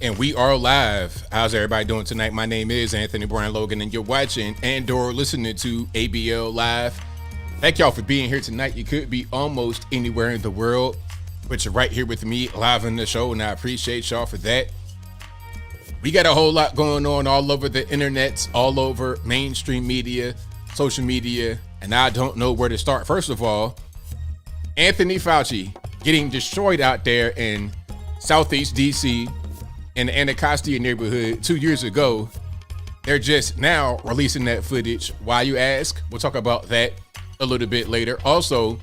And we are live. How's everybody doing tonight? My name is Anthony Brian Logan, and you're watching and/or listening to ABL Live. Thank y'all for being here tonight. You could be almost anywhere in the world, but you're right here with me live in the show, and I appreciate y'all for that. We got a whole lot going on all over the internet, all over mainstream media, social media, and I don't know where to start. First of all, Anthony Fauci getting destroyed out there in Southeast DC in the Anacostia neighborhood 2 years ago. They're just now releasing that footage. Why, you ask? We'll talk about that a little bit later. Also,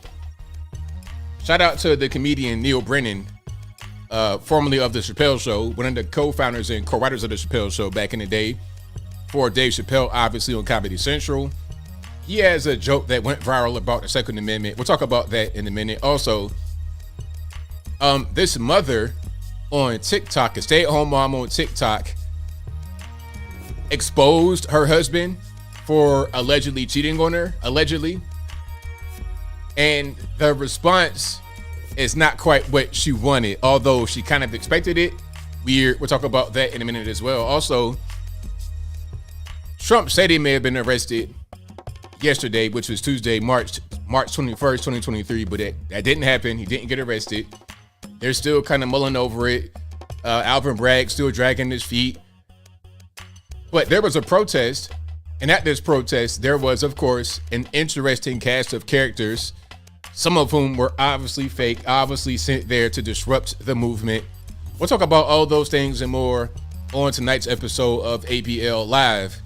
shout out to the comedian Neil Brennan, formerly of The Chappelle Show, one of the co-founders and co-writers of The Chappelle Show back in the day for Dave Chappelle, obviously on Comedy Central. He has a joke that went viral about the Second Amendment. We'll talk about that in a minute. Also, this mother on TikTok, a stay-at-home mom on TikTok, exposed her husband for allegedly cheating on her, allegedly. And the response is not quite what she wanted, although she kind of expected it. Weird. We'll talk about that in a minute as well. Also, Trump said he may have been arrested yesterday, which was Tuesday, March 21st, 2023, but that didn't happen. He didn't get arrested. They're still kind of mulling over it. Alvin Bragg still dragging his feet. But there was a protest, and at this protest, there was, of course, an interesting cast of characters, some of whom were obviously fake, obviously sent there to disrupt the movement. We'll talk about all those things and more on tonight's episode of ABL Live.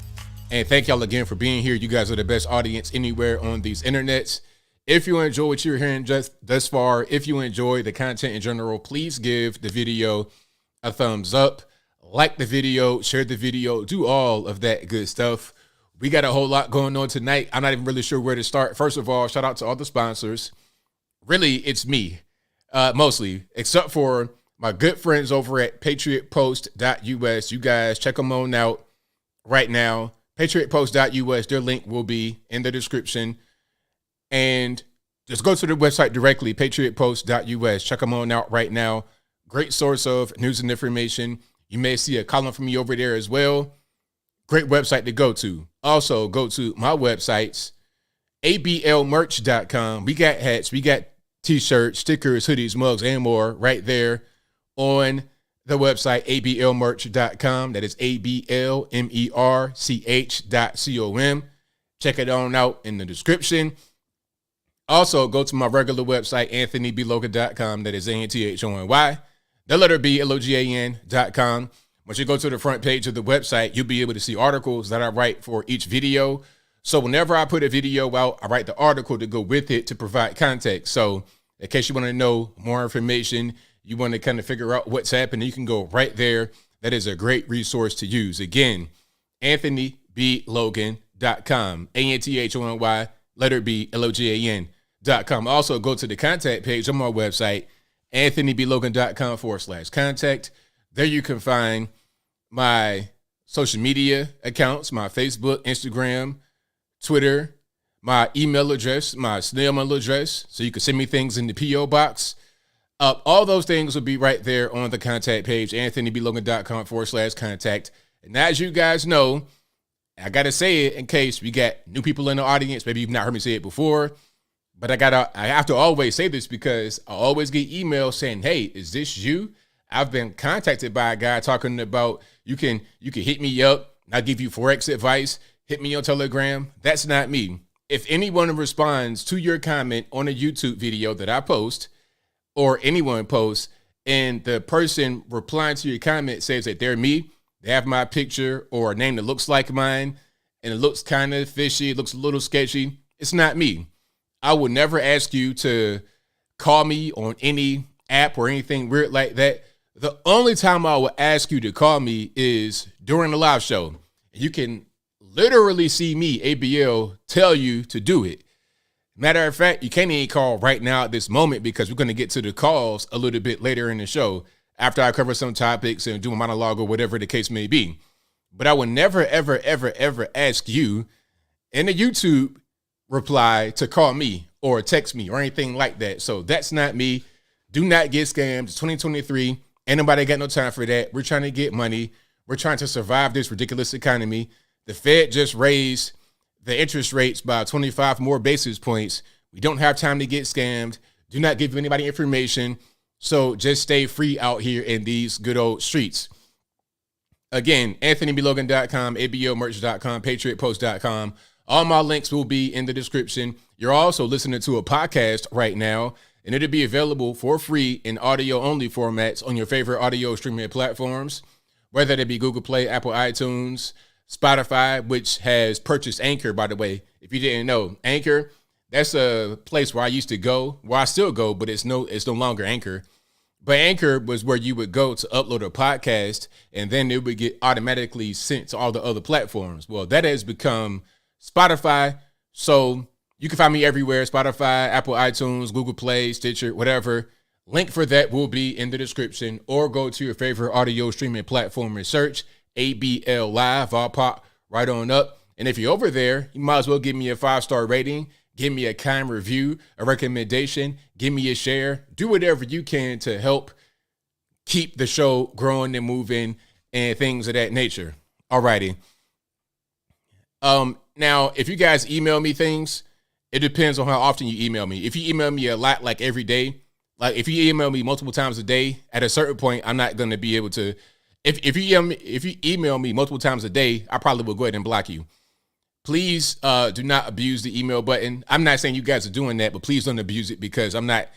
And thank y'all again for being here. You guys are the best audience anywhere on these internets. If you enjoy what you're hearing just thus far, if you enjoy the content in general, please give the video a thumbs up, like the video, share the video, do all of that good stuff. We got a whole lot going on tonight. I'm not even really sure where to start. First of all, shout out to all the sponsors. Really, it's me, mostly, except for my good friends over at patriotpost.us. You guys check them on out right now. Patriotpost.us, their link will be in the description. And just go to the website directly, patriotpost.us. Check them on out right now. Great source of news and information. You may see a column from me over there as well. Great website to go to. Also, go to my websites, ablmerch.com. We got hats, we got t-shirts, stickers, hoodies, mugs, and more right there on the website, ablmerch.com. That is ablmerch.com. Check it on out in the description. Also, go to my regular website, anthonyblogan.com. That is ANTHONY, the letter B, LOGAN.com. Once you go to the front page of the website, you'll be able to see articles that I write for each video. So whenever I put a video out, I write the article to go with it to provide context. So in case you want to know more information, you want to kind of figure out what's happening, you can go right there. That is a great resource to use. Again, AnthonyBLogan.com, ANTHONY, letter B, LOGAN.com. Also, go to the contact page on my website, AnthonyBLogan.com/contact. There you can find my social media accounts, my Facebook, Instagram, Twitter, my email address, my snail mail address, so you can send me things in the P.O. box. All those things will be right there on the contact page, AnthonyBLogan.com/contact. And as you guys know, I got to say it in case we got new people in the audience. Maybe you've not heard me say it before, but I have to always say this because I always get emails saying, hey, is this you? I've been contacted by a guy talking about you can hit me up. I'll give you Forex advice. Hit me on Telegram. That's not me. If anyone responds to your comment on a YouTube video that I post or anyone posts and the person replying to your comment says that they're me, they have my picture or a name that looks like mine and it looks kind of fishy, it looks a little sketchy, it's not me. I will never ask you to call me on any app or anything weird like that. The only time I will ask you to call me is during the live show. You can literally see me, ABL, tell you to do it. Matter of fact, you can't even call right now at this moment because we're going to get to the calls a little bit later in the show after I cover some topics and do a monologue or whatever the case may be. But I will never, ever, ever, ever ask you in a YouTube reply to call me or text me or anything like that. So that's not me. Do not get scammed. It's 2023. Ain't nobody got no time for that. We're trying to get money. We're trying to survive this ridiculous economy. The Fed just raised the interest rates by 25 more basis points. We don't have time to get scammed. Do not give anybody information. So just stay free out here in these good old streets. Again, AnthonyBLogan.com, ABLmerch.com, PatriotPost.com. All my links will be in the description. You're also listening to a podcast right now, and it'll be available for free in audio-only formats on your favorite audio streaming platforms, whether it be Google Play, Apple iTunes, Spotify, which has purchased Anchor, by the way. If you didn't know, Anchor, that's a place where I used to go, where I still go, but it's no longer Anchor. But Anchor was where you would go to upload a podcast, and then it would get automatically sent to all the other platforms. Well, that has become Spotify. So you can find me everywhere: Spotify, Apple iTunes, Google Play, Stitcher, whatever. Link for that will be in the description, or go to your favorite audio streaming platform and search ABL Live. I'll pop right on up. And if you're over there, you might as well give me a 5-star rating. Give me a kind review, a recommendation, give me a share. Do whatever you can to help keep the show growing and moving and things of that nature. Alrighty. Now, if you guys email me things, it depends on how often you email me. If you email me a lot, like every day, like if you email me multiple times a day, at a certain point, I'm not going to be able to. If you email me multiple times a day, I probably will go ahead and block you. Please do not abuse the email button. I'm not saying you guys are doing that, but please don't abuse it, because I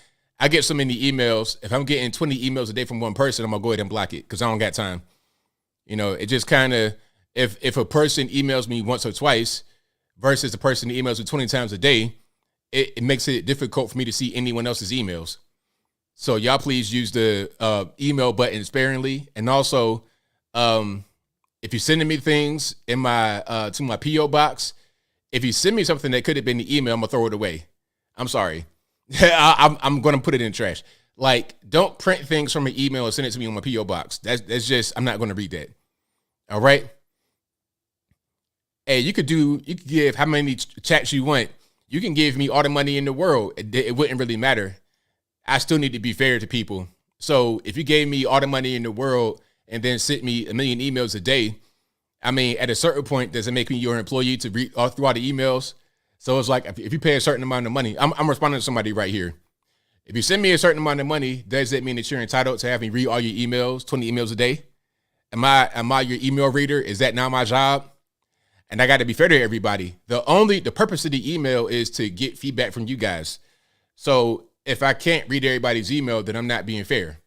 get so many emails. If I'm getting 20 emails a day from one person, I'm going to go ahead and block it because I don't got time. You know, it just kind of, if a person emails me once or twice versus the person who emails me 20 times a day, it makes it difficult for me to see anyone else's emails. So y'all please use the email button sparingly. And also, if you're sending me things in my to my P.O. box, if you send me something that could have been the email, I'm going to throw it away. I'm sorry. I'm going to put it in the trash. Like, don't print things from an email and send it to me on my P.O. box. That's just, I'm not going to read that. All right? Hey, you could give how many chats you want. You can give me all the money in the world. It wouldn't really matter. I still need to be fair to people. So if you gave me all the money in the world and then sent me 1 million emails a day, I mean, at a certain point, does it make me your employee to read all through all the emails? So it's like, if you pay a certain amount of money, I'm responding to somebody right here. If you send me a certain amount of money, does that mean that you're entitled to have me read all your emails, 20 emails a day? Am I your email reader? Is that now my job? And I got to be fair to everybody. The purpose of the email is to get feedback from you guys. So if I can't read everybody's email, then I'm not being fair.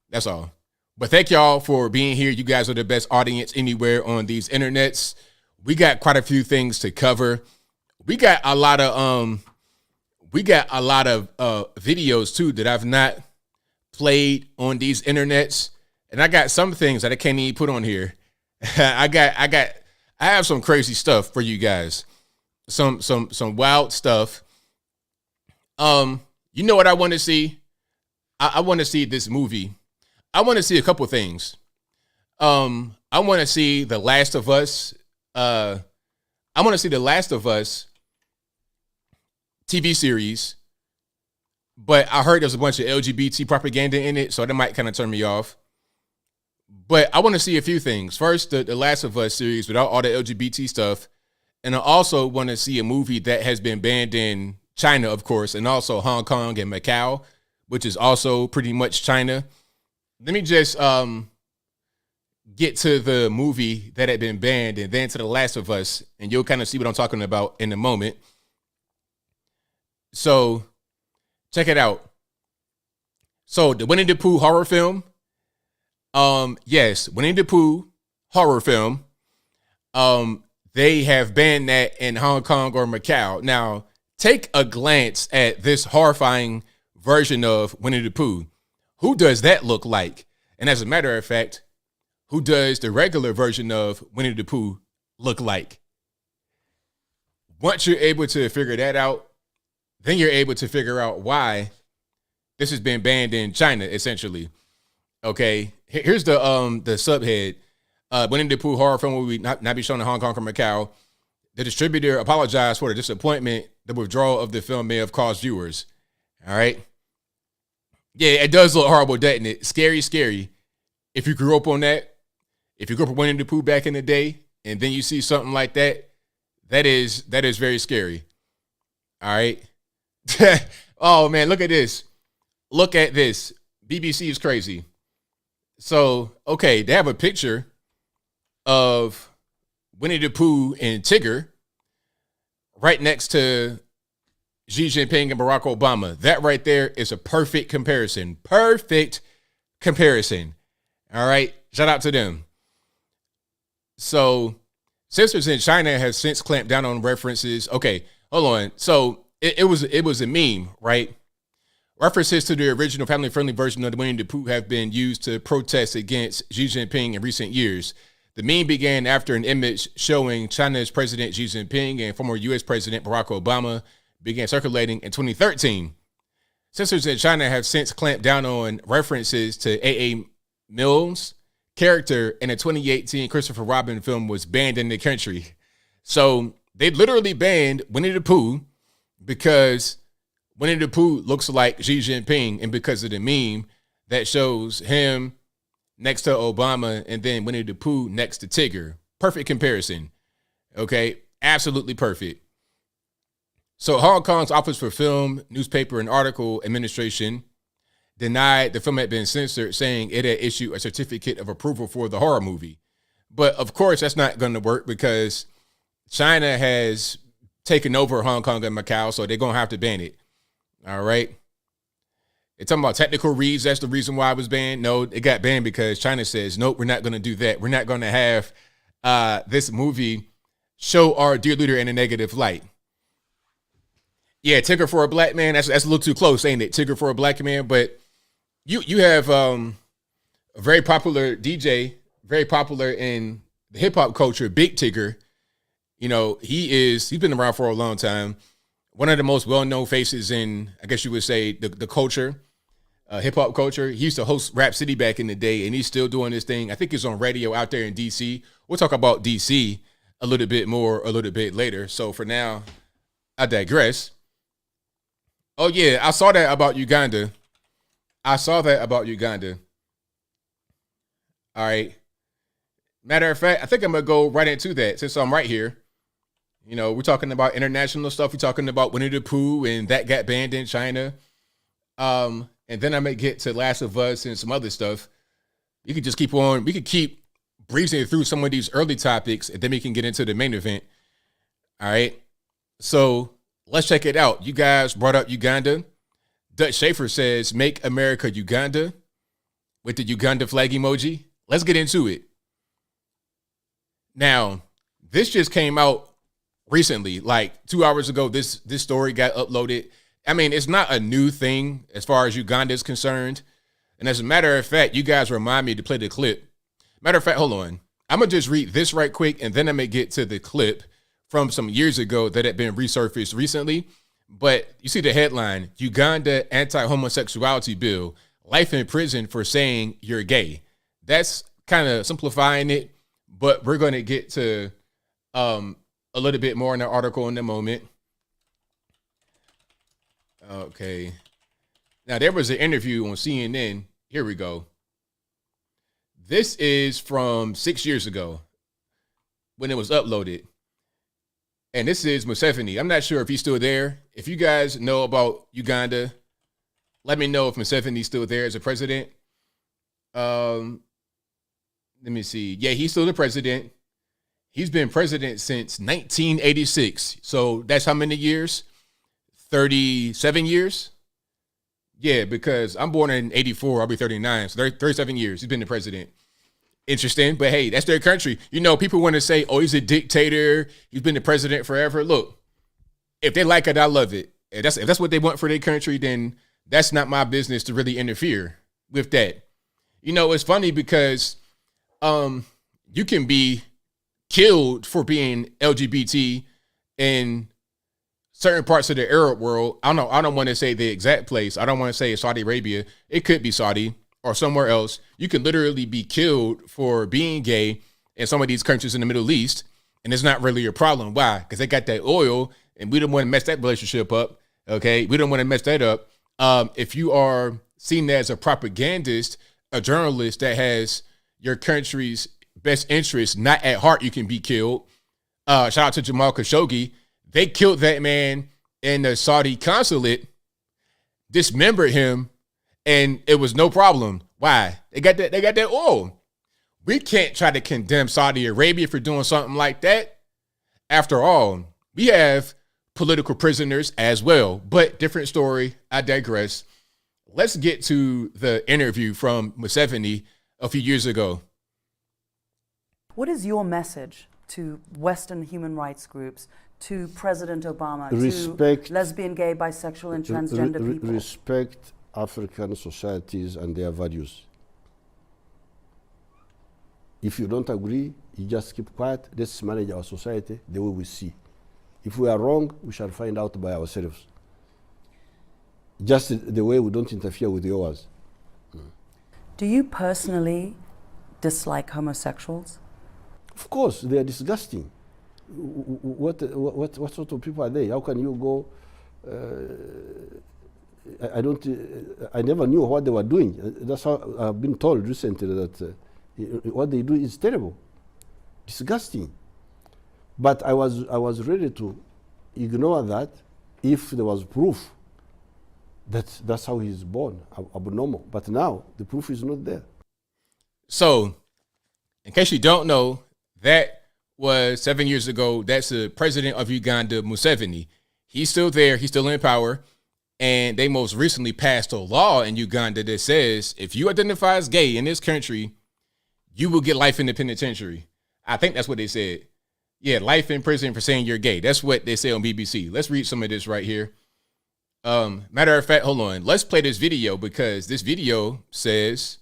That's all. But thank y'all for being here. You guys are the best audience anywhere on these internets. We got quite a few things to cover. We got a lot of videos too that I've not played on these internets, and I got some things that I can't even put on here. I have some crazy stuff for you guys. Some wild stuff. You know what I want to see? I want to see this movie. I want to see a couple things. I want to see The Last of Us. I want to see The Last of Us TV series, but I heard there's a bunch of LGBT propaganda in it, so that might kind of turn me off. But I want to see a few things. First, the Last of Us series without all the LGBT stuff, and I also want to see a movie that has been banned in China, of course, and also Hong Kong and Macau, which is also pretty much China. Let me just get to the movie that had been banned and then to The Last of Us, and you'll kind of see what I'm talking about in a moment. So, check it out. So, the Winnie the Pooh horror film. Yes, Winnie the Pooh horror film. They have banned that in Hong Kong or Macau. Now, take a glance at this horrifying version of Winnie the Pooh. Who does that look like? And as a matter of fact, who does the regular version of Winnie the Pooh look like? Once you're able to figure that out, then you're able to figure out why this has been banned in China, essentially. Okay, here's the subhead. Winnie the Pooh horror film will not be shown in Hong Kong or Macau. The distributor apologized for the disappointment the withdrawal of the film may have caused viewers. All right. Yeah, it does look horrible, doesn't it? Scary, scary. If you grew up on that, if you grew up with Winnie the Pooh back in the day, and then you see something like that, that is very scary. All right. Oh man, look at this. Look at this. BBC is crazy. So, okay, they have a picture of Winnie the Pooh and Tigger right next to Xi Jinping and Barack Obama. That right there is a perfect comparison. Perfect comparison. All right. Shout out to them. So, censors in China have since clamped down on references. Okay, hold on. So, it was a meme, right? References to the original family-friendly version of the Winnie the Pooh have been used to protest against Xi Jinping in recent years. The meme began after an image showing China's President Xi Jinping and former U.S. President Barack Obama began circulating in 2013. Censors in China have since clamped down on references to A.A. Milne's character in a 2018 Christopher Robin film was banned in the country. So they literally banned Winnie the Pooh because Winnie the Pooh looks like Xi Jinping, and because of the meme that shows him next to Obama and then Winnie the Pooh next to Tigger. Perfect comparison. Okay, absolutely perfect. So Hong Kong's Office for Film, Newspaper, and Article Administration denied the film had been censored, saying it had issued a certificate of approval for the horror movie. But of course, that's not going to work because China has taken over Hong Kong and Macau, so they're going to have to ban it. All right. They're talking about technical reasons. That's the reason why it was banned. No, it got banned because China says, nope, we're not going to do that. We're not going to have this movie show our dear leader in a negative light. Yeah, Tigger for a black man. That's a little too close, ain't it? Tigger for a black man. But you have a very popular DJ, very popular in the hip hop culture, Big Tigger. You know, he's been around for a long time. One of the most well-known faces in, I guess you would say, the culture, hip hop culture. He used to host Rap City back in the day, and he's still doing this thing. I think he's on radio out there in DC. We'll talk about DC a little bit more a little bit later. So for now, I digress. Oh yeah, I saw that about Uganda. All right. Matter of fact, I think I'm going to go right into that since I'm right here. You know, we're talking about international stuff. We're talking about Winnie the Pooh and that got banned in China. And then I may get to Last of Us and some other stuff. We could just keep on. We could keep breezing through some of these early topics, and then we can get into the main event. All right. So let's check it out. You guys brought up Uganda. Dutch Schaefer says, make America Uganda with the Uganda flag emoji. Let's get into it. Now, this just came out recently, like 2 hours ago. This story got uploaded. I mean, it's not a new thing as far as Uganda is concerned. And as a matter of fact, you guys remind me to play the clip. Matter of fact, hold on. I'm going to just read this right quick, and then I'm going to get to the clip from some years ago that had been resurfaced recently. But you see the headline, Uganda anti-homosexuality bill, life in prison for saying you're gay. That's kind of simplifying it, but we're going to get to a little bit more in the article in a moment. Okay. Now, there was an interview on CNN. Here we go. This is from 6 years ago when it was uploaded. And this is Museveni. I'm not sure if he's still there. If you guys know about Uganda, let me know if Museveni's still there as a president. Let me see. Yeah, he's still the president. He's been president since 1986. So that's how many years? 37 years? Yeah, because I'm born in 84. I'll be 39. So 37 years. He's been the president. Interesting, but hey, that's their country. You know, people want to say, oh, he's a dictator. He's been the president forever. Look, if they like it, I love it. If that's what they want for their country, then that's not my business to really interfere with that. You know, it's funny because you can be killed for being LGBT in certain parts of the Arab world. I don't want to say the exact place. I don't want to say Saudi Arabia. It could be Saudi or somewhere else. You can literally be killed for being gay in some of these countries in the Middle East, and it's not really a problem. Why? Because they got that oil, and we don't want to mess that relationship up. Okay, we don't want to mess that up. If you are seen as a propagandist a journalist that has your country's best interest not at heart, you can be killed. Shout out to Jamal Khashoggi. They killed that man in the Saudi consulate, dismembered him, and it was no problem. Why? They got that oil. We can't try to condemn Saudi Arabia for doing something like that. After all, we have political prisoners as well, but different story. I digress. Let's get to the interview from Museveni a few years ago. What is your message to Western human rights groups, to President Obama, to lesbian, gay, bisexual, and transgender people? Respect African societies and their values. If you don't agree, you just keep quiet. Let's manage our society the way we see. If we are wrong, we shall find out by ourselves. Just the way we don't interfere with yours. Do you personally dislike homosexuals? Of course, they are disgusting. What sort of people are they? How can you go? I never knew what they were doing. That's how I've been told recently that what they do is terrible, disgusting. But I was ready to ignore that if there was proof that that's how he's born, abnormal. But now the proof is not there. So, in case you don't know, that was 7 years ago. That's the president of Uganda, Museveni. He's still there. He's still in power. And they most recently passed a law in Uganda that says if you identify as gay in this country, you will get life in the penitentiary. I think that's what they said. Yeah, life in prison for saying you're gay. That's what they say on BBC. Let's read some of this right here. Matter of fact, hold on. Let's play this video because this video says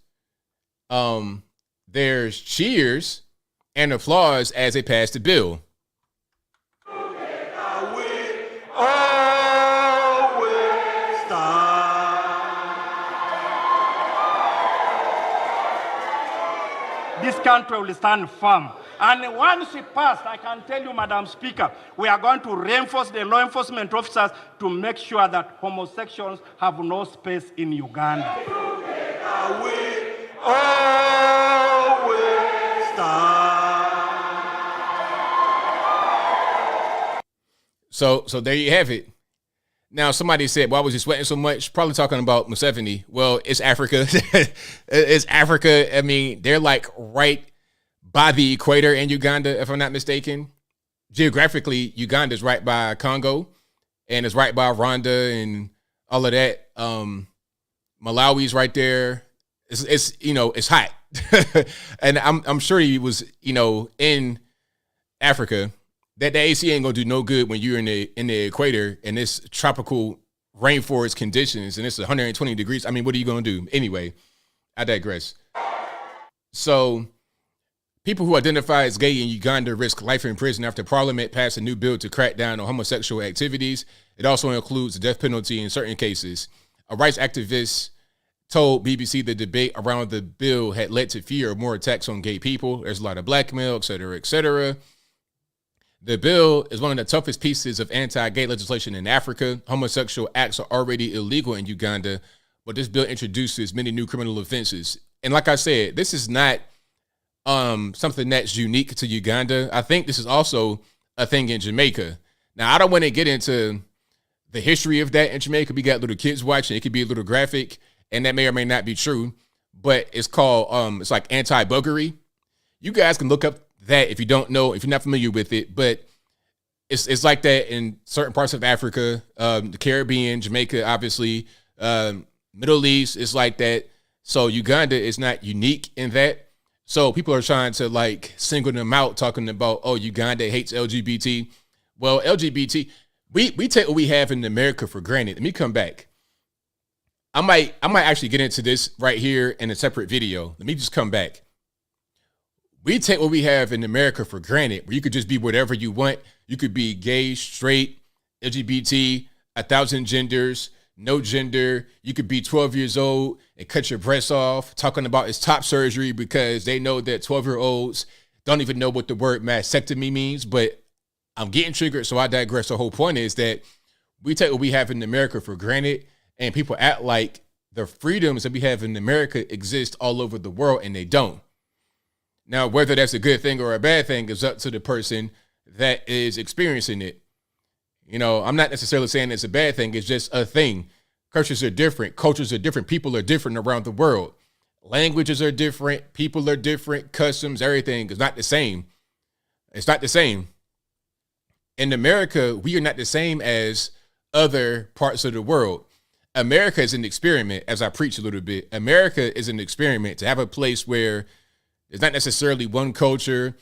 there's cheers and applause as they pass the bill. This country will stand firm. And once it passed, I can tell you, Madam Speaker, we are going to reinforce the law enforcement officers to make sure that homosexuals have no space in Uganda. So there you have it. Now, somebody said, why was he sweating so much? Probably talking about Museveni. Well, it's Africa. It's Africa. I mean, they're like right by the equator in Uganda, if I'm not mistaken. Geographically, Uganda is right by Congo and it's right by Rwanda and all of that. Malawi's right there. It's it's hot. And I'm sure he was, in Africa. That the AC ain't gonna do no good when you're in the equator and it's tropical rainforest conditions and it's 120 degrees. I mean, what are you gonna do? Anyway, I digress. So people who identify as gay in Uganda risk life in prison after Parliament passed a new bill to crack down on homosexual activities. It also includes the death penalty in certain cases. A rights activist told BBC the debate around the bill had led to fear of more attacks on gay people. There's a lot of blackmail, et cetera, et cetera. The bill is one of the toughest pieces of anti-gay legislation in Africa. Homosexual acts are already illegal in Uganda, but this bill introduces many new criminal offenses. And like I said, this is not something that's unique to Uganda. I think this is also a thing in Jamaica. Now, I don't want to get into the history of that in Jamaica. We got little kids watching. It could be a little graphic, and that may or may not be true. But it's called, it's like anti-buggery. You guys can look up that if you don't know, if you're not familiar with it, but it's like that in certain parts of Africa, the Caribbean, Jamaica, obviously, Middle East, it's like that. So Uganda is not unique in that. So people are trying to like single them out, talking about, oh, Uganda hates LGBT. Well, LGBT, we take what we have in America for granted. Let me come back. I might actually get into this right here in a separate video. Let me just come back. We take what we have in America for granted, where you could just be whatever you want. You could be gay, straight, LGBT, 1,000 genders, no gender. You could be 12 years old and cut your breasts off, talking about it's top surgery because they know that 12-year-olds don't even know what the word mastectomy means. But I'm getting triggered, so I digress. The whole point is that we take what we have in America for granted, and people act like the freedoms that we have in America exist all over the world, and they don't. Now, whether that's a good thing or a bad thing is up to the person that is experiencing it. You know, I'm not necessarily saying it's a bad thing. It's just a thing. Cultures are different. Cultures are different. People are different around the world. Languages are different. People are different. Customs, everything is not the same. It's not the same. In America, we are not the same as other parts of the world. America is an experiment, as I preach a little bit. America is an experiment to have a place where there's not necessarily one culture.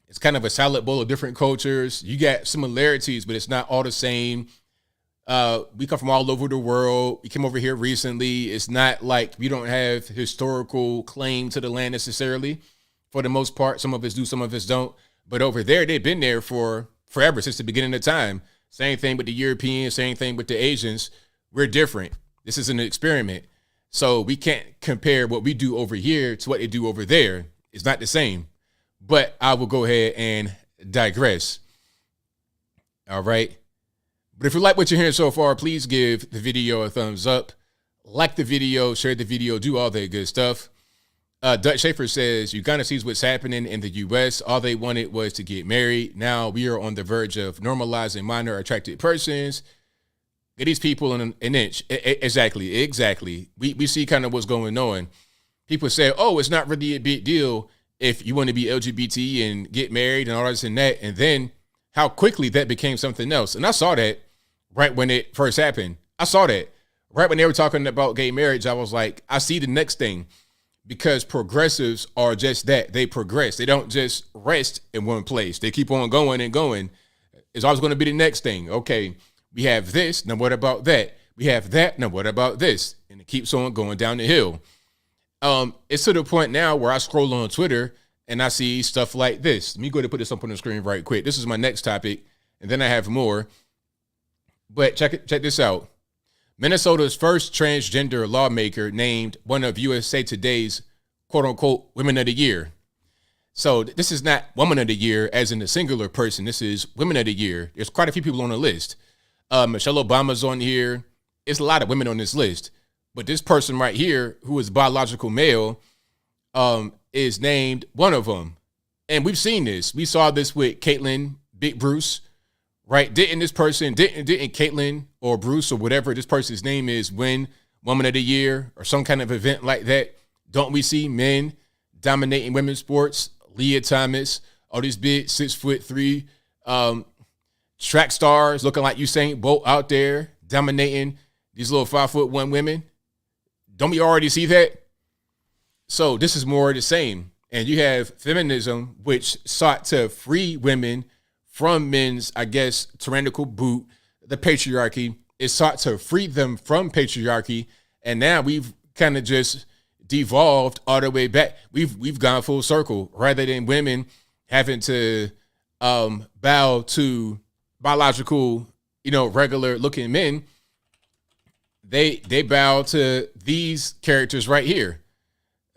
It's kind of a salad bowl of different cultures. You got similarities, but it's not all the same. We come from all over the world. We came over here recently. It's not like we don't have historical claim to the land necessarily. For the most part, some of us do, some of us don't. But over there, they've been there for forever, since the beginning of time. Same thing with the Europeans, same thing with the Asians. We're different. This is an experiment. So we can't compare what we do over here to what they do over there. It's not the same. But I will go ahead and digress. All right. But if you like what you're hearing so far, please give the video a thumbs up. Like the video, share the video, do all that good stuff. Dutch Schaefer says, Uganda sees what's happening in the U.S. All they wanted was to get married. Now we are on the verge of normalizing minor attracted persons. Get these people in an inch. Exactly. We see kind of what's going on. People say, oh, it's not really a big deal if you want to be LGBT and get married and all this and that. And then how quickly that became something else. And I saw that right when it first happened. I saw that right when they were talking about gay marriage. I was like, I see the next thing, because progressives are just that. They progress. They don't just rest in one place. They keep on going and going. It's always going to be the next thing. Okay, we have this. Now what about that? We have that. Now what about this? And it keeps on going down the hill. It's to the point now where I scroll on Twitter and I see stuff like this. Let me go ahead and put this up on the screen right quick. This is my next topic, and then I have more. But check this out. Minnesota's first transgender lawmaker named one of USA Today's quote unquote women of the year. So this is not woman of the year as in a singular person. This is women of the year. There's quite a few people on the list. Michelle Obama's on here. It's a lot of women on this list. But this person right here, who is biological male, is named one of them. And we've seen this. We saw this with Caitlyn, Big Bruce, right? Didn't Caitlyn or Bruce or whatever this person's name is win Woman of the Year or some kind of event like that? Don't we see men dominating women's sports? Leah Thomas, all these big 6'3" track stars looking like Usain Bolt out there dominating these little 5'1" women. Don't we already see that? So this is more of the same. And you have feminism, which sought to free women from men's, I guess, tyrannical boot, the patriarchy. It sought to free them from patriarchy. And now we've kind of just devolved all the way back. We've gone full circle. Rather than women having to bow to biological, regular looking men, they bow to these characters right here.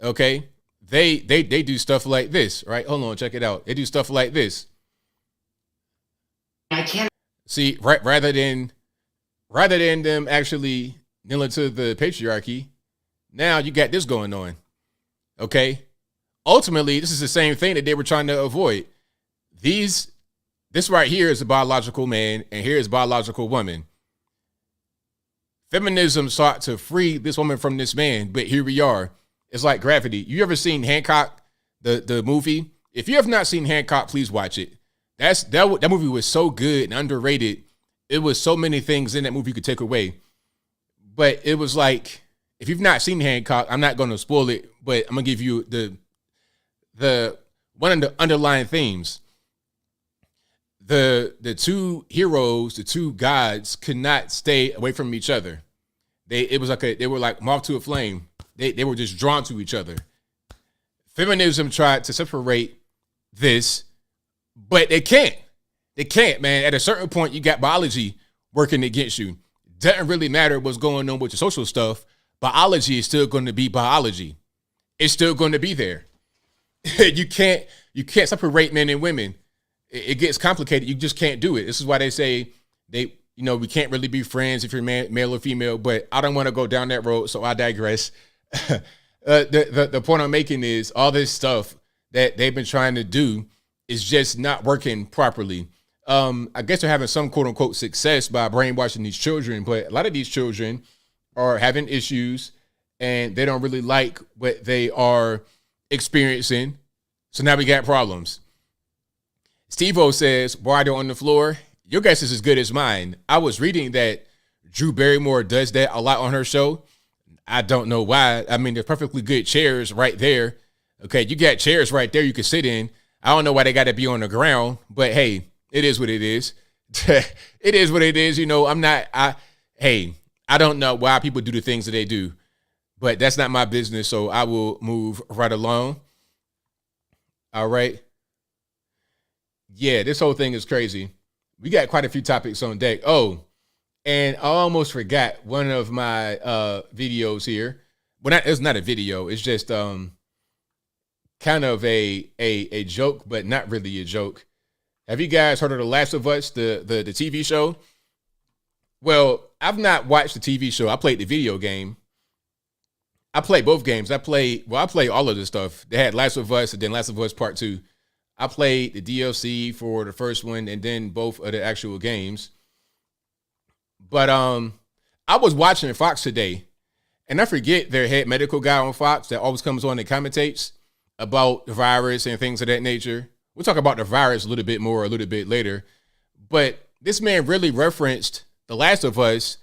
Okay. They do stuff like this, right? Hold on, check it out. They do stuff like this. I can't see, right, rather than them actually kneeling to the patriarchy. Now you got this going on. Okay. Ultimately, this is the same thing that they were trying to avoid. This right here is a biological man, and here is a biological woman. Feminism sought to free this woman from this man, but here we are. It's like Gravity. You ever seen Hancock, the movie? If you have not seen Hancock, please watch it. That movie was so good and underrated. It was so many things in that movie you could take away. But it was like, if you've not seen Hancock, I'm not going to spoil it, but I'm going to give you the one of the underlying themes. The two heroes, the two gods, could not stay away from each other. They were like moth to a flame. They were just drawn to each other. Feminism tried to separate this, but they can't. They can't, man. At a certain point, you got biology working against you. Doesn't really matter what's going on with your social stuff. Biology is still going to be biology. It's still going to be there. You can't separate men and women. It gets complicated. You just can't do it. This is why they say we can't really be friends if you're male or female, but I don't want to go down that road, so I digress. The point I'm making is all this stuff that they've been trying to do is just not working properly. I guess they're having some quote unquote success by brainwashing these children, but a lot of these children are having issues and they don't really like what they are experiencing. So now we got problems. Steve-O says, why they're on the floor? Your guess is as good as mine. I was reading that Drew Barrymore does that a lot on her show. I don't know why. I mean, there's perfectly good chairs right there. Okay, you got chairs right there you can sit in. I don't know why they got to be on the ground, but hey, it is what it is. It is what it is. I don't know why people do the things that they do, but that's not my business, so I will move right along. All right. Yeah, this whole thing is crazy. We got quite a few topics on deck. Oh, and I almost forgot one of my videos here. Well, it's not a video. It's just kind of a joke, but not really a joke. Have you guys heard of The Last of Us, the TV show? Well, I've not watched the TV show. I played the video game. I played both games. I play all of this stuff. They had Last of Us and then Last of Us Part 2. I played the DLC for the first one and then both of the actual games. But I was watching Fox today, and I forget their head medical guy on Fox that always comes on and commentates about the virus and things of that nature. We'll talk about the virus a little bit later. But this man really referenced The Last of Us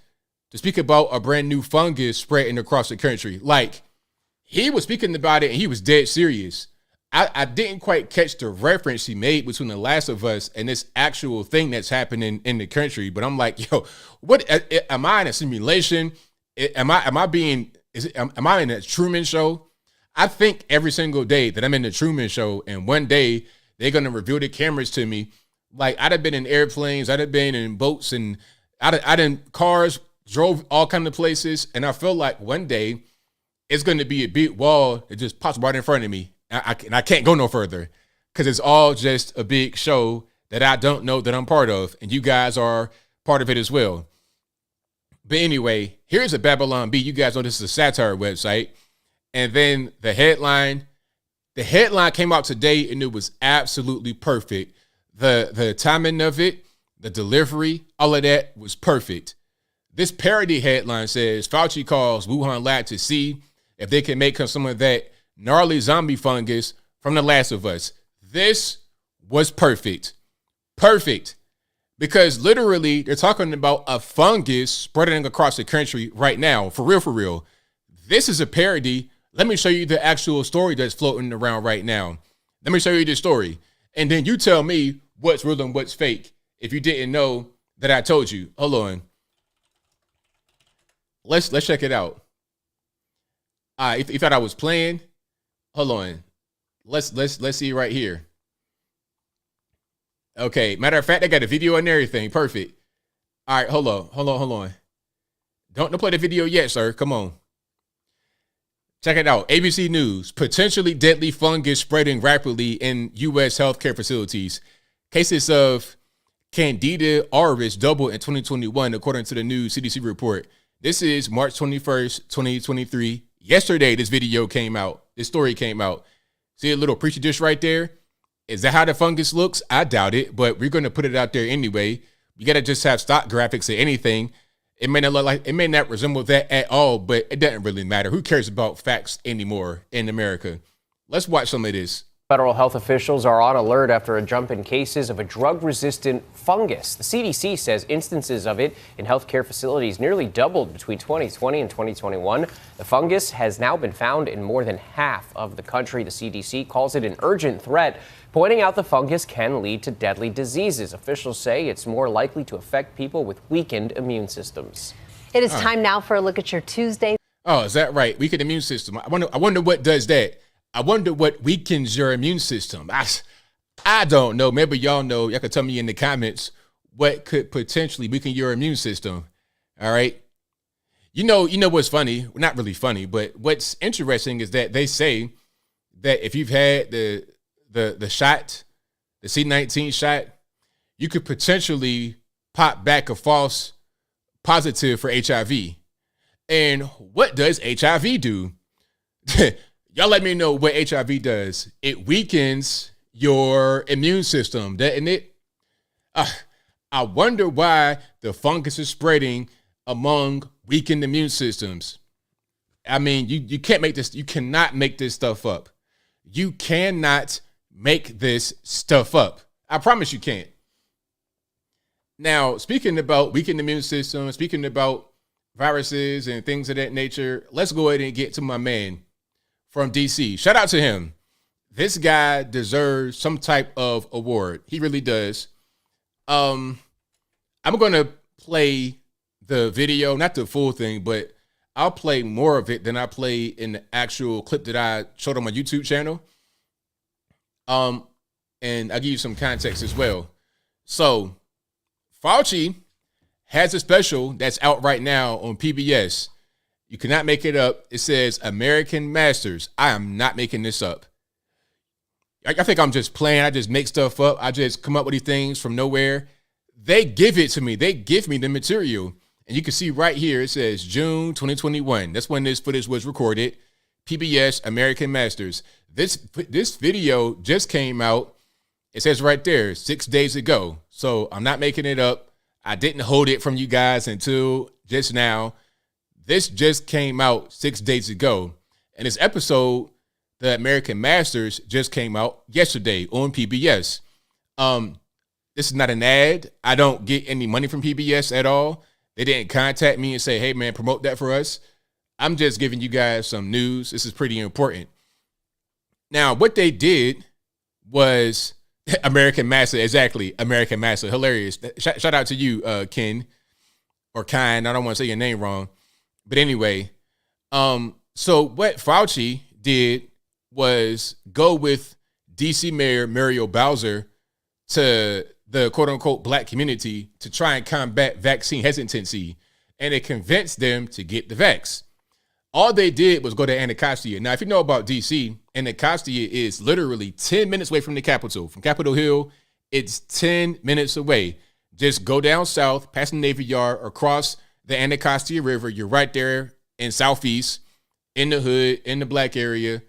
to speak about a brand new fungus spreading across the country. Like, he was speaking about it and he was dead serious. I didn't quite catch the reference he made between The Last of Us and this actual thing that's happening in the country. But I'm like, yo, what am I in a simulation? Am I in a Truman Show? I think every single day that I'm in the Truman Show, and one day they're gonna reveal the cameras to me. Like, I'd have been in airplanes, I'd have been in boats, and I'd in cars, drove all kinds of places, and I feel like one day it's gonna be a big wall that just pops right in front of me. I can't go no further because it's all just a big show that I don't know that I'm part of, and you guys are part of it as well. But anyway, here's a Babylon Bee. You guys know this is a satire website. And then the headline came out today, and it was absolutely perfect. The timing of it, the delivery, all of that was perfect. This parody headline says, Fauci calls Wuhan lab to see if they can make some of that gnarly zombie fungus from The Last of Us. This was perfect. Perfect. Because literally, they're talking about a fungus spreading across the country right now. For real. This is a parody. Let me show you the actual story that's floating around right now. Let me show you the story. And then you tell me what's real and what's fake if you didn't know that I told you. Hold on. Let's check it out. If you thought I was playing, hold on. Let's see right here. Okay, matter of fact, I got a video and everything. Perfect. All right, hold on. Don't play the video yet, sir. Come on. Check it out. ABC News. Potentially deadly fungus spreading rapidly in U.S. healthcare facilities. Cases of Candida auris doubled in 2021, according to the new CDC report. This is March 21st, 2023. Yesterday, this video came out. This story came out. See a little preacher dish right there? Is that how the fungus looks? I doubt it, but we're going to put it out there anyway. You got to just have stock graphics or anything. It may not resemble that at all, but it doesn't really matter. Who cares about facts anymore in America? Let's watch some of this. Federal health officials are on alert after a jump in cases of a drug-resistant fungus. The CDC says instances of it in healthcare facilities nearly doubled between 2020 and 2021. The fungus has now been found in more than half of the country. The CDC calls it an urgent threat, pointing out the fungus can lead to deadly diseases. Officials say it's more likely to affect people with weakened immune systems. It is time now for a look at your Tuesday. Oh, is that right? Weakened immune system. I wonder what does that. I wonder what weakens your immune system. I don't know. Maybe y'all know. Y'all can tell me in the comments what could potentially weaken your immune system. All right. You know what's funny? Not really funny, but what's interesting is that they say that if you've had the shot, the C-19 shot, you could potentially popped back a false positive for HIV. And what does HIV do? Y'all let me know what HIV does. It weakens your immune system, doesn't it? I wonder why the fungus is spreading among weakened immune systems. I mean, you can't make this, you cannot make this stuff up. You cannot make this stuff up. I promise you can't. Now, speaking about weakened immune system, speaking about viruses and things of that nature, let's go ahead and get to my man from DC. Shout out to him. This guy deserves some type of award. He really does. I'm going to play the video, not the full thing, but I'll play more of it than I play in the actual clip that I showed on my YouTube channel. And I'll give you some context as well. So Fauci has a special that's out right now on PBS. You cannot make it up. It says American Masters. I am not making this up. I think I'm just playing. I just make stuff up. I just come up with these things from nowhere. They give it to me. They give me the material. And you can see right here, it says June 2021. That's when this footage was recorded. PBS American Masters. This video just came out. It says right there, 6 days ago. So I'm not making it up. I didn't hold it from you guys until just now. This just came out 6 days ago. And this episode, the American Masters, just came out yesterday on PBS. This is not an ad. I don't get any money from PBS at all. They didn't contact me and say, hey, man, promote that for us. I'm just giving you guys some news. This is pretty important. Now, what they did was American Master. Exactly. American Master. Hilarious. Shout out to you, Ken or Kine. I don't want to say your name wrong. But anyway, so what Fauci did was go with DC Mayor Muriel Bowser to the quote unquote black community to try and combat vaccine hesitancy. And it convinced them to get the vax. All they did was go to Anacostia. Now, if you know about DC, Anacostia is literally 10 minutes away from the Capitol. From Capitol Hill, it's 10 minutes away. Just go down south, past the Navy Yard, across the Anacostia River. You're right there in Southeast, in the hood, in the black area.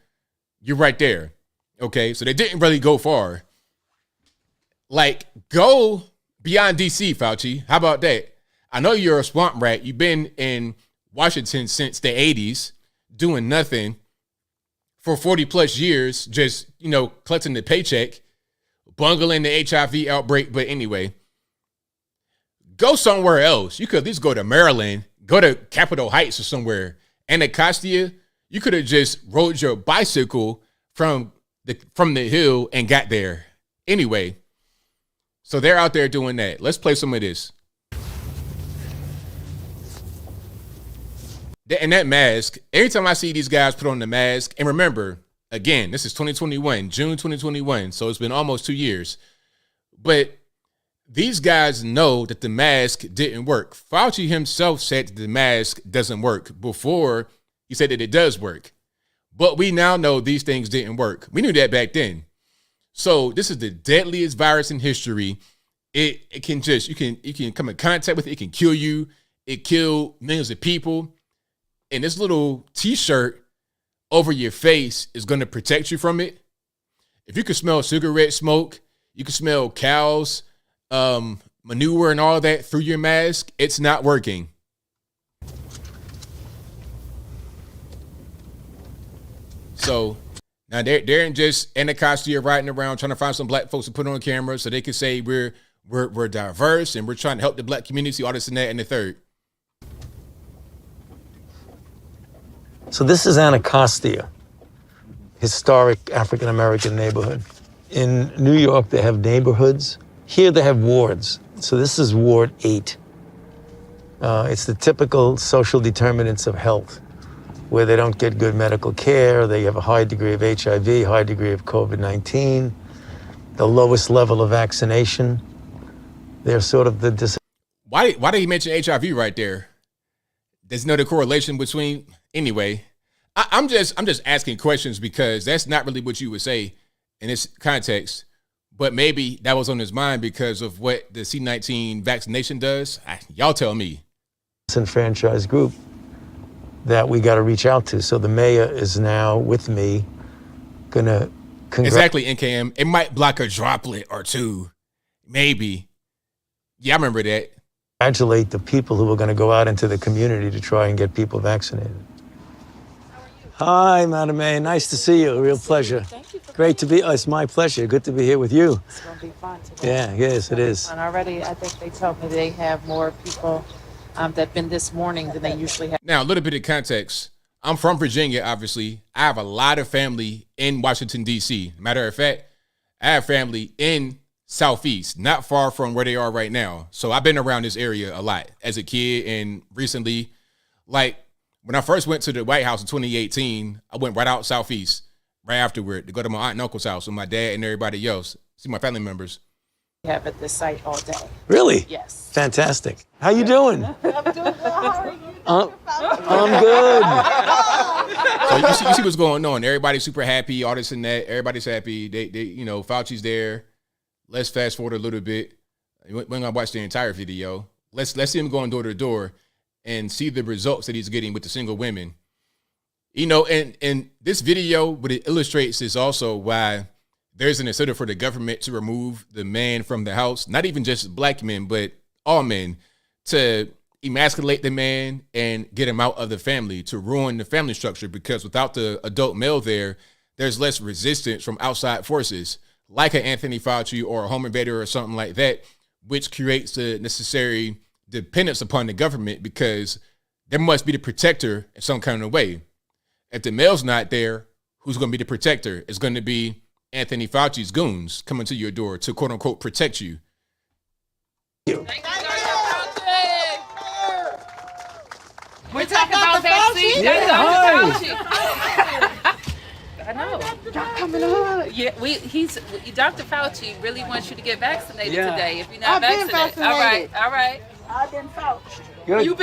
You're right there. Okay, so they didn't really go far. Like, go beyond DC, Fauci. How about that? I know you're a swamp rat. You've been in Washington since the 80s, doing nothing for 40 plus years, just, collecting the paycheck, bungling the HIV outbreak. But anyway, go somewhere else. You could at least go to Maryland, go to Capitol Heights or somewhere. Anacostia, you could have just rode your bicycle from the hill and got there. Anyway, so they're out there doing that. Let's play some of this. And that mask, every time I see these guys put on the mask, and remember, again, this is 2021, June 2021, so it's been almost 2 years. But these guys know that the mask didn't work. Fauci himself said that the mask doesn't work before he said that it does work. But we now know these things didn't work. We knew that back then. So this is the deadliest virus in history. It can just, you can come in contact with it. It can kill you. It killed millions of people. And this little t-shirt over your face is going to protect you from it. If you can smell cigarette smoke, you can smell cows, manure and all that through your mask, it's not working. So now they're in just Anacostia riding around trying to find some black folks to put on camera so they can say we're diverse and we're trying to help the black community, all this and that and the third. So this is Anacostia, historic African-American neighborhood. In New York, they have neighborhoods. Here they have wards. So this is Ward 8. It's the typical social determinants of health, where they don't get good medical care, they have a high degree of HIV, high degree of COVID-19, the lowest level of vaccination. They're sort of the... Why did he mention HIV right there? There's no correlation between... Anyway, I'm just asking questions because that's not really what you would say in this context. But maybe that was on his mind because of what the C-19 vaccination does. Y'all tell me. Disenfranchised group that we got to reach out to. So the mayor is now with me, gonna exactly, NKM. It might block a droplet or two, maybe. Yeah, I remember that. Congratulate the people who are going to go out into the community to try and get people vaccinated. Hi, Madam A. Nice to see you. A real pleasure. Thank you for Great to be. It's my pleasure. Good to be here with you. It's going to be fun today. Yeah, yes, it is. And already, I think they told me they have more people that've been this morning than they usually have. Now, a little bit of context. I'm from Virginia, obviously. I have a lot of family in Washington, D.C. Matter of fact, I have family in Southeast, not far from where they are right now. So I've been around this area a lot as a kid and recently. Like, when I first went to the White House in 2018, I went right out Southeast right afterward to go to my aunt and uncle's house with my dad and everybody else, see my family members. Have at this site all day. Really? Yes. Fantastic. How you doing? I'm doing well. How are you? I'm good. So you see what's going on. Everybody's super happy, all this and that. Everybody's happy. They Fauci's there. Let's fast forward a little bit. We're going to watch the entire video. Let's see him going door to door and see the results that he's getting with the single women. And this video, what it illustrates is also why there's an incentive for the government to remove the man from the house, not even just black men, but all men, to emasculate the man and get him out of the family, to ruin the family structure, because without the adult male there, there's less resistance from outside forces like an Anthony Fauci or a home invader or something like that, which creates the necessary dependence upon the government because there must be the protector in some kind of way. If the male's not there, who's going to be the protector? It's going to be Anthony Fauci's goons coming to your door to quote unquote protect you. We're talking about vaccines. I know. Y'all coming on. Yeah, Dr. Fauci really wants you to get vaccinated today. If you're not vaccinated. All right. I've been Fauci. Good. You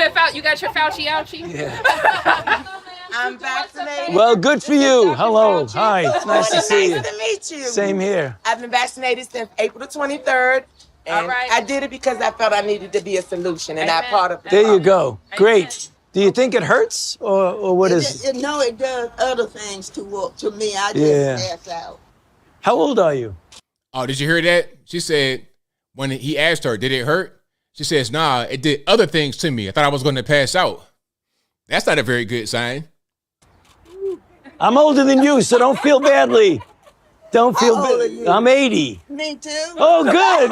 got your Fauci ouchie? Yeah. I'm vaccinated. Well, good for you. Hello. Hi. It's nice to see you. Nice to meet you. Same here. I've been vaccinated since April the 23rd. And I did it because I felt I needed to be a solution and not part of the There you problem. go. Great. Do you think it hurts or what is it? No, it does other things to me. I just pass out. How old are you? Oh, did you hear that? She said when he asked her, did it hurt? She says, nah, it did other things to me. I thought I was going to pass out. That's not a very good sign. I'm older than you, so don't feel badly. Don't feel bad. I'm 80. Me too. Oh, good.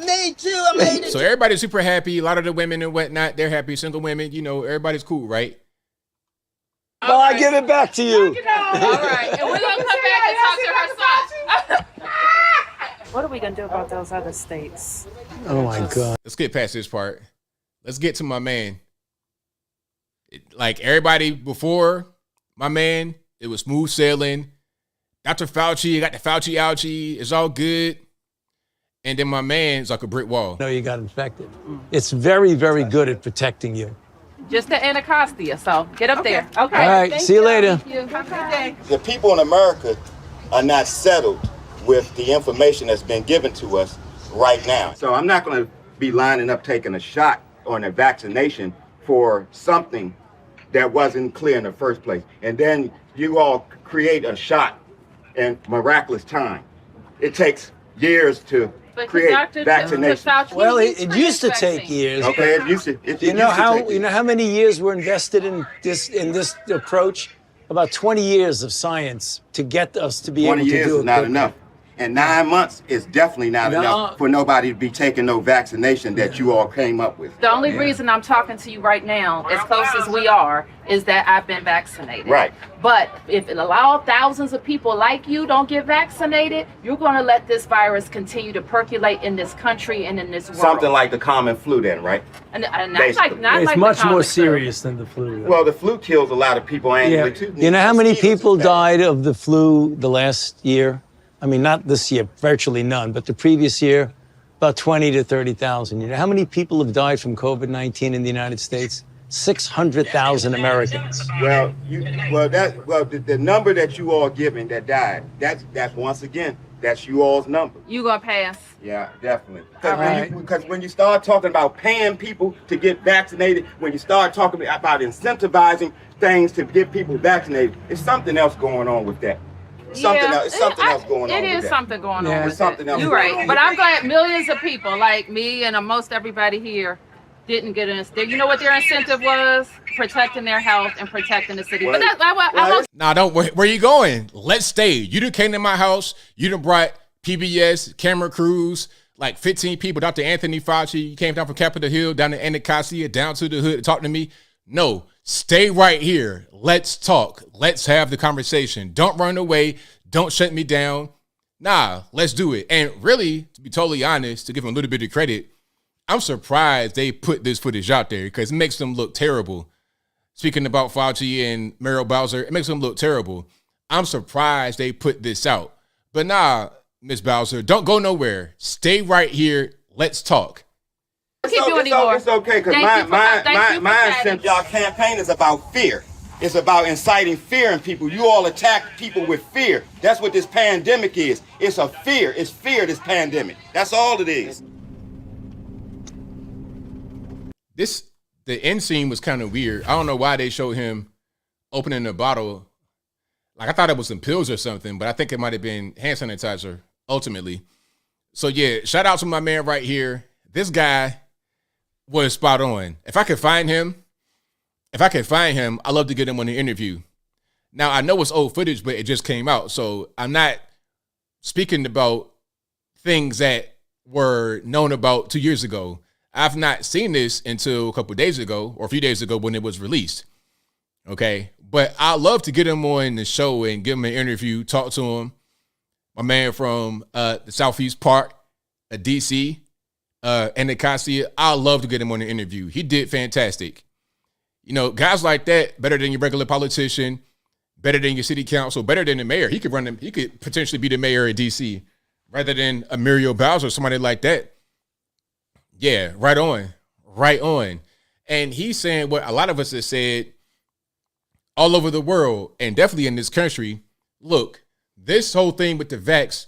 Me too. I'm 80. So everybody's super happy. A lot of the women and whatnot, they're happy. Single women, everybody's cool, right? Well, I give it back to you. All right. And we're going to come back and talk to her son. What are we going to do about those other states? Oh, my God. Let's get past this part. Let's get to my man. Like everybody before my man, it was smooth sailing. Dr. Fauci, got the Fauci ouchie. It's all good. And then my man's like a brick wall. No, you got infected. It's very, very good at protecting you. Just the Anacostia, so get up there. Okay. All right. See you later. Thank you. Have a good day. The people in America are not settled with the information that's been given to us right now. So I'm not going to be lining up taking a shot on a vaccination for something that wasn't clear in the first place. And then you all create a shot in miraculous time. It takes years to create vaccination. Well, it used to take years. Okay, it used to. You know how many years were invested in this approach? About 20 years of science to get us to be able to do it. 20 years is not enough. And 9 months is definitely not enough for nobody to be taking no vaccination that you all came up with. The only reason I'm talking to you right now, as close as we are, is that I've been vaccinated. Right. But if it allows thousands of people like you don't get vaccinated, you're going to let this virus continue to percolate in this country and in this world. Something like the common flu then, right? And not it's like much the common more flu. serious than the flu. Well, the flu kills a lot of people annually too. You know how many people died of the flu the last year? I mean, not this year, virtually none, but the previous year, about 20 to 30,000. You know how many people have died from COVID-19 in the United States? 600,000 Americans. Well, the number that you all given that died, that's once again That's you all's number. You gonna pass? Yeah, definitely. All Because when you start talking about paying people to get vaccinated, when you start talking about incentivizing things to get people vaccinated, it's something else going on with that. Something else going on. It is something going on. There's something else. You're right, but I'm glad millions of people like me and most everybody here didn't get an incentive. You know what their incentive was? Protecting their health and protecting the city. But that's Nah, don't. Where you going? Let's stay. You done came to my house. You done brought PBS, camera crews, like 15 people. Dr. Anthony Fauci. You came down from Capitol Hill, down to Anacostia, down to the hood to talk to me. No, stay right here. Let's talk. Let's have the conversation. Don't run away. Don't shut me down. Nah, let's do it. And really, to be totally honest, to give them a little bit of credit, I'm surprised they put this footage out there because it makes them look terrible. Speaking about Fauci and Muriel Bowser, it makes them look terrible. I'm surprised they put this out. But nah, Ms. Bowser, don't go nowhere. Stay right here. Let's talk. It's okay, because y'all campaign is about fear. It's about inciting fear in people. You all attack people with fear. That's what this pandemic is. It's a fear. It's fear, this pandemic. That's all it is. The end scene was kind of weird. I don't know why they showed him opening the bottle. Like, I thought it was some pills or something, but I think it might have been hand sanitizer ultimately. So yeah, shout out to my man right here. This guy was spot on. If I could find him, I'd love to get him on the interview. Now, I know it's old footage, but it just came out. So I'm not speaking about things that were known about 2 years ago. I've not seen this until a couple of days ago or a few days ago when it was released. Okay. But I'd love to get him on the show and give him an interview, talk to him. My man from the Southeast Park, DC, Anacostia. I'd love to get him on the interview. He did fantastic. You know, guys like that, better than your regular politician, better than your city council, better than the mayor. He could potentially be the mayor of DC rather than a Muriel Bowser, somebody like that. Yeah, right on. And he's saying what a lot of us have said all over the world and definitely in this country. Look, this whole thing with the vax,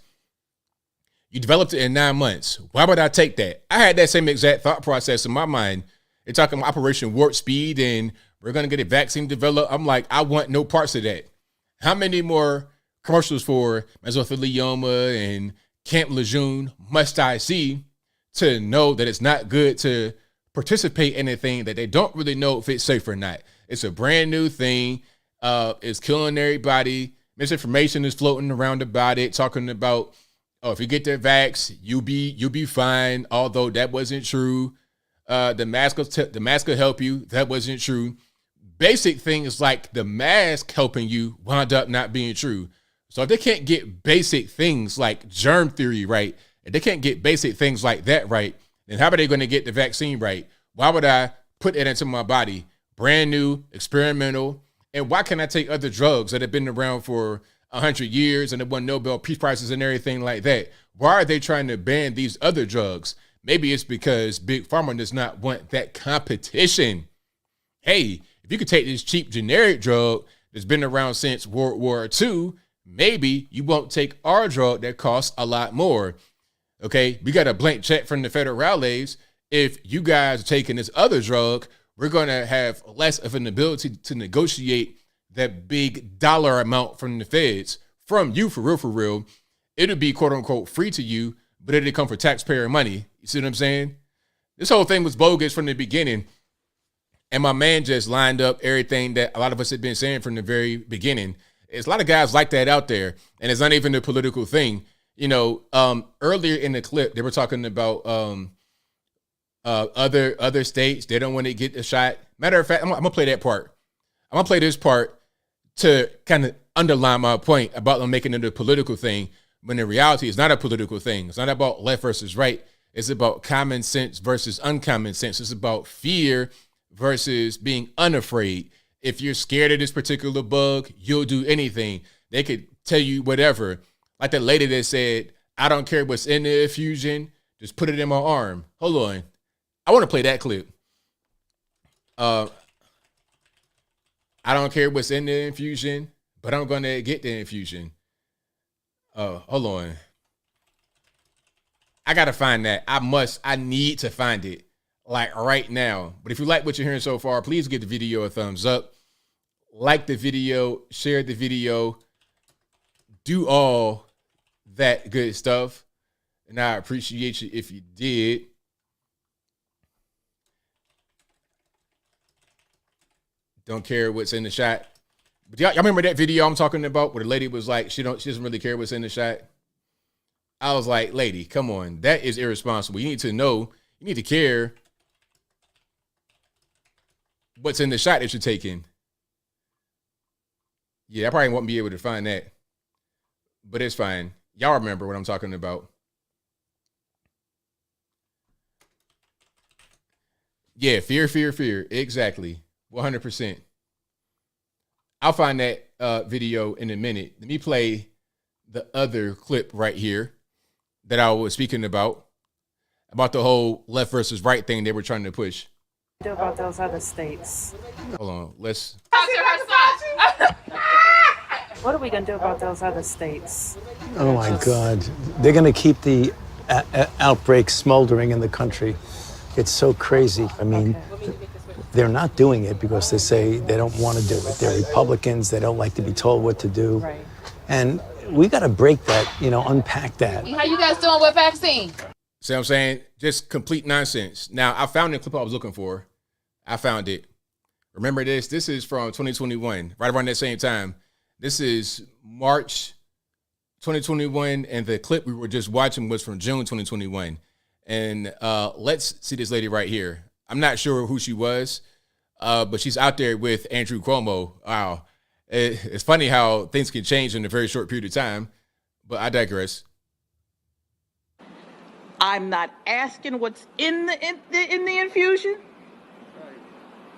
you developed it in 9 months. Why would I take that? I had that same exact thought process in my mind. They're talking about Operation Warp Speed and we're going to get a vaccine developed. I'm like, I want no parts of that. How many more commercials for mesothelioma and Camp Lejeune must I see to know that it's not good to participate in anything that they don't really know if it's safe or not? It's a brand new thing. It's killing everybody. Misinformation is floating around about it, talking about, oh, if you get the vax, you'll be fine. Although that wasn't true. The mask will help you. That wasn't true. Basic things like the mask helping you wound up not being true. So if they can't get basic things like germ theory right, if they can't get basic things like that right, then how are they going to get the vaccine right? Why would I put it into my body? Brand new, experimental. And why can't I take other drugs that have been around for 100 years and have won Nobel Peace Prizes and everything like that? Why are they trying to ban these other drugs? Maybe it's because Big Pharma does not want that competition. Hey, if you could take this cheap generic drug that's been around since World War II, maybe you won't take our drug that costs a lot more. Okay, we got a blank check from the federales. If you guys are taking this other drug, we're going to have less of an ability to negotiate that big dollar amount from the feds, from you, for real. It'll be quote unquote free to you, but it'll come for taxpayer money. You see what I'm saying? This whole thing was bogus from the beginning. And my man just lined up everything that a lot of us had been saying from the very beginning. There's a lot of guys like that out there, and it's not even a political thing. You know, earlier in the clip, they were talking about other states. They don't want to get the shot. Matter of fact, I'm gonna play that part. I'm gonna play this part to kind of underline my point about them making it a political thing, when in reality, it's not a political thing. It's not about left versus right. It's about common sense versus uncommon sense. It's about fear versus being unafraid. If you're scared of this particular bug, you'll do anything. They could tell you whatever. Like that lady that said, I don't care what's in the infusion, just put it in my arm. Hold on. I want to play that clip. I don't care what's in the infusion, but I'm going to get the infusion. Hold on. I gotta find that. I need to find it like right now. But if you like what you're hearing so far, please give the video a thumbs up. Like the video, share the video, do all that good stuff. And I appreciate you if you did. Don't care what's in the shot. But y'all remember that video I'm talking about where the lady was like, she doesn't really care what's in the shot? I was like, lady, come on. That is irresponsible. You need to know, you need to care what's in the shot that you're taking. Yeah, I probably won't be able to find that. But it's fine. Y'all remember what I'm talking about. Yeah, fear, fear, fear. Exactly. 100%. I'll find that video in a minute. Let me play the other clip right here that I was speaking about the whole left versus right thing they were trying to push. Do about those other states. Hold on, let's. What are we going to do about those other states? Oh my God. They're going to keep the outbreak smoldering in the country. It's so crazy. I mean, they're not doing it because they say they don't want to do it. They're Republicans. They don't like to be told what to do. Right. And we got to break that, unpack that. How you guys doing with vaccine? See what I'm saying? Just complete nonsense. Now, I found the clip I was looking for. I found it. Remember this? This is from 2021, right around that same time. This is March 2021, and the clip we were just watching was from June 2021. And let's see this lady right here. I'm not sure who she was, but she's out there with Andrew Cuomo. Wow. It's funny how things can change in a very short period of time, but I digress. I'm not asking what's in the infusion.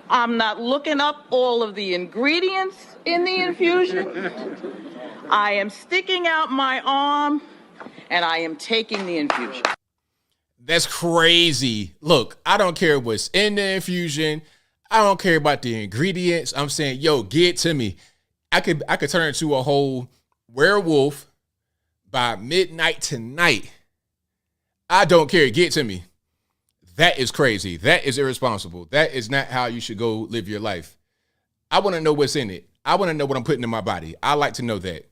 I'm not looking up all of the ingredients in the infusion. I am sticking out my arm and I am taking the infusion. That's crazy. Look, I don't care what's in the infusion. I don't care about the ingredients. I'm saying, yo, get it to me. I could turn into a whole werewolf by midnight tonight. I don't care. Get it to me. That is crazy. That is irresponsible. That is not how you should go live your life. I want to know what's in it. I want to know what I'm putting in my body. I like to know that.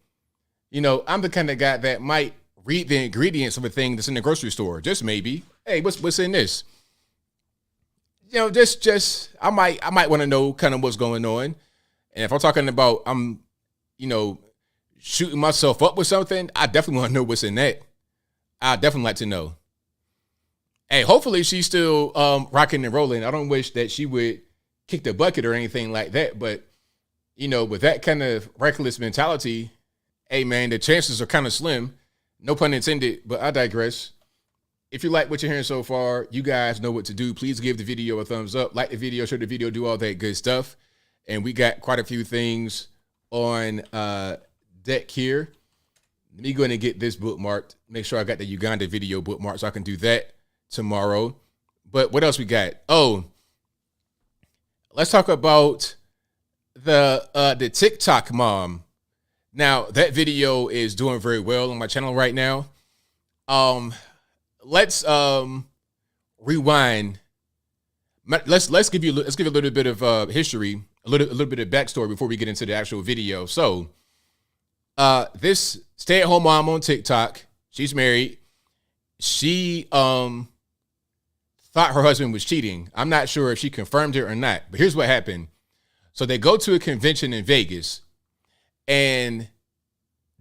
I'm the kind of guy that might read the ingredients of a thing that's in the grocery store. Just maybe. Hey, what's in this? Just I might want to know kind of what's going on. And if I'm talking about I'm shooting myself up with something, I definitely want to know what's in that. I definitely like to know. Hey, hopefully she's still rocking and rolling. I don't wish that she would kick the bucket or anything like that. But, with that kind of reckless mentality, hey, man, the chances are kind of slim. No pun intended, but I digress. If you like what you're hearing so far, you guys know what to do. Please give the video a thumbs up. Like the video, share the video, do all that good stuff. And we got quite a few things on deck here. Let me go ahead and get this bookmarked. Make sure I got the Uganda video bookmarked so I can do that tomorrow. But what else we got? Oh, let's talk about the TikTok mom. Now, that video is doing very well on my channel right now. Let's rewind. Let's give a little bit of history, a little bit of backstory before we get into the actual video. So, this stay-at-home mom on TikTok, she's married. She thought her husband was cheating. I'm not sure if she confirmed it or not, but here's what happened. So they go to a convention in Vegas, and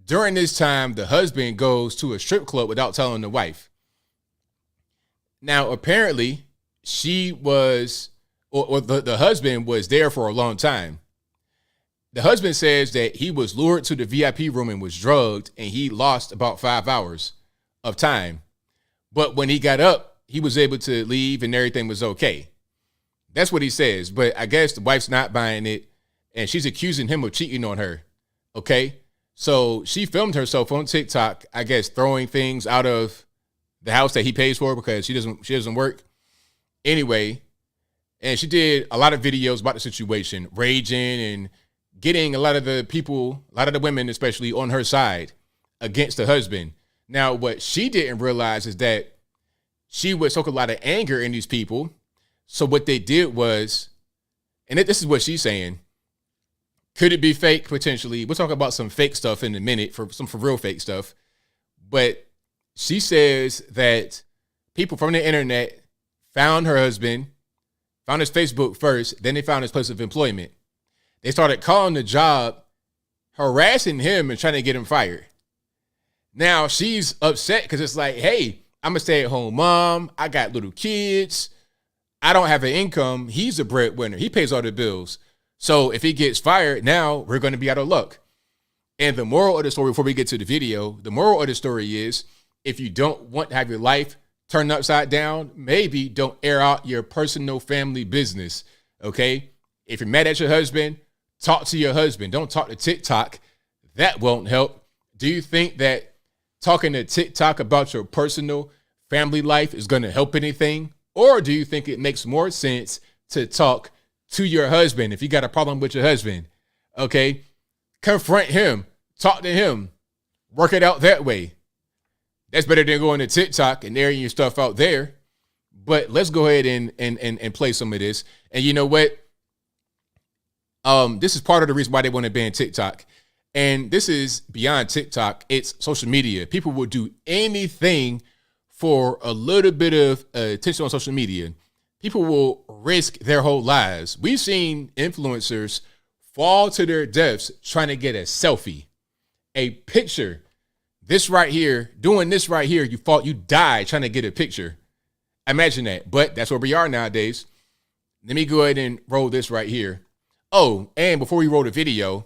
during this time, the husband goes to a strip club without telling the wife. Now, apparently, she was, or the husband was there for a long time. The husband says that he was lured to the VIP room and was drugged, and he lost about 5 hours of time. But when he got up, he was able to leave and everything was okay. That's what he says. But I guess the wife's not buying it, and she's accusing him of cheating on her. Okay? So she filmed herself on TikTok, I guess, throwing things out of the house that he pays for because she doesn't work. Anyway, and she did a lot of videos about the situation, raging and getting a lot of the people, a lot of the women especially, on her side against the husband. Now, what she didn't realize is that she would soak a lot of anger in these people. So what they did was, and this is what she's saying, could it be fake? Potentially. We'll talk about some fake stuff in a minute, for real fake stuff. But she says that people from the internet found her husband, found his Facebook first, then they found his place of employment. They started calling the job, harassing him and trying to get him fired. Now she's upset because it's like, hey, I'm a stay-at-home mom. I got little kids. I don't have an income. He's a breadwinner. He pays all the bills. So if he gets fired, now we're going to be out of luck. And the moral of the story, before we get to the video, the moral of the story is, if you don't want to have your life turned upside down, maybe don't air out your personal family business, okay? If you're mad at your husband, talk to your husband. Don't talk to TikTok. That won't help. Do you think that talking to TikTok about your personal family life is going to help anything? Or do you think it makes more sense to talk to your husband if you got a problem with your husband? Okay? Confront him. Talk to him. Work it out that way. That's better than going to TikTok and airing your stuff out there. But let's go ahead and play some of this. And you know what? This is part of the reason why they want to ban TikTok. And this is beyond TikTok. It's social media. People will do anything for a little bit of attention on social media. People will risk their whole lives. We've seen influencers fall to their deaths trying to get a selfie, a picture. This right here, doing this right here, you die trying to get a picture. Imagine that. But that's where we are nowadays. Let me go ahead and roll this right here. Oh, and before we roll the video,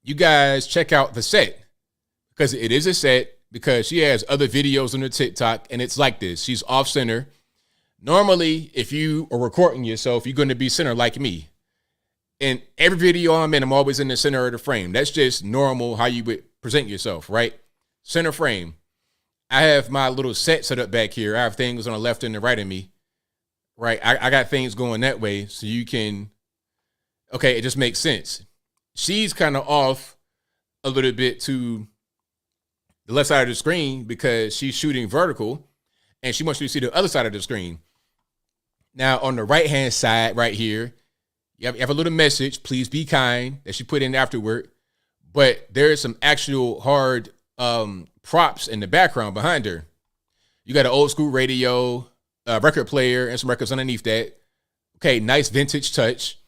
you guys check out the set, because it is a set, because she has other videos on her TikTok and it's like this. She's off center. Normally, if you are recording yourself, you're going to be center like me. In every video I'm in, I'm always in the center of the frame. That's just normal how you would present yourself, right? Center frame. I have my little set set up back here. I have things on the left and the right of me, right? I got things going that way so you can, okay, it just makes sense. She's kind of off a little bit to the left side of the screen because she's shooting vertical and she wants you to see the other side of the screen. Now, on the right-hand side right here, you have a little message, please be kind, that she put in afterward. But there is some actual hard props in the background behind her. You got an old school radio, record player, and some records underneath that. Okay, nice vintage touch.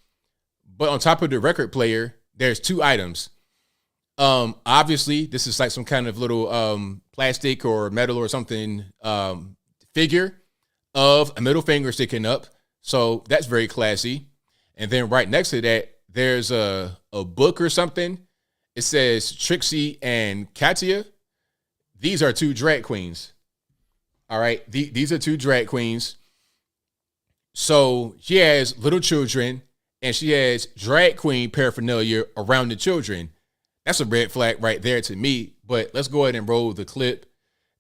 But on top of the record player, there's two items. Obviously, this is like some kind of little plastic or metal or something figure of a middle finger sticking up. So that's very classy. And then right next to that, there's a book or something. It says Trixie and Katia. These are two drag queens. All right. These are two drag queens. So she has little children and she has drag queen paraphernalia around the children. That's a red flag right there to me. But let's go ahead and roll the clip.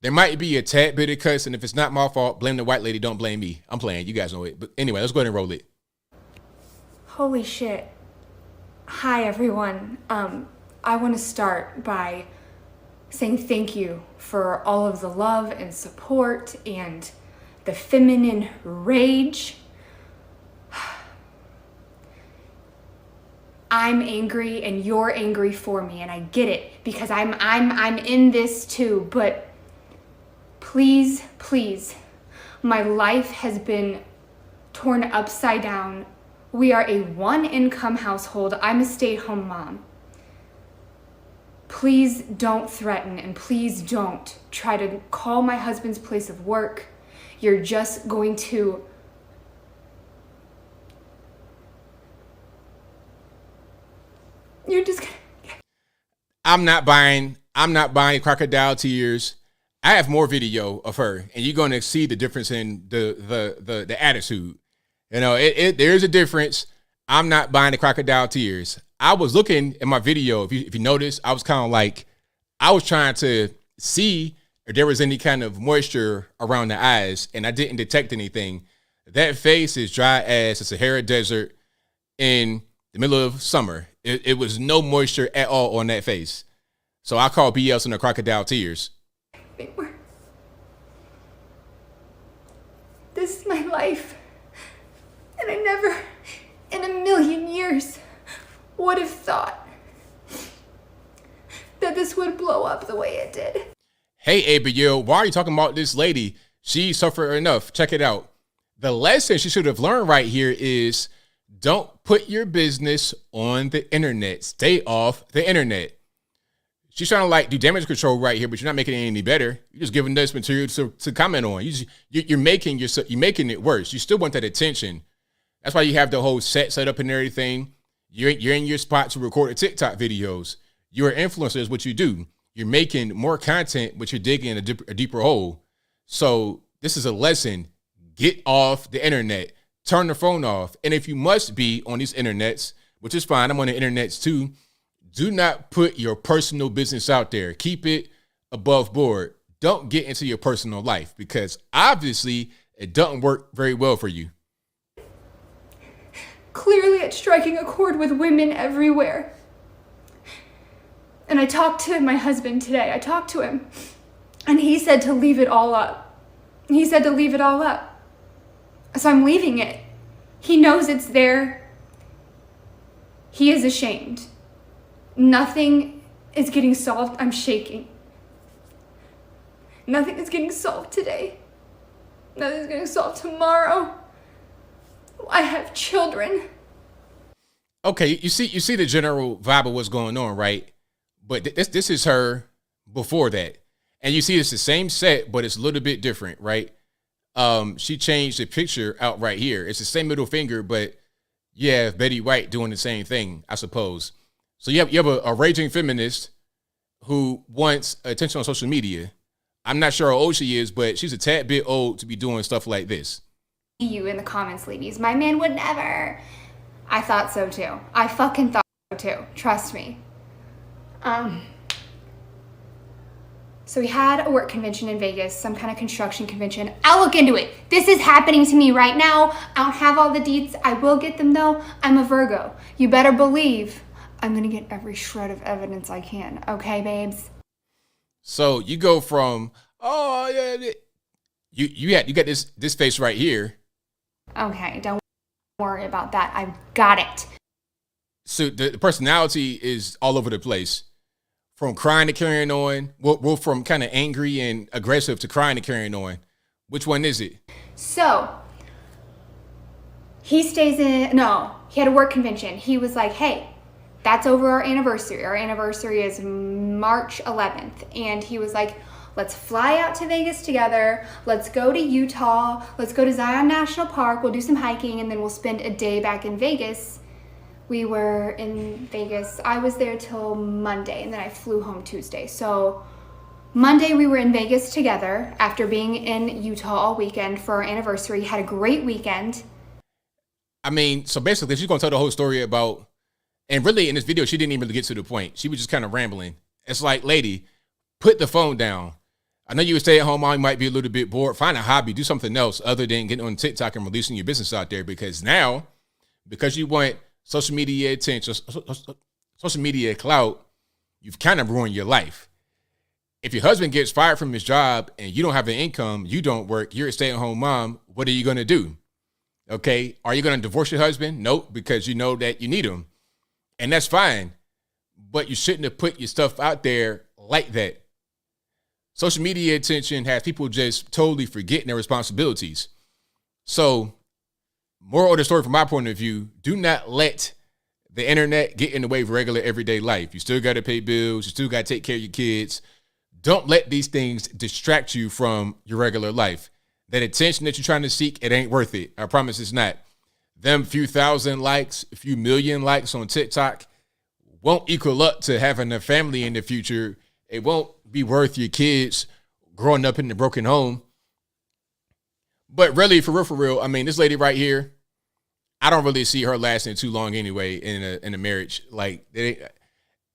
There might be a tad bit of cuss, and if it's not my fault, blame the white lady. Don't blame me. I'm playing. You guys know it. But anyway, let's go ahead and roll it. Holy shit. Hi, everyone. I want to start by saying thank you for all of the love and support and the feminine rage. I'm angry and you're angry for me, and I get it because I'm in this too, but please, my life has been torn upside down. We are a one-income household. I'm a stay-at-home mom. Please don't threaten, and please don't try to call my husband's place of work. You're just going to I'm not buying crocodile tears. I have more video of her, and you're going to see the difference in the attitude. You know, there's a difference. I'm not buying the crocodile tears. I was looking at my video. If you notice, I was kind of like, I was trying to see if there was any kind of moisture around the eyes, and I didn't detect anything. That face is dry as a Sahara Desert in the middle of summer. It was no moisture at all on that face. So I call BS on the crocodile tears. This is my life. And I never in a million years would have thought that this would blow up the way it did. Hey, ABL, why are you talking about this lady? She suffered enough. Check it out. The lesson she should have learned right here is don't put your business on the internet. Stay off the internet. She's trying to like do damage control right here, but you're not making it any better. You're just giving this material to comment on. You're making it worse. You still want that attention. That's why you have the whole set up and everything. You're in your spot to record the TikTok videos. You're an influencer is what you do. You're making more content, but you're digging a deeper hole. So this is a lesson. Get off the internet. Turn the phone off. And if you must be on these internets, which is fine, I'm on the internets too, do not put your personal business out there. Keep it above board. Don't get into your personal life because obviously it doesn't work very well for you. Clearly it's striking a chord with women everywhere. And I talked to my husband today. I talked to him and he said to leave it all up. He said to leave it all up. So I'm leaving it. He knows it's there. He is ashamed. Nothing is getting solved. I'm shaking. Nothing is getting solved today. Nothing is getting solved tomorrow. I have children. Okay, you see the general vibe of what's going on, right? But this is her before that. And you see it's the same set, but it's a little bit different, right? She changed the picture out right here. It's the same middle finger, but you have Betty White doing the same thing, I suppose. So you have a raging feminist who wants attention on social media. I'm not sure how old she is, but she's a tad bit old to be doing stuff like this. You in the comments, ladies. My man would never. I thought so too. I fucking thought so too. Trust me. So we had a work convention in Vegas, some kind of construction convention. I'll look into it. This is happening to me right now. I don't have all the deets. I will get them though. I'm a Virgo. You better believe I'm gonna get every shred of evidence I can. Okay, babes? So you go from, oh yeah, you got this face right here. Okay, don't worry about that. I've got it. So the personality is all over the place. From crying to carrying on. Well, from kind of angry and aggressive to crying to carrying on. Which one is it? So, he had a work convention. He was like, hey, that's over our anniversary. Our anniversary is March 11th. And he was like, let's fly out to Vegas together. Let's go to Utah. Let's go to Zion National Park. We'll do some hiking and then we'll spend a day back in Vegas. We were in Vegas. I was there till Monday and then I flew home Tuesday. So Monday we were in Vegas together after being in Utah all weekend for our anniversary. Had a great weekend. I mean, so basically she's going to tell the whole story about, and really in this video, she didn't even get to the point. She was just kind of rambling. It's like, lady, put the phone down. I know you would stay at home, mom, you might be a little bit bored. Find a hobby, do something else other than getting on TikTok and releasing your business out there because now, because you want social media attention, social media clout, you've kind of ruined your life. If your husband gets fired from his job and you don't have an income, you don't work, you're a stay-at-home mom, what are you going to do? Okay, are you going to divorce your husband? Nope, because you know that you need him. And that's fine, but you shouldn't have put your stuff out there like that. Social media attention has people just totally forgetting their responsibilities. So, moral of the story from my point of view, do not let the internet get in the way of regular everyday life. You still got to pay bills. You still got to take care of your kids. Don't let these things distract you from your regular life. That attention that you're trying to seek, it ain't worth it. I promise it's not. Them few thousand likes, a few million likes on TikTok won't equal up to having a family in the future. It won't be worth your kids growing up in a broken home. But really, for real, I mean, this lady right here, I don't really see her lasting too long anyway in a marriage. Like, and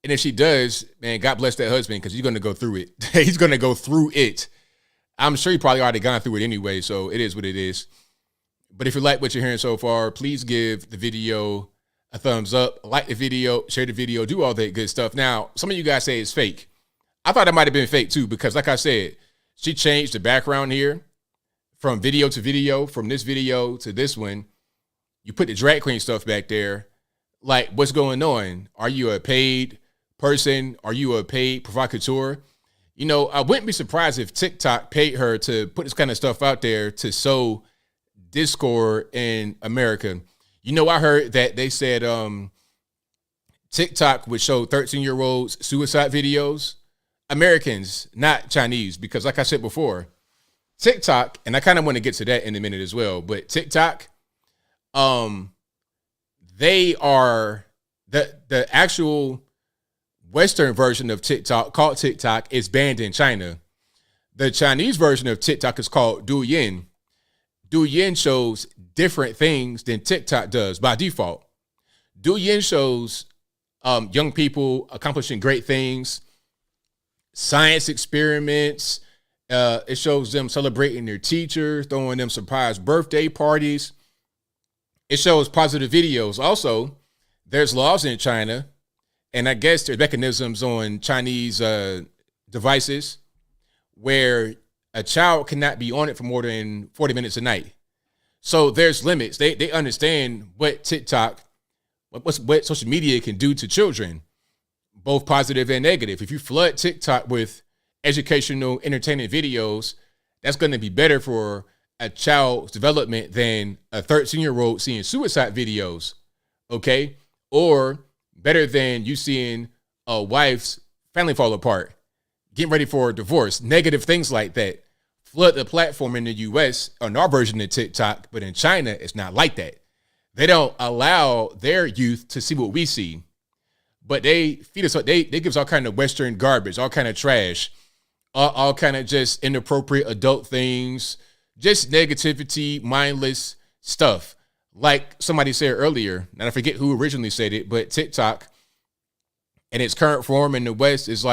if she does, man, God bless that husband because he's going to go through it. He's going to go through it. I'm sure he probably already gone through it anyway, so it is what it is. But if you like what you're hearing so far, please give the video a thumbs up, like the video, share the video, do all that good stuff. Now, some of you guys say it's fake. I thought it might have been fake too because, like I said, she changed the background here from video to video, from this video to this one. You put the drag queen stuff back there. Like, what's going on? Are you a paid person? Are you a paid provocateur? You know, I wouldn't be surprised if TikTok paid her to put this kind of stuff out there to sow discord in America. You know, I heard that they said TikTok would show 13-year-olds suicide videos. Americans, not Chinese, because like I said before, TikTok, and I kind of want to get to that in a minute as well, but TikTok, they are the actual Western version of TikTok, called TikTok, is banned in China. The Chinese version of TikTok is called Douyin. Douyin shows different things than TikTok does by default. Douyin shows young people accomplishing great things, science experiments. It shows them celebrating their teachers, throwing them surprise birthday parties. It shows positive videos. Also, there's laws in China, and I guess there's mechanisms on Chinese devices where a child cannot be on it for more than 40 minutes a night. So there's limits. They understand what TikTok, what social media can do to children, both positive and negative. If you flood TikTok with educational, entertaining videos, that's going to be better for a child's development than a 13-year-old seeing suicide videos, okay? Or better than you seeing a wife's family fall apart, getting ready for a divorce, negative things like that. Flood the platform in the U.S. on our version of TikTok, but in China, it's not like that. They don't allow their youth to see what we see, but they feed us. They give us all kind of Western garbage, all kind of trash, all kind of just inappropriate adult things, just negativity, mindless stuff. Like somebody said earlier, and I forget who originally said it, but TikTok in its current form in the West is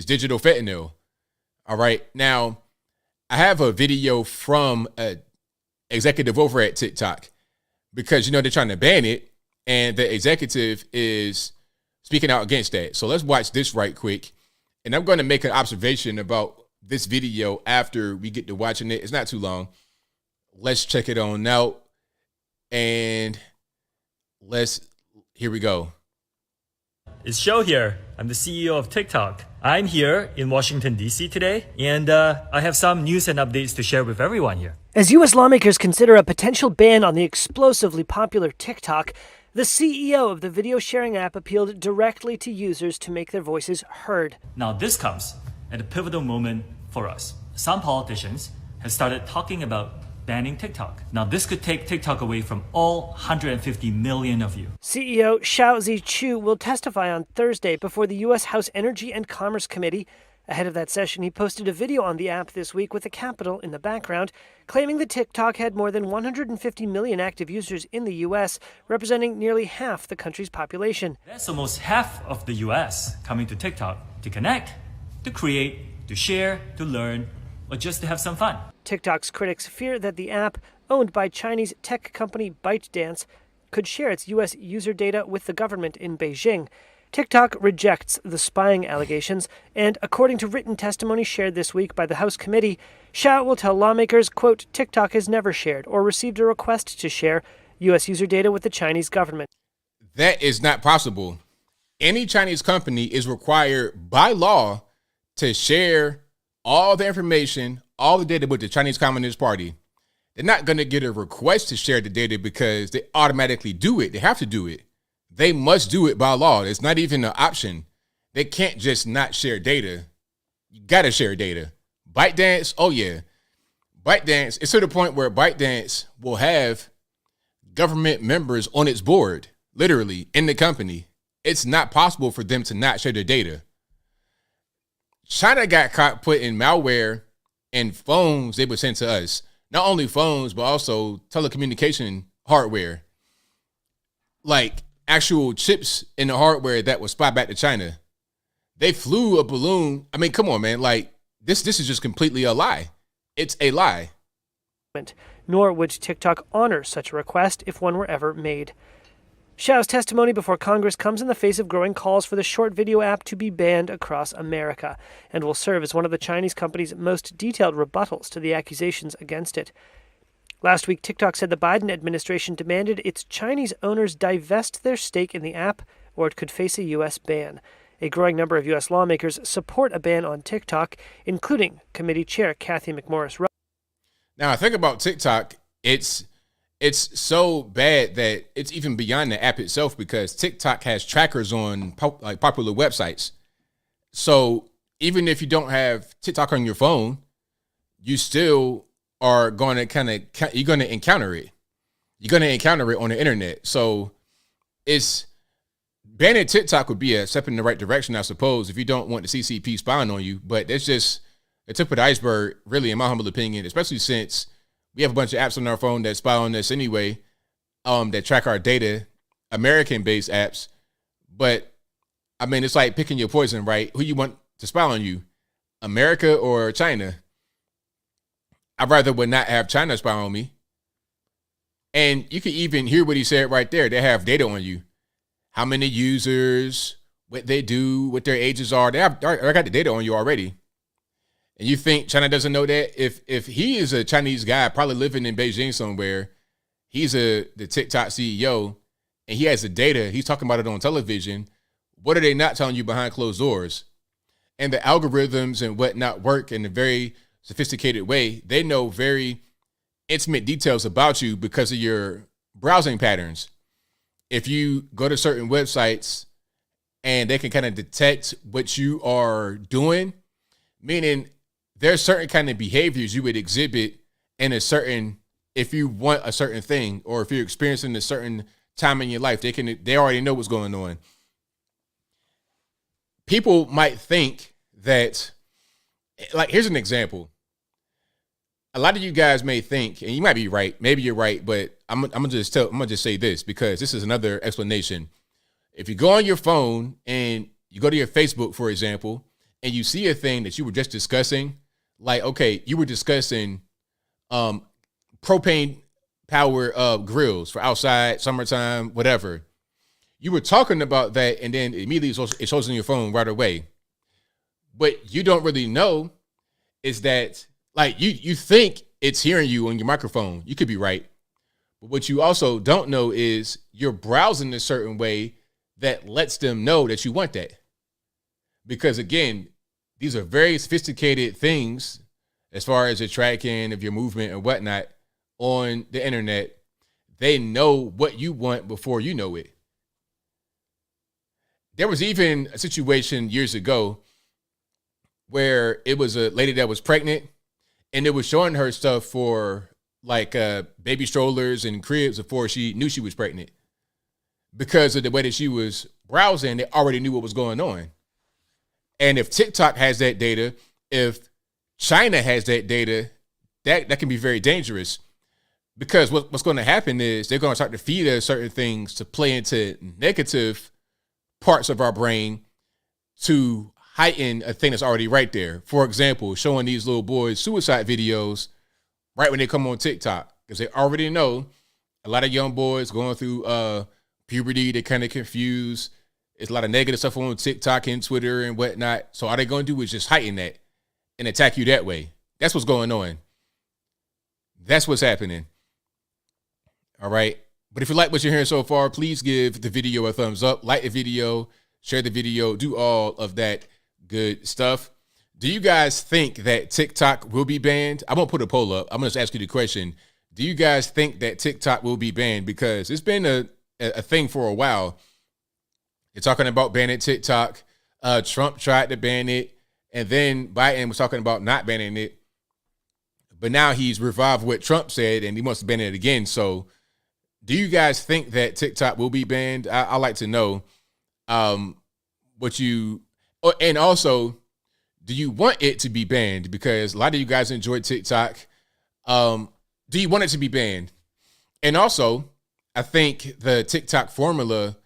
digital fentanyl. All right. Now, I have a video from an executive over at TikTok because, you know, they're trying to ban it, and the executive is speaking out against that. So let's watch this right quick. And I'm going to make an observation about this video after we get to watching it. It's not too long. Let's check it on out. And here we go. It's Show here. I'm the CEO of TikTok. I'm here in Washington, D.C. today, and I have some news and updates to share with everyone here. As U.S. lawmakers consider a potential ban on the explosively popular TikTok, the CEO of the video sharing app appealed directly to users to make their voices heard. Now this comes at a pivotal moment for us. Some politicians have started talking about banning TikTok. Now this could take TikTok away from all 150 million of you. CEO Xiaozi Chu will testify on Thursday before the U.S. House Energy and Commerce Committee. Ahead of that session, he posted a video on the app this week with the Capitol in the background, claiming that TikTok had more than 150 million active users in the U.S., representing nearly half the country's population. That's almost half of the U.S. coming to TikTok to connect, to create, to share, to learn, or just to have some fun. TikTok's critics fear that the app, owned by Chinese tech company ByteDance, could share its U.S. user data with the government in Beijing. TikTok rejects the spying allegations, and according to written testimony shared this week by the House committee, Xiao will tell lawmakers, quote, TikTok has never shared or received a request to share U.S. user data with the Chinese government. That is not possible. Any Chinese company is required by law to share all the information, all the data with the Chinese Communist Party. They're not going to get a request to share the data because they automatically do it. They have to do it. They must do it by law. It's not even an option. They can't just not share data. You got to share data. ByteDance, oh yeah. ByteDance, it's to the point where ByteDance will have government members on its board, literally, in the company. It's not possible for them to not share their data. China got caught putting malware in phones they would send to us. Not only phones, but also telecommunication hardware. Like actual chips in the hardware that was spied back to China. They flew a balloon. I mean, come on, man. Like, this is just completely a lie. It's a lie. Nor would TikTok honor such a request if one were ever made. Xiao's testimony before Congress comes in the face of growing calls for the short video app to be banned across America and will serve as one of the Chinese company's most detailed rebuttals to the accusations against it. Last week, TikTok said the Biden administration demanded its Chinese owners divest their stake in the app or it could face a U.S. ban. A growing number of U.S. lawmakers support a ban on TikTok, including committee chair Kathy McMorris. Now, I think about TikTok, it's so bad that it's even beyond the app itself because TikTok has trackers on popular websites. So even if you don't have TikTok on your phone, you still are going to you're going to encounter it. You're going to encounter it on the internet. So banning TikTok would be a step in the right direction, I suppose, if you don't want the CCP spying on you. But that's just the tip of the iceberg, really, in my humble opinion, especially since we have a bunch of apps on our phone that spy on us anyway, that track our data, American-based apps. But, I mean, it's like picking your poison, right? Who you want to spy on you, America or China? I'd rather would not have China spy on me. And you can even hear what he said right there. They have data on you. How many users, what they do, what their ages are. I got the data on you already. And you think China doesn't know that? If he is a Chinese guy, probably living in Beijing somewhere, he's the TikTok CEO, and he has the data, he's talking about it on television, what are they not telling you behind closed doors? And the algorithms and whatnot work in a very sophisticated way. They know very intimate details about you because of your browsing patterns. If you go to certain websites and they can kind of detect what you are doing, meaning there's certain kind of behaviors you would exhibit in if you want a certain thing, or if you're experiencing a certain time in your life, they already know what's going on. People might think that, like, here's an example. A lot of you guys may think, and you might be right, maybe you're right, but I'm gonna just say this because this is another explanation. If you go on your phone and you go to your Facebook, for example, and you see a thing that you were just discussing, like, okay, you were discussing propane power grills for outside, summertime, whatever. You were talking about that, and then immediately it shows on your phone right away. What you don't really know is that, like, you think it's hearing you on your microphone. You could be right. But what you also don't know is you're browsing a certain way that lets them know that you want that. Because, again, these are very sophisticated things as far as the tracking of your movement and whatnot on the internet. They know what you want before you know it. There was even a situation years ago where it was a lady that was pregnant, and it was showing her stuff for like baby strollers and cribs before she knew she was pregnant. Because of the way that she was browsing, they already knew what was going on. And if TikTok has that data, if China has that data, that can be very dangerous. Because what's going to happen is they're going to start to feed us certain things to play into negative parts of our brain to heighten a thing that's already right there. For example, showing these little boys suicide videos right when they come on TikTok, because they already know a lot of young boys going through puberty, they're kind of confused. There's a lot of negative stuff on TikTok and Twitter and whatnot. So all they're going to do is just heighten that and attack you that way. That's what's going on. That's what's happening. All right. But if you like what you're hearing so far, please give the video a thumbs up, like the video, share the video, do all of that good stuff. Do you guys think that TikTok will be banned? I won't put a poll up. I'm going to just ask you the question. Do you guys think that TikTok will be banned? Because it's been a thing for a while. You're talking about banning TikTok. Trump tried to ban it. And then Biden was talking about not banning it. But now he's revived what Trump said, and he wants to ban it again. So do you guys think that TikTok will be banned? I'd like to know what you... And also, do you want it to be banned? Because a lot of you guys enjoy TikTok. Do you want it to be banned? And also, I think the TikTok formula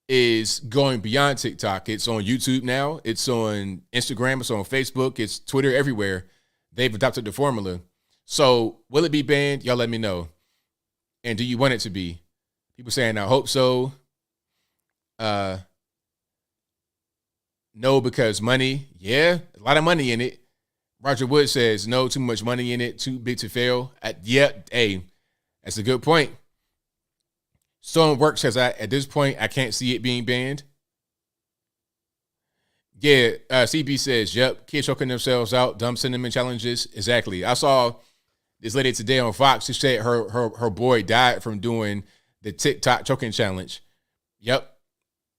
is going beyond TikTok. It's on YouTube now. It's on Instagram. It's on Facebook. It's Twitter, everywhere. They've adopted the formula. So will it be banned? Y'all let me know. And do you want it to be? People saying, I hope so. No, because money. Yeah, a lot of money in it. Roger Wood says no, too much money in it, too big to fail. Hey, that's a good point. Stone works says at this point I can't see it being banned. Yeah, CB says, yep, kids choking themselves out, dumb cinnamon challenges. Exactly. I saw this lady today on Fox. She said her boy died from doing the TikTok choking challenge. Yep.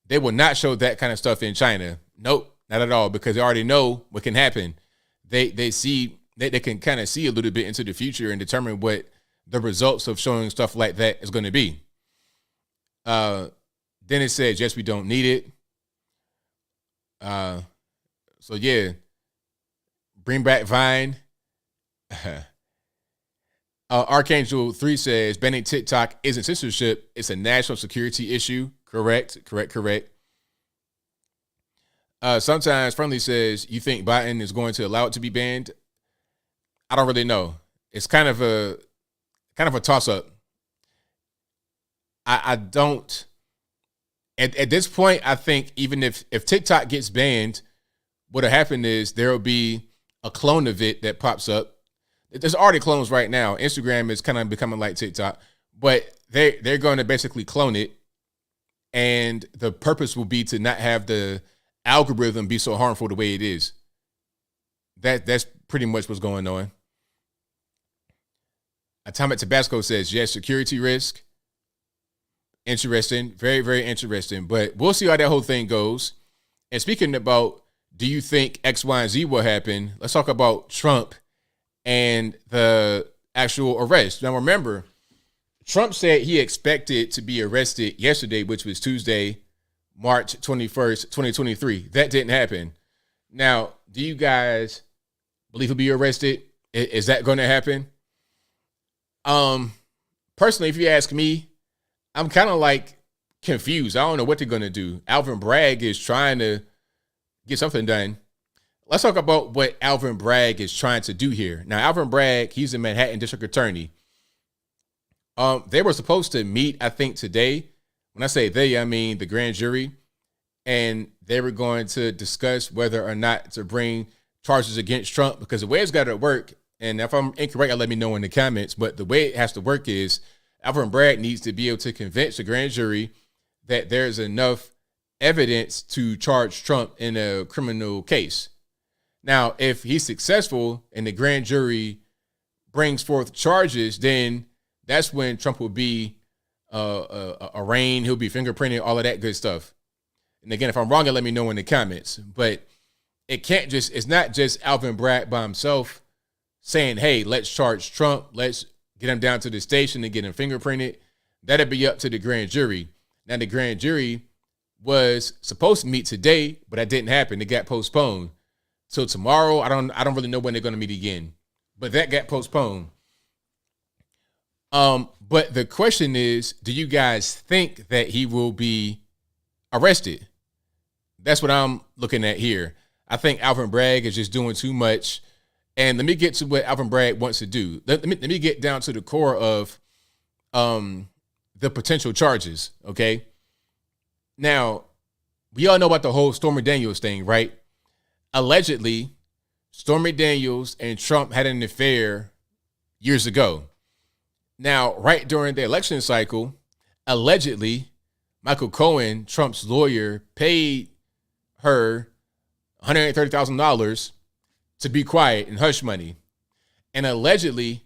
They will not show that kind of stuff in China. Nope, not at all, because they already know what can happen. They can kind of see a little bit into the future and determine what the results of showing stuff like that is going to be. Then it says, yes, we don't need it. So yeah, bring back Vine. Archangel 3 says banning TikTok isn't censorship, it's a national security issue. Correct. Sometimes Friendly says, you think Biden is going to allow it to be banned? I don't really know. It's kind of a toss up. I don't. At this point, I think even if TikTok gets banned, what'll happen is there'll be a clone of it that pops up. There's already clones right now. Instagram is kind of becoming like TikTok, but they're going to basically clone it, and the purpose will be to not have the algorithm be so harmful the way it is. That's pretty much what's going on. Atomic Tabasco says, yes, security risk. Interesting. Very, very interesting. But we'll see how that whole thing goes. And speaking about, do you think X, Y, and Z will happen? Let's talk about Trump and the actual arrest. Now, remember, Trump said he expected to be arrested yesterday, which was Tuesday, March 21st, 2023. That didn't happen. Now, do you guys believe he'll be arrested? Is that going to happen? Personally, if you ask me, I'm kind of like confused. I don't know what they're going to do. Alvin Bragg is trying to get something done. Let's talk about what Alvin Bragg is trying to do here. Now, Alvin Bragg, he's a Manhattan district attorney. They were supposed to meet, I think, today. When I say they, I mean the grand jury. And they were going to discuss whether or not to bring charges against Trump, because the way it's got to work, and if I'm incorrect, let me know in the comments, but the way it has to work is Alvin Bragg needs to be able to convince the grand jury that there's enough evidence to charge Trump in a criminal case. Now, if he's successful and the grand jury brings forth charges, then that's when Trump will be arraigned. He'll be fingerprinted, all of that good stuff. And again, if I'm wrong, let me know in the comments. But it's not just Alvin Bragg by himself saying, hey, let's charge Trump. Let's get him down to the station and get him fingerprinted. That'd be up to the grand jury. Now, the grand jury was supposed to meet today, but that didn't happen. It got postponed. So tomorrow, I don't really know when they're going to meet again. But that got postponed. But the question is, do you guys think that he will be arrested? That's what I'm looking at here. I think Alvin Bragg is just doing too much. And let me get to what Alvin Bragg wants to do. Let me get down to the core of the potential charges, okay? Now, we all know about the whole Stormy Daniels thing, right? Allegedly, Stormy Daniels and Trump had an affair years ago. Now, right during the election cycle, allegedly, Michael Cohen, Trump's lawyer, paid her $130,000 to be quiet and hush money. And allegedly,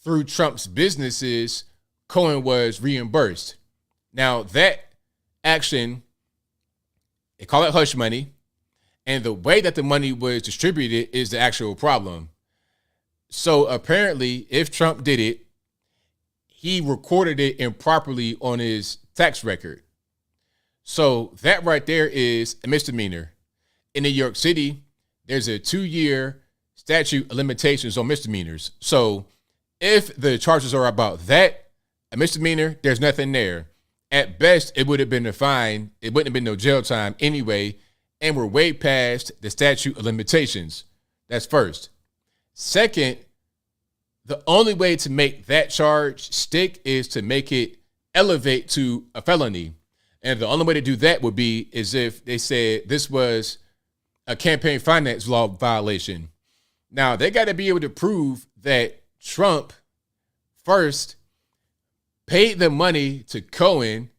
through Trump's businesses, Cohen was reimbursed. Now, that action, they call it hush money. And the way that the money was distributed is the actual problem. So apparently, if Trump did it, he recorded it improperly on his tax record. So that right there is a misdemeanor. In New York City, there's a 2-year statute of limitations on misdemeanors. So if the charges are about that, a misdemeanor, there's nothing there. At best, it would have been a fine. It wouldn't have been no jail time anyway. And we're way past the statute of limitations. That's first. Second, the only way to make that charge stick is to make it elevate to a felony. And the only way to do that would be is if they said this was a campaign finance law violation. Now, they got to be able to prove that Trump first paid the money to Cohen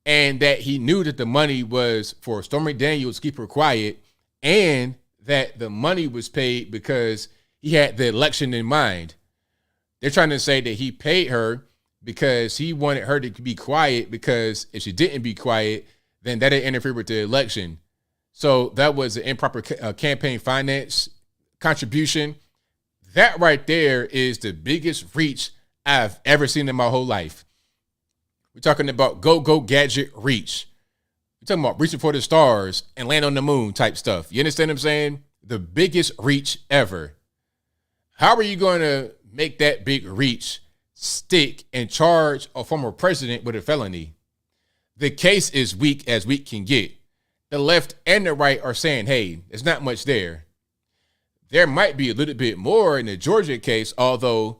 and that he knew that the money was for Stormy Daniels to keep her quiet, and that the money was paid because he had the election in mind. They're trying to say that he paid her because he wanted her to be quiet, because if she didn't be quiet, then that'd interfere with the election. So that was an improper campaign finance contribution. That right there is the biggest reach I've ever seen in my whole life. We're talking about go gadget reach. We're talking about reaching for the stars and land on the moon type stuff. You understand what I'm saying? The biggest reach ever. How are you going to make that big reach stick and charge a former president with a felony? The case is weak as weak can get. The left and the right are saying, hey, there's not much there. There might be a little bit more in the Georgia case, although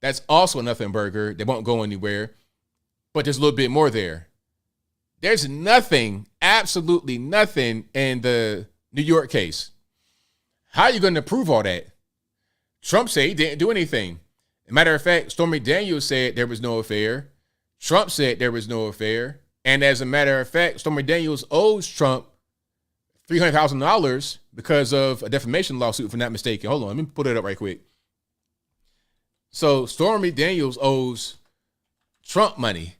that's also a nothing burger. They won't go anywhere. But there's a little bit more there. There's nothing, absolutely nothing in the New York case. How are you going to prove all that? Trump said he didn't do anything. As a matter of fact, Stormy Daniels said there was no affair. Trump said there was no affair. And as a matter of fact, Stormy Daniels owes Trump $300,000 because of a defamation lawsuit, if I'm not mistaken. Hold on, let me put it up right quick. So Stormy Daniels owes Trump money.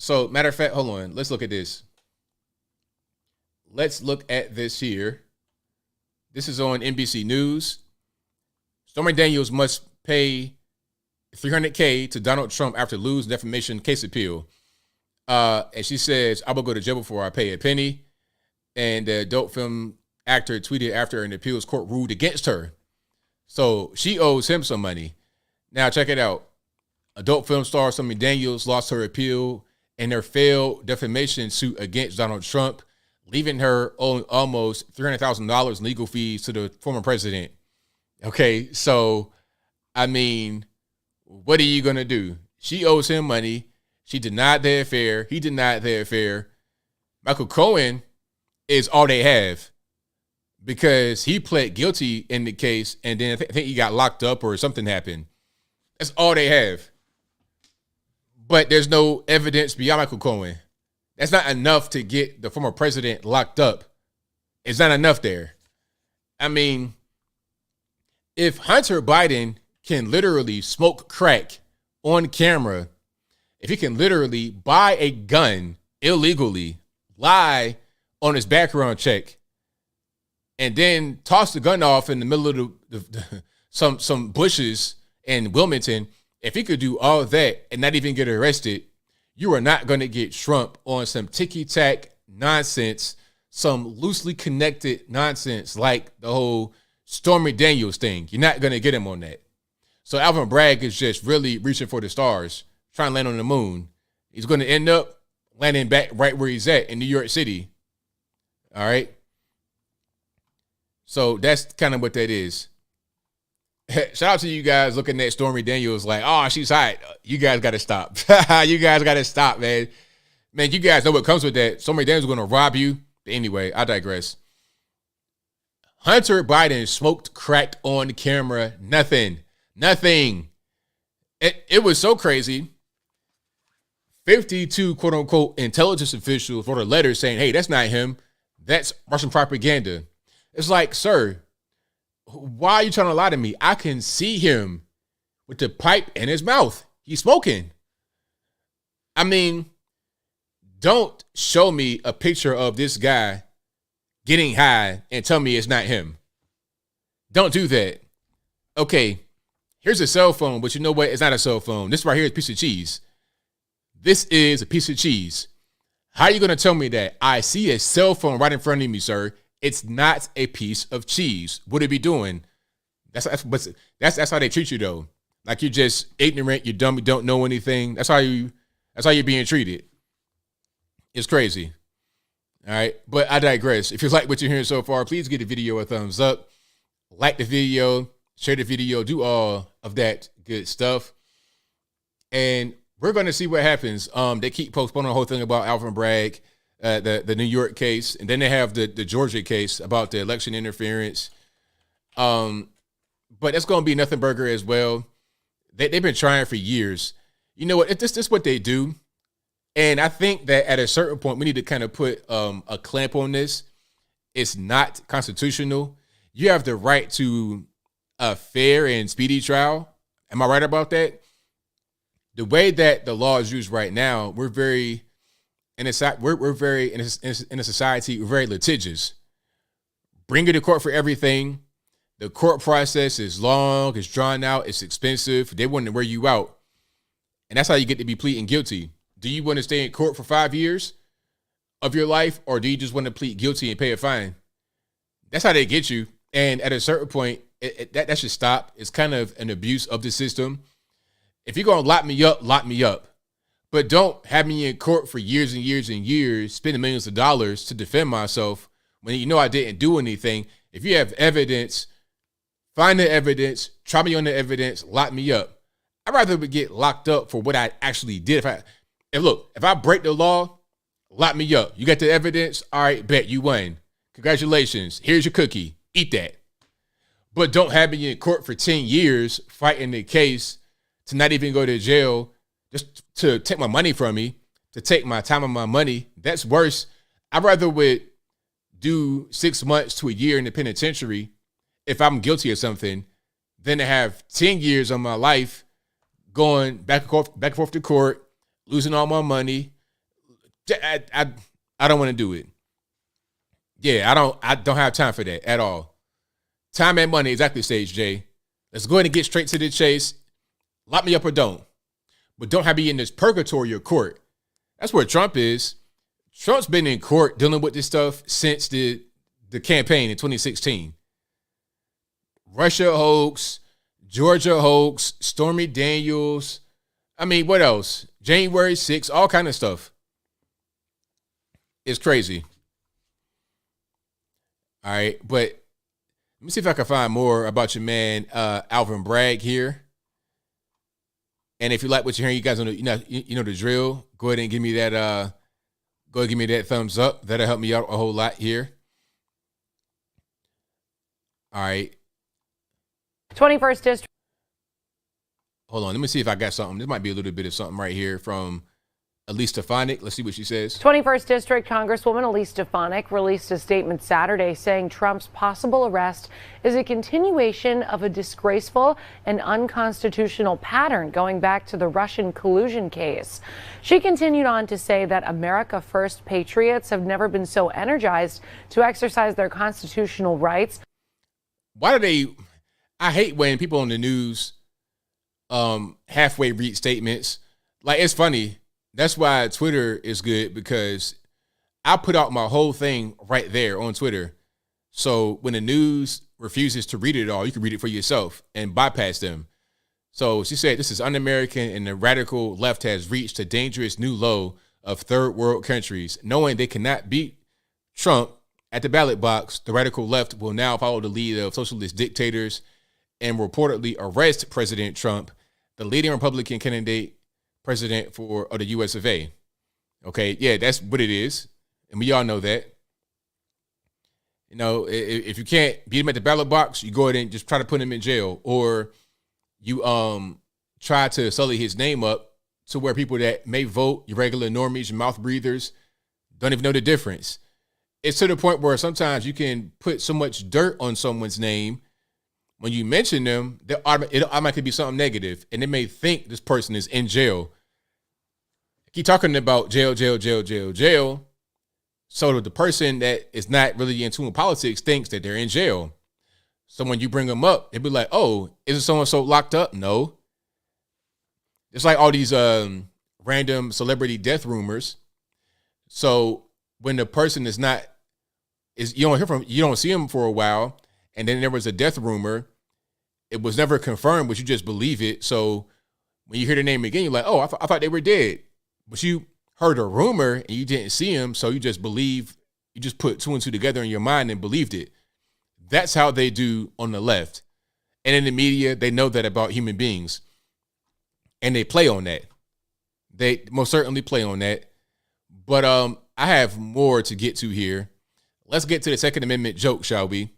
So matter of fact, hold on, let's look at this. Let's look at this here. This is on NBC News. Stormy Daniels must pay $300K to Donald Trump after losing defamation case appeal. And she says, I will go to jail before I pay a penny. And the adult film actor tweeted after an appeals court ruled against her. So she owes him some money. Now check it out. Adult film star Stormy Daniels lost her appeal in her failed defamation suit against Donald Trump, leaving her owing almost $300,000 in legal fees to the former president. Okay, so, I mean, what are you going to do? She owes him money. She denied the affair. He denied the affair. Michael Cohen is all they have because he pled guilty in the case, and then I think he got locked up or something happened. That's all they have. But there's no evidence beyond Michael Cohen. That's not enough to get the former president locked up. It's not enough there. I mean, if Hunter Biden can literally smoke crack on camera, if he can literally buy a gun illegally, lie on his background check, and then toss the gun off in the middle of some bushes in Wilmington, if he could do all that and not even get arrested, you are not going to get Trump on some ticky-tack nonsense, some loosely connected nonsense like the whole Stormy Daniels thing. You're not going to get him on that. So Alvin Bragg is just really reaching for the stars, trying to land on the moon. He's going to end up landing back right where he's at in New York City. All right? So that's kind of what that is. Shout out to you guys looking at Stormy Daniels like, oh, she's hot. You guys got to stop. You guys got to stop, man. Man, you guys know what comes with that. Stormy Daniels is going to rob you. But anyway, I digress. Hunter Biden smoked crack on camera. Nothing. It was so crazy. 52 quote unquote intelligence officials wrote a letter saying, hey, that's not him. That's Russian propaganda. It's like, sir, why are you trying to lie to me? I can see him with the pipe in his mouth. He's smoking. I mean, don't show me a picture of this guy getting high and tell me it's not him. Don't do that. Okay, here's a cell phone, but you know what? It's not a cell phone. This right here is a piece of cheese. This is a piece of cheese. How are you going to tell me that? I see a cell phone right in front of me, sir. It's not a piece of cheese. What are you doing? That's how they treat you, though. Like you're just ignorant, you're dumb, you don't know anything. That's how you're being treated. It's crazy. All right, but I digress. If you like what you're hearing so far, please give the video a thumbs up, like the video, share the video, do all of that good stuff. And we're going to see what happens. They keep postponing the whole thing about Alvin Bragg, the New York case, and then they have the Georgia case about the election interference. But that's going to be nothing burger as well. They've been trying for years. You know what? If this is what they do, and I think that at a certain point we need to kind of put a clamp on this. It's not constitutional. You have the right to a fair and speedy trial. Am I right about that? The way that the law is used right now, we're very in a society, we're very litigious. Bring it to court for everything. The court process is long, it's drawn out, it's expensive. They want to wear you out. And that's how you get to be pleading guilty. Do you want to stay in court for 5 years of your life, or do you just want to plead guilty and pay a fine? That's how they get you. And at a certain point, that should stop. It's kind of an abuse of the system. If you're going to lock me up. But don't have me in court for years and years and years, spending millions of dollars to defend myself when you know I didn't do anything. If you have evidence, find the evidence, try me on the evidence, lock me up. I'd rather get locked up for what I actually did. If I break the law, lock me up. You got the evidence? All right, bet you won. Congratulations. Here's your cookie. Eat that. But don't have me in court for 10 years fighting the case to not even go to jail, just to take my money from me, to take my time and my money. That's worse. I'd rather would do 6 months to a year in the penitentiary if I'm guilty of something than to have 10 years of my life going back and forth to court, losing all my money. I don't want to do it. Yeah, I don't have time for that at all. Time and money, exactly, Sage J. Let's go ahead and get straight to the chase. Lock me up or don't. But don't have me in this purgatory of court. That's where Trump is. Trump's been in court dealing with this stuff since the campaign in 2016. Russia hoax, Georgia hoax, Stormy Daniels. I mean, what else? January 6th, all kind of stuff. It's crazy. All right, but let me see if I can find more about your man, Alvin Bragg here. And if you like what you're hearing, you guys know, you know the drill. Go ahead and give me that. Go ahead and give me that thumbs up. That'll help me out a whole lot here. All right. 21st District. Hold on. Let me see if I got something. This might be a little bit of something right here from Elise Stefanik. Let's see what she says. 21st District Congresswoman Elise Stefanik released a statement Saturday saying Trump's possible arrest is a continuation of a disgraceful and unconstitutional pattern going back to the Russian collusion case. She continued on to say that America First patriots have never been so energized to exercise their constitutional rights. I hate when people on the news halfway read statements. Like, it's funny. That's why Twitter is good, because I put out my whole thing right there on Twitter. So when the news refuses to read it all, you can read it for yourself and bypass them. So she said, this is un-American and the radical left has reached a dangerous new low of third world countries. Knowing they cannot beat Trump at the ballot box, the radical left will now follow the lead of socialist dictators and reportedly arrest President Trump, the leading Republican candidate president of the US of A. Okay, yeah, that's what it is. And we all know that. You know, if you can't beat him at the ballot box, you go ahead and just try to put him in jail, or you try to sully his name up to where people that may vote, your regular normies, your mouth breathers, don't even know the difference. It's to the point where sometimes you can put so much dirt on someone's name when you mention them, it automatically be something negative, and they may think this person is in jail. Keep talking about jail. So the person that is not really in tune with politics thinks that they're in jail. So when you bring them up, they'll be like, oh, isn't so-and-so locked up? No. It's like all these random celebrity death rumors. So when the person you don't see them for a while, and then there was a death rumor, it was never confirmed, but you just believe it. So when you hear the name again, you're like, oh, I thought they were dead. But you heard a rumor and you didn't see him, so you just put two and two together in your mind and believed it. That's how they do on the left. And in the media, they know that about human beings. And they play on that. They most certainly play on that. But I have more to get to here. Let's get to the Second Amendment joke, shall we?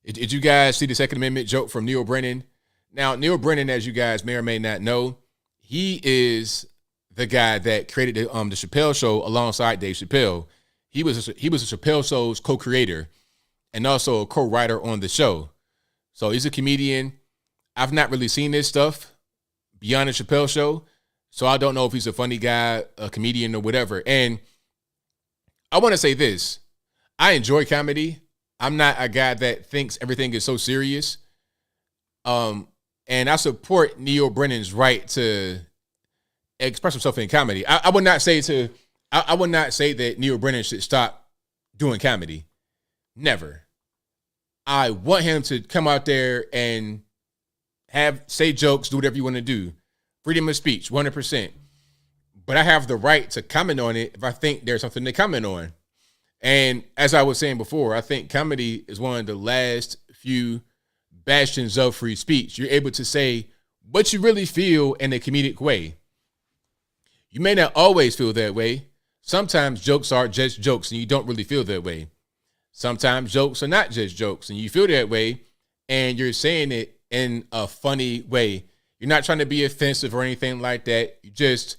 Did you guys see the Second Amendment joke from Neil Brennan? Now, Neil Brennan, as you guys may or may not know, he is the guy that created the Chappelle Show alongside Dave Chappelle. He was a Chappelle Show's co-creator and also a co-writer on the show. So he's a comedian. I've not really seen this stuff beyond the Chappelle Show, so I don't know if he's a funny guy, a comedian, or whatever. And I want to say this. I enjoy comedy. I'm not a guy that thinks everything is so serious. And I support Neil Brennan's right to express himself in comedy. I would not say that Neil Brennan should stop doing comedy. Never. I want him to come out there and say jokes, do whatever you want to do. Freedom of speech, 100%. But I have the right to comment on it if I think there's something to comment on. And as I was saying before, I think comedy is one of the last few bastions of free speech. You're able to say what you really feel in a comedic way. You may not always feel that way. Sometimes jokes are just jokes and you don't really feel that way. Sometimes jokes are not just jokes and you feel that way and you're saying it in a funny way. You're not trying to be offensive or anything like that. You just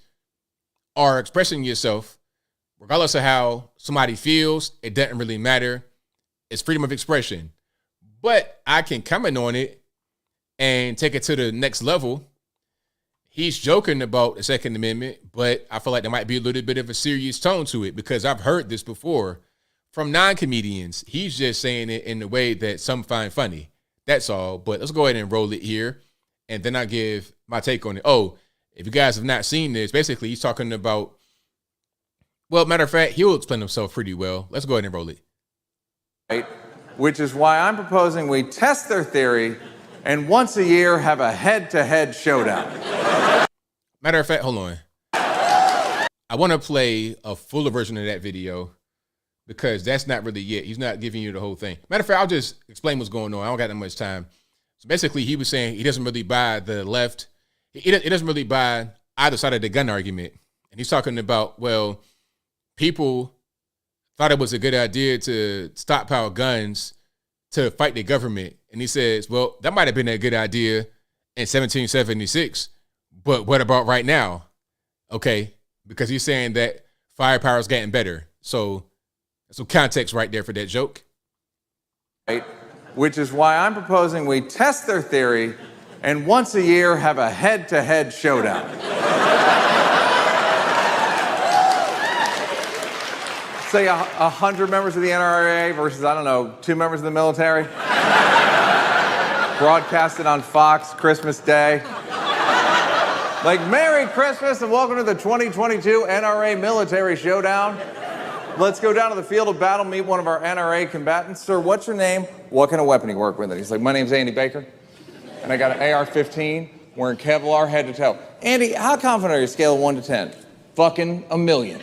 are expressing yourself. Regardless of how somebody feels, it doesn't really matter. It's freedom of expression. But I can comment on it and take it to the next level. He's joking about the Second Amendment, but I feel like there might be a little bit of a serious tone to it because I've heard this before from non-comedians. He's just saying it in the way that some find funny. That's all. But let's go ahead and roll it here, and then I'll give my take on it. Oh, if you guys have not seen this, basically he's talking about, well, matter of fact, he'll explain himself pretty well. Let's go ahead and roll it. Right, which is why I'm proposing we test their theory and once a year have a head-to-head showdown. Matter of fact, hold on. I want to play a fuller version of that video because that's not really it. He's not giving you the whole thing. Matter of fact, I'll just explain what's going on. I don't got that much time. So basically, he was saying he doesn't really buy the left. He doesn't really buy either side of the gun argument. And he's talking about, well, people thought it was a good idea to stockpile guns to fight the government. And he says, well, that might have been a good idea in 1776, but what about right now? Okay, because he's saying that firepower is getting better. So some context right there for that joke. Right, which is why I'm proposing we test their theory and once a year have a head-to-head showdown. Say 100 members of the NRA versus, I don't know, 2 members of the military. Broadcasted on Fox Christmas Day. Like, Merry Christmas and welcome to the 2022 NRA Military Showdown. Let's go down to the field of battle, meet one of our NRA combatants. Sir, what's your name? What kind of weapon do you work with? He's like, my name's Andy Baker, and I got an AR-15, wearing Kevlar head to toe. Andy, how confident are you, scale of 1 to 10? Fucking a million.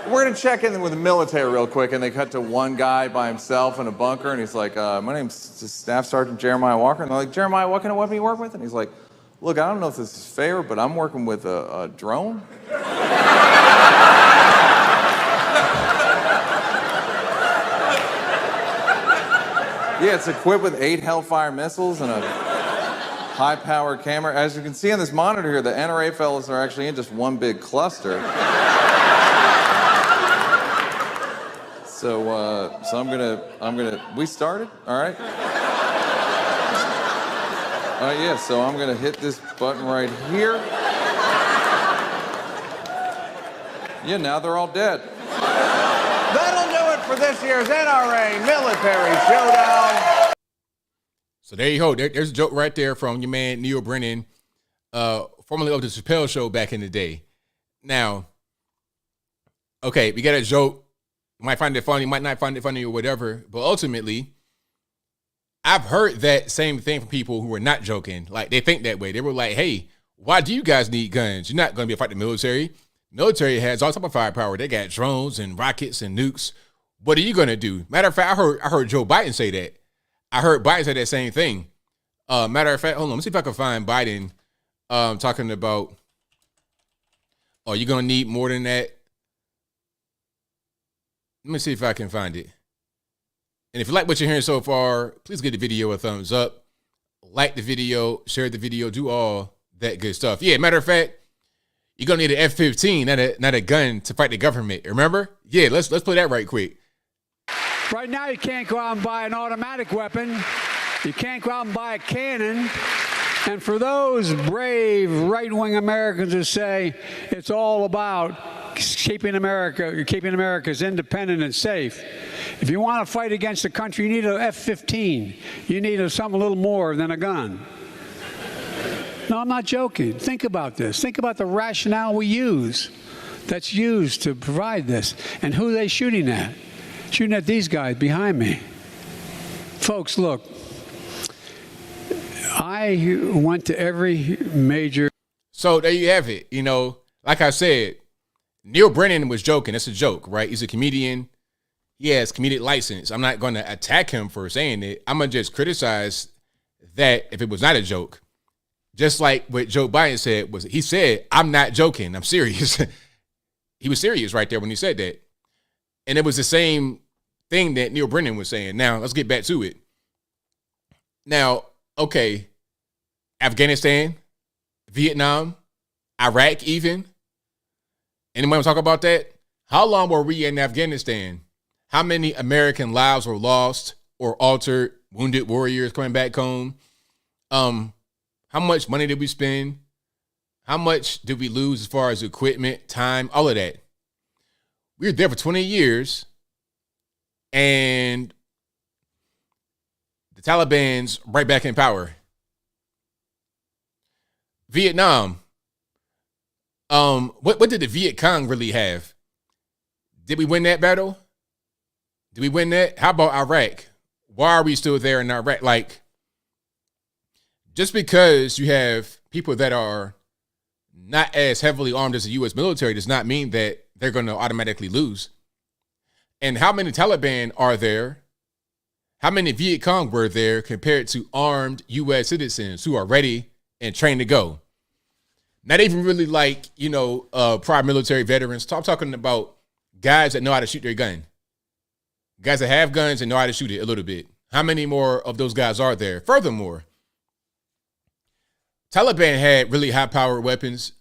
We're gonna check in with the military real quick, and they cut to one guy by himself in a bunker, and he's like, my name's Staff Sergeant Jeremiah Walker. And they're like, Jeremiah, what kind of weapon do you work with? And he's like, look, I don't know if this is fair, but I'm working with a drone. Yeah, it's equipped with 8 Hellfire missiles and a high-powered camera. As you can see on this monitor here, the NRA fellas are actually in just one big cluster. So I'm gonna, we started, all right? Yeah, so I'm gonna hit this button right here. Yeah, now they're all dead. That'll do it for this year's NRA Military Showdown. So there you go. There's a joke right there from your man Neil Brennan, formerly of the Chappelle Show back in the day. Now, okay, we got a joke. You might find it funny, might not find it funny or whatever, but ultimately, I've heard that same thing from people who were not joking. Like, they think that way. They were like, hey, why do you guys need guns? You're not going to be a fight the military. Military has all type of firepower. They got drones and rockets and nukes. What are you going to do? Matter of fact, I heard Joe Biden say that. I heard Biden say that same thing. Matter of fact, hold on. Let me see if I can find Biden talking about, oh, you're going to need more than that. Let me see if I can find it. And if you like what you're hearing so far, please give the video a thumbs up. Like the video, share the video, do all that good stuff. Yeah, matter of fact, you're going to need an F-15, not a gun to fight the government. Remember? Yeah, let's play that right quick. Right now, you can't go out and buy an automatic weapon. You can't go out and buy a cannon. And for those brave right-wing Americans who say it's all about keeping America's independent and safe, if you want to fight against the country, you need an F-15. You need something a little more than a gun. No, I'm not joking. Think about this. Think about the rationale that's used to provide this, and who they shooting at. Shooting at these guys behind me. Folks, look. I went to every major. So there you have it. You know, like I said, Neil Brennan was joking. It's a joke, right? He's a comedian. He has comedic license. I'm not going to attack him for saying it. I'm going to just criticize that if it was not a joke. Just like what Joe Biden said, he said, I'm not joking. I'm serious. He was serious right there when he said that. And it was the same thing that Neil Brennan was saying. Now, let's get back to it. Now, okay, Afghanistan, Vietnam, Iraq even. Anyone want to talk about that? How long were we in Afghanistan? How many American lives were lost or altered, wounded warriors coming back home? How much money did we spend? How much did we lose as far as equipment, time, all of that? We were there for 20 years, and the Taliban's right back in power. Vietnam. What did the Viet Cong really have? Did we win that battle? Did we win that? How about Iraq? Why are we still there in Iraq? Like, just because you have people that are not as heavily armed as the U.S. military does not mean that they're going to automatically lose. And how many Taliban are there? How many Viet Cong were there compared to armed U.S. citizens who are ready and trained to go? Not even really like, prior military veterans. I'm talking about guys that know how to shoot their gun. Guys that have guns and know how to shoot it a little bit. How many more of those guys are there? Furthermore, Taliban had really high-powered weapons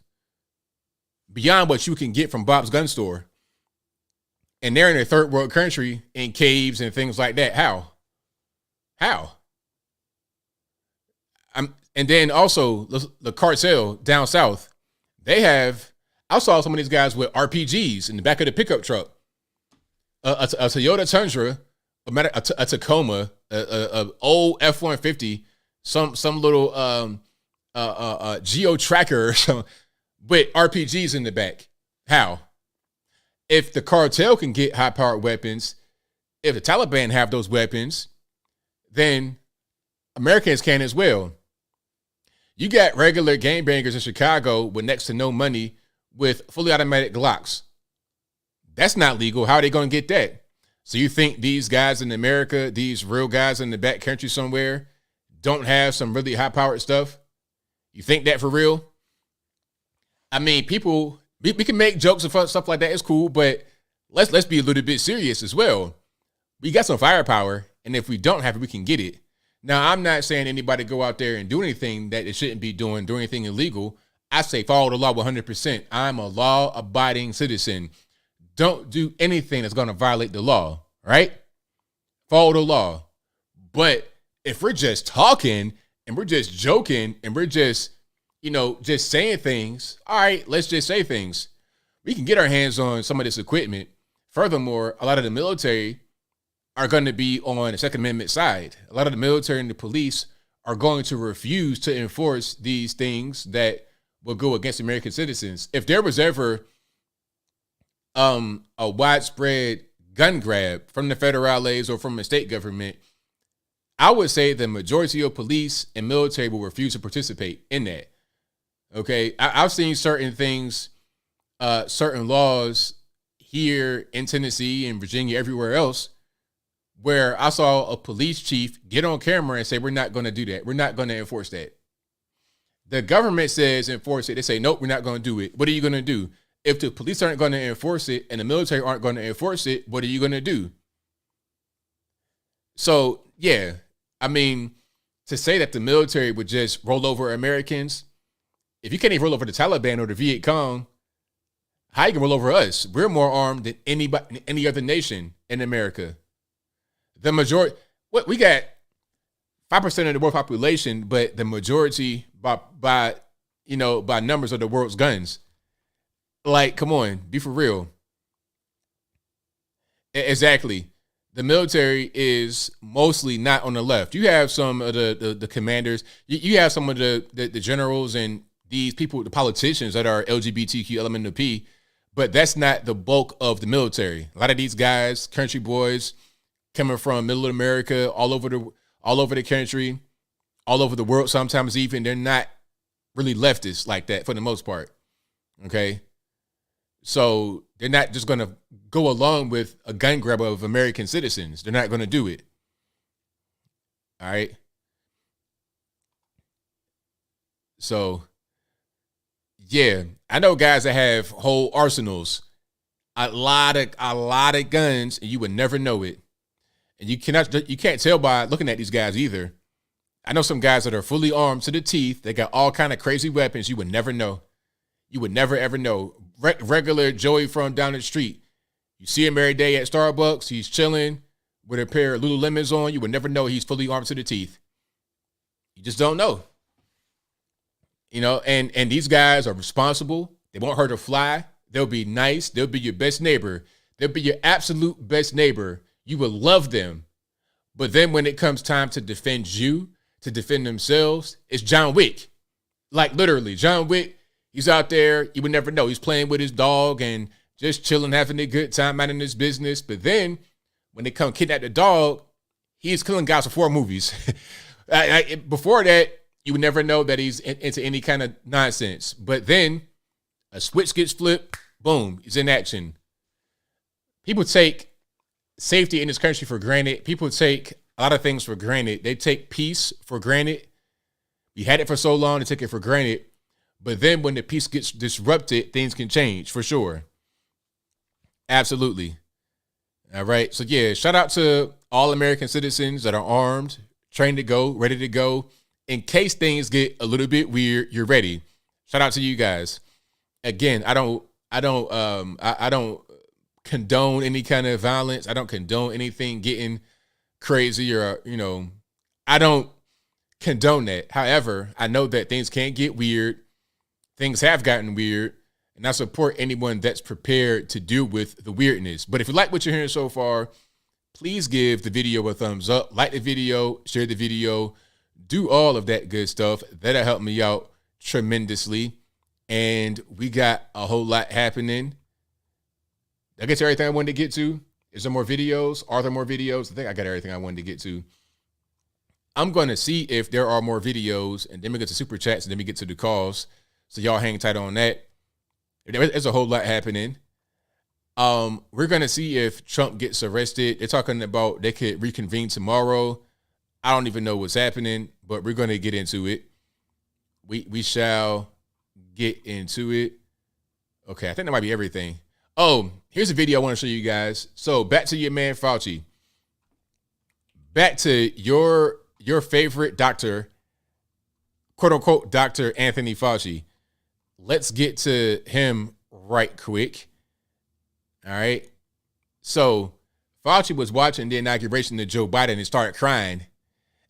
beyond what you can get from Bob's gun store. And they're in a third world country in caves and things like that. How? And then also the cartel down south, I saw some of these guys with RPGs in the back of the pickup truck. A Toyota Tundra, a Tacoma, a old F-150, some little Geo Tracker or something, with RPGs in the back. How? If the cartel can get high-powered weapons, if the Taliban have those weapons, then Americans can as well. You got regular gangbangers in Chicago with next to no money with fully automatic Glocks. That's not legal. How are they going to get that? So you think these guys in America, these real guys in the back country somewhere, don't have some really high-powered stuff? You think that for real? I mean, people, we can make jokes and stuff like that. It's cool, but let's be a little bit serious as well. We got some firepower, and if we don't have it, we can get it. Now, I'm not saying anybody go out there and do anything that it shouldn't be doing anything illegal. I say follow the law 100%. I'm a law-abiding citizen. Don't do anything that's going to violate the law, right? Follow the law. But if we're just talking and we're just joking and we're just, just saying things, all right, let's just say things. We can get our hands on some of this equipment. Furthermore, a lot of the military are going to be on the Second Amendment side. A lot of the military and the police are going to refuse to enforce these things that will go against American citizens. If there was ever a widespread gun grab from the federales or from the state government, I would say the majority of police and military will refuse to participate in that. Okay, I've seen certain things, certain laws here in Tennessee and Virginia, everywhere else, where I saw a police chief get on camera and say, we're not going to do that. We're not going to enforce that. The government says enforce it. They say, nope, we're not going to do it. What are you going to do? If the police aren't going to enforce it and the military aren't going to enforce it, what are you going to do? So, yeah, I mean, to say that the military would just roll over Americans, if you can't even roll over the Taliban or the Viet Cong, how you can roll over us? We're more armed than any other nation in America. The majority, we got 5% of the world population, but the majority by numbers of the world's guns. Like, come on, be for real. Exactly. The military is mostly not on the left. You have some of the commanders. You have some of the generals and these people, the politicians that are LGBTQ LMNOP, but that's not the bulk of the military. A lot of these guys, country boys, coming from middle America, all over the country, all over the world. Sometimes even they're not really leftists like that for the most part. Okay. So they're not just going to go along with a gun grab of American citizens. They're not going to do it. All right. So, yeah, I know guys that have whole arsenals, a lot of guns, and you would never know it. And you can't tell by looking at these guys either. I know some guys that are fully armed to the teeth. They got all kind of crazy weapons. You would never know. You would never, ever know. Regular Joey from down the street. You see him every day at Starbucks. He's chilling with a pair of Lululemons on. You would never know he's fully armed to the teeth. You just don't know. You know, and these guys are responsible. They won't hurt a fly. They'll be nice. They'll be your best neighbor. They'll be your absolute best neighbor. You will love them. But then when it comes time to defend you, to defend themselves, it's John Wick. Like literally, John Wick, he's out there. You would never know. He's playing with his dog and just chilling, having a good time, minding his business. But then when they come kidnap the dog, he's killing guys for 4 movies. Before that, you would never know that he's into any kind of nonsense. But then a switch gets flipped, boom, he's in action. People take safety in this country for granted. People take a lot of things for granted. They take peace for granted. We had it for so long, they took it for granted. But then when the peace gets disrupted, things can change for sure. Absolutely. All right. So yeah, shout out to all American citizens that are armed, trained to go, ready to go. In case things get a little bit weird, you're ready. Shout out to you guys. Again, I don't condone any kind of violence. I don't condone anything getting crazy or, I don't condone that. However, I know that things can get weird. Things have gotten weird, and I support anyone that's prepared to deal with the weirdness. But if you like what you're hearing so far, please give the video a thumbs up, like the video, share the video, do all of that good stuff. That'll help me out tremendously. And we got a whole lot happening. I guess everything I wanted to get to. Is there more videos? Are there more videos? I think I got everything I wanted to get to. I'm going to see if there are more videos, and then we get to super chats, and then we get to the calls. So y'all hang tight on that. There's a whole lot happening. We're going to see if Trump gets arrested. They're talking about they could reconvene tomorrow. I don't even know what's happening, but we're going to get into it. We shall get into it. Okay, I think that might be everything. Oh, here's a video I want to show you guys. So back to your man Fauci. Back to your favorite doctor, quote unquote, Dr. Anthony Fauci. Let's get to him right quick. All right. So Fauci was watching the inauguration of Joe Biden and started crying.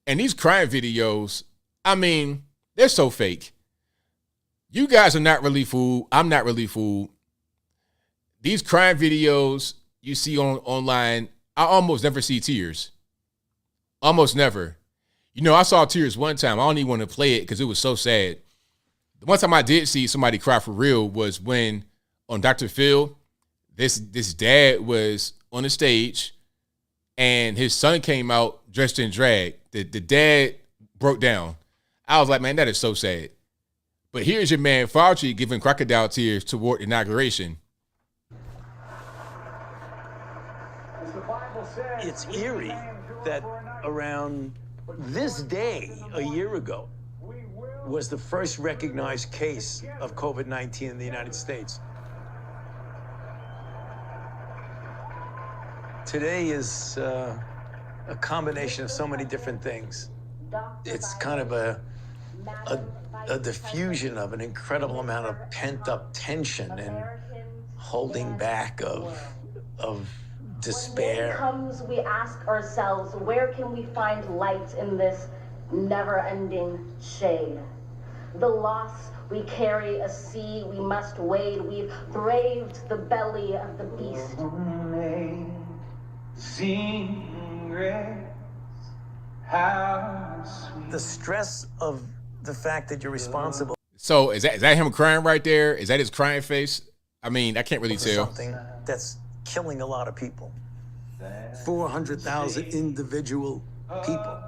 And these crying videos, I mean, they're so fake. You guys are not really fooled. I'm not really fooled. These crying videos you see online, I almost never see tears. Almost never. I saw tears one time. I don't even want to play it because it was so sad. The one time I did see somebody cry for real was when on Dr. Phil, this dad was on the stage and his son came out dressed in drag. The dad broke down. I was like, man, that is so sad. But here's your man Fauci giving crocodile tears toward inauguration. As the Bible it's eerie that around this day, a year ago, was the first recognized case of COVID-19 in the United States. Today is a combination of so many different things. It's kind of a diffusion of an incredible amount of pent-up tension and holding back of despair. When it comes, we ask ourselves, where can we find light in this never-ending shade? The loss we carry, a sea we must wade. We've braved the belly of the beast. The stress of the fact that you're responsible. So is that him crying right there? Is that his crying face? I mean, I can't really for tell. Something that's killing a lot of people. 400,000 individual people.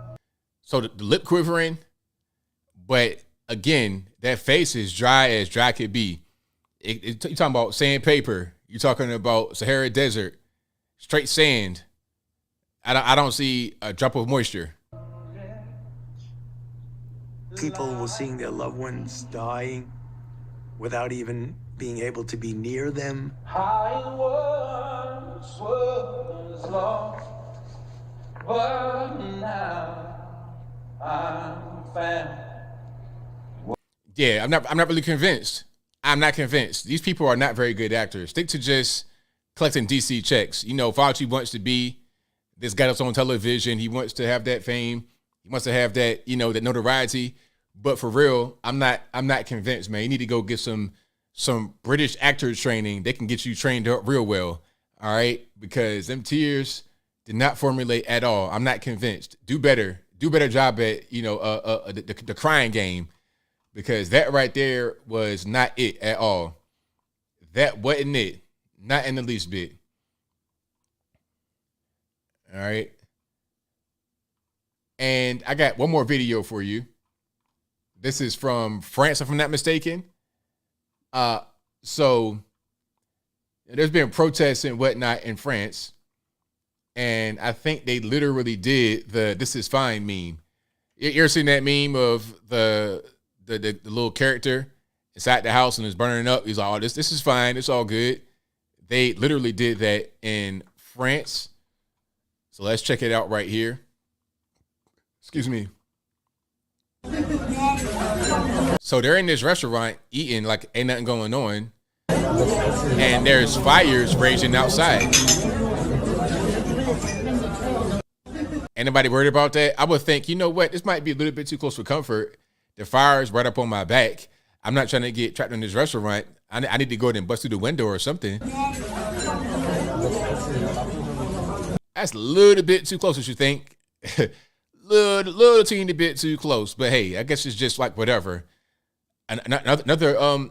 So the lip quivering, but again, that face is dry as dry could be. You're talking about sandpaper. You're talking about Sahara Desert, straight sand. I don't see a drop of moisture. People were seeing their loved ones dying without even being able to be near them. I once was lost, but now I'm found. Yeah, I'm not really convinced. I'm not convinced. These people are not very good actors. Stick to just collecting DC checks. You know, Fauci wants to be this guy that's on television. He wants to have that fame. He wants to have that, you know, that notoriety. But for real, I'm not convinced, man. You need to go get some British actors training. They can get you trained up real well. All right, because them tears did not formulate at all. I'm not convinced. Do better job at, you know, the crying game, because that right there was not it at all. That wasn't it. Not in the least bit. All right. And I got one more video for you. This is from France, if I'm not mistaken. So there's been protests and whatnot in France. And I think they literally did the "this is fine" meme. You ever seen that meme of the little character inside the house and it's burning up? He's like, "Oh, this is fine. It's all good." They literally did that in France. So let's check it out right here. Excuse me. So they're in this restaurant eating like ain't nothing going on. And there's fires raging outside. Anybody worried about that? I would think, you know what? This might be a little bit too close for comfort. The fire's right up on my back. I'm not trying to get trapped in this restaurant. I need to go ahead and bust through the window or something. That's a little bit too close, what you think. little teeny bit too close. But hey, I guess it's just like whatever. Another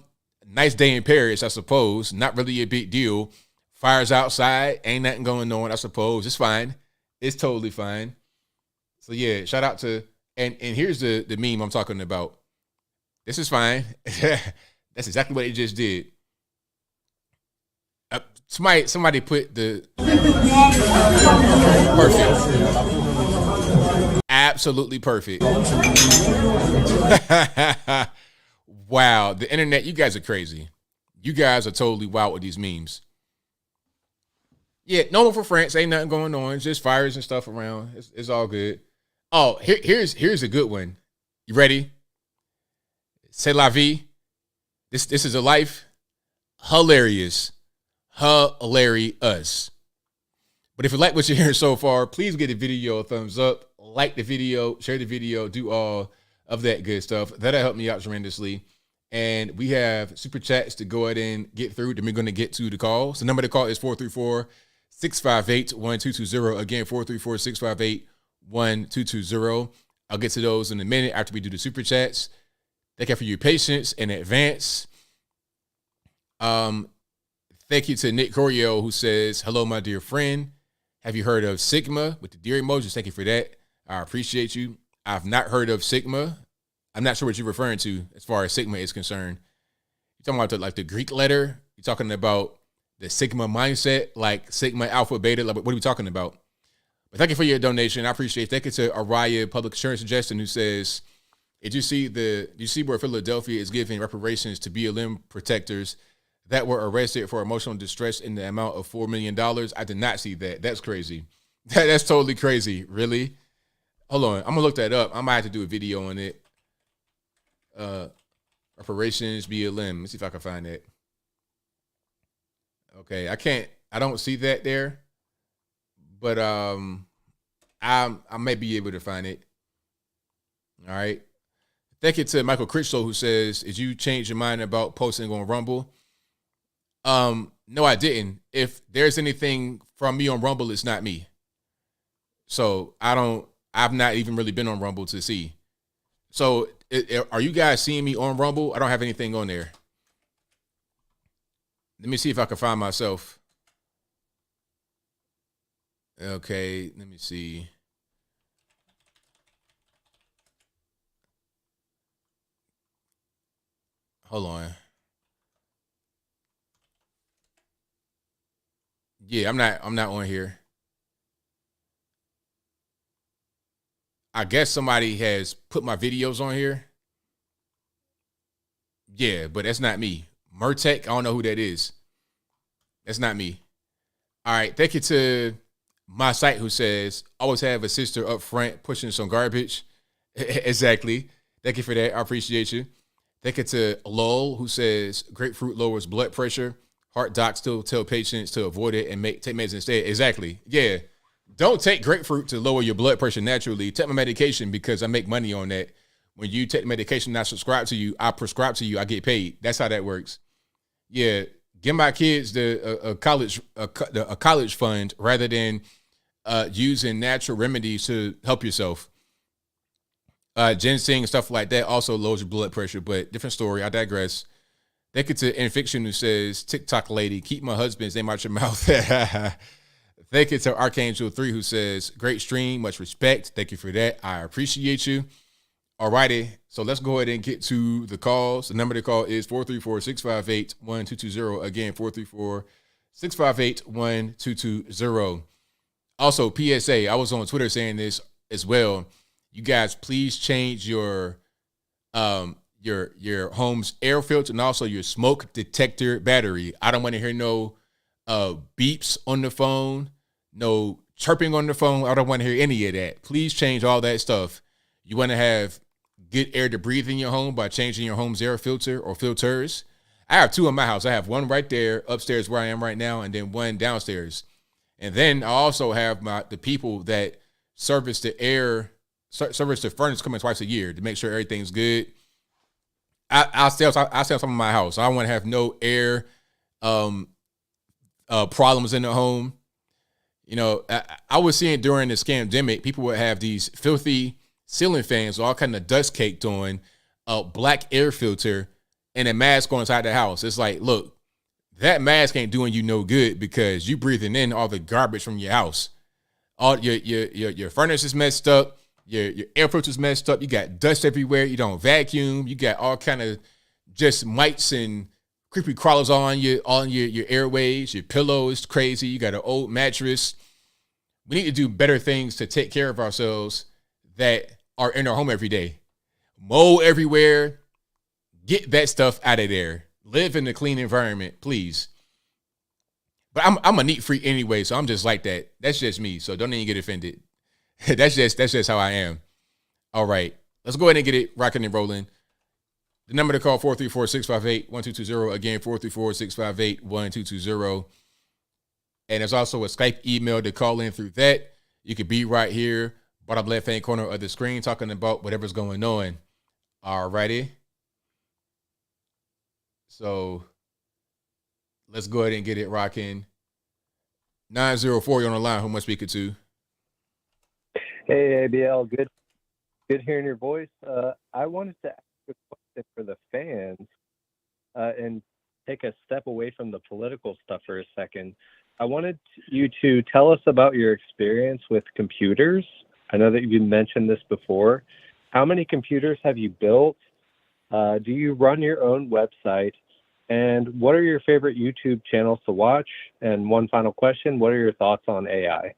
nice day in Paris, I suppose. Not really a big deal. Fire's outside. Ain't nothing going on, I suppose. It's fine. It's totally fine. So yeah, shout out to, and here's the meme I'm talking about. This is fine. That's exactly what they just did. Somebody put the perfect. Absolutely perfect. Wow, the internet, you guys are crazy. You guys are totally wild with these memes. Yeah, normal for France. Ain't nothing going on. Just fires and stuff around. It's all good. Oh, here's a good one. You ready? C'est la vie. This is a life. Hilarious. Hilarious. But if you like what you're hearing so far, please give the video a thumbs up. Like the video. Share the video. Do all of that good stuff. That'll help me out tremendously. And we have super chats to go ahead and get through. Then we're going to get to the call. So the number to call is 434-658-1220. Again, 434-658-1220. I'll get to those in a minute after we do the super chats. Thank you for your patience in advance. Thank you to Nick Corio, who says, hello, my dear friend. Have you heard of Sigma with the deer emojis? Thank you for that. I appreciate you. I've not heard of Sigma. I'm not sure what you're referring to as far as Sigma is concerned. You're talking about the Greek letter? You're talking about the Sigma mindset, like Sigma, Alpha, Beta? Like, what are we talking about? Thank you for your donation. I appreciate it. Thank you to Araya Public Insurance Suggestion, who says, did you see where Philadelphia is giving reparations to BLM protectors that were arrested for emotional distress in the amount of $4 million? I did not see that. That's crazy. That's totally crazy. Really? Hold on. I'm going to look that up. I might have to do a video on it. Reparations BLM. Let's see if I can find that. Okay. I don't see that there. But I may be able to find it. All right. Thank you to Michael Critchlow, who says, did you change your mind about posting on Rumble? No, I didn't. If there's anything from me on Rumble, it's not me. So I've not even really been on Rumble to see. So are you guys seeing me on Rumble? I don't have anything on there. Let me see if I can find myself. Okay, let me see. Hold on. Yeah, I'm not on here. I guess somebody has put my videos on here. Yeah, but that's not me. Murtek, I don't know who that is. That's not me. All right, thank you to my site, who says, always have a sister up front pushing some garbage. Exactly. Thank you for that. I appreciate you. Thank you to Lowell, who says, grapefruit lowers blood pressure. Heart docs still tell patients to avoid it and take meds instead. Exactly. Yeah. Don't take grapefruit to lower your blood pressure naturally. Take my medication because I make money on that. When you take the medication and I prescribe to you, I get paid. That's how that works. Yeah. Give my kids a college fund rather than using natural remedies to help yourself. Ginseng and stuff like that also lowers your blood pressure, but different story. I digress. Thank you to Infiction, who says, TikTok lady, keep my husband's name out your mouth. Thank you to Archangel 3, who says, great stream, much respect. Thank you for that. I appreciate you. All righty. So let's go ahead and get to the calls. The number to call is 434-658-1220. Again, 434-658-1220. Also, PSA, I was on Twitter saying this as well. You guys, please change your home's air filter and also your smoke detector battery. I don't want to hear no beeps on the phone, no chirping on the phone. I don't want to hear any of that. Please change all that stuff. You want to have good air to breathe in your home by changing your home's air filter or filters. I have two in my house. I have one right there upstairs where I am right now, and then one downstairs. And then I also have the people that service the furnace coming twice a year to make sure everything's good. I'll sell some in my house. I don't want to have no air problems in the home. You know, I was seeing during the scandemic, people would have these filthy ceiling fans, all kind of dust caked on, a black air filter, and a mask on inside the house. It's like, look, that mask ain't doing you no good because you breathing in all the garbage from your house. All your furnace is messed up. Your air filter's messed up. You got dust everywhere. You don't vacuum. You got all kind of just mites and creepy crawlers on your airways. Your pillow is crazy. You got an old mattress. We need to do better things to take care of ourselves that are in our home every day. Mold everywhere. Get that stuff out of there. Live in a clean environment, please. But I'm a neat freak anyway, so I'm just like that. That's just me. So don't even get offended. That's just how I am. All right. Let's go ahead and get it rocking and rolling. The number to call, 434-658-1220. Again, 434-658-1220. And there's also a Skype email to call in through that. You could be right here, bottom left-hand corner of the screen, talking about whatever's going on. All righty. So let's go ahead and get it rocking. 904, you're on the line. Who am I speaking to? Hey, ABL. Good hearing your voice. I wanted to ask a question for the fans and take a step away from the political stuff for a second. I wanted you to tell us about your experience with computers. I know that you mentioned this before. How many computers have you built? Do you run your own website? And what are your favorite YouTube channels to watch? And one final question, what are your thoughts on AI?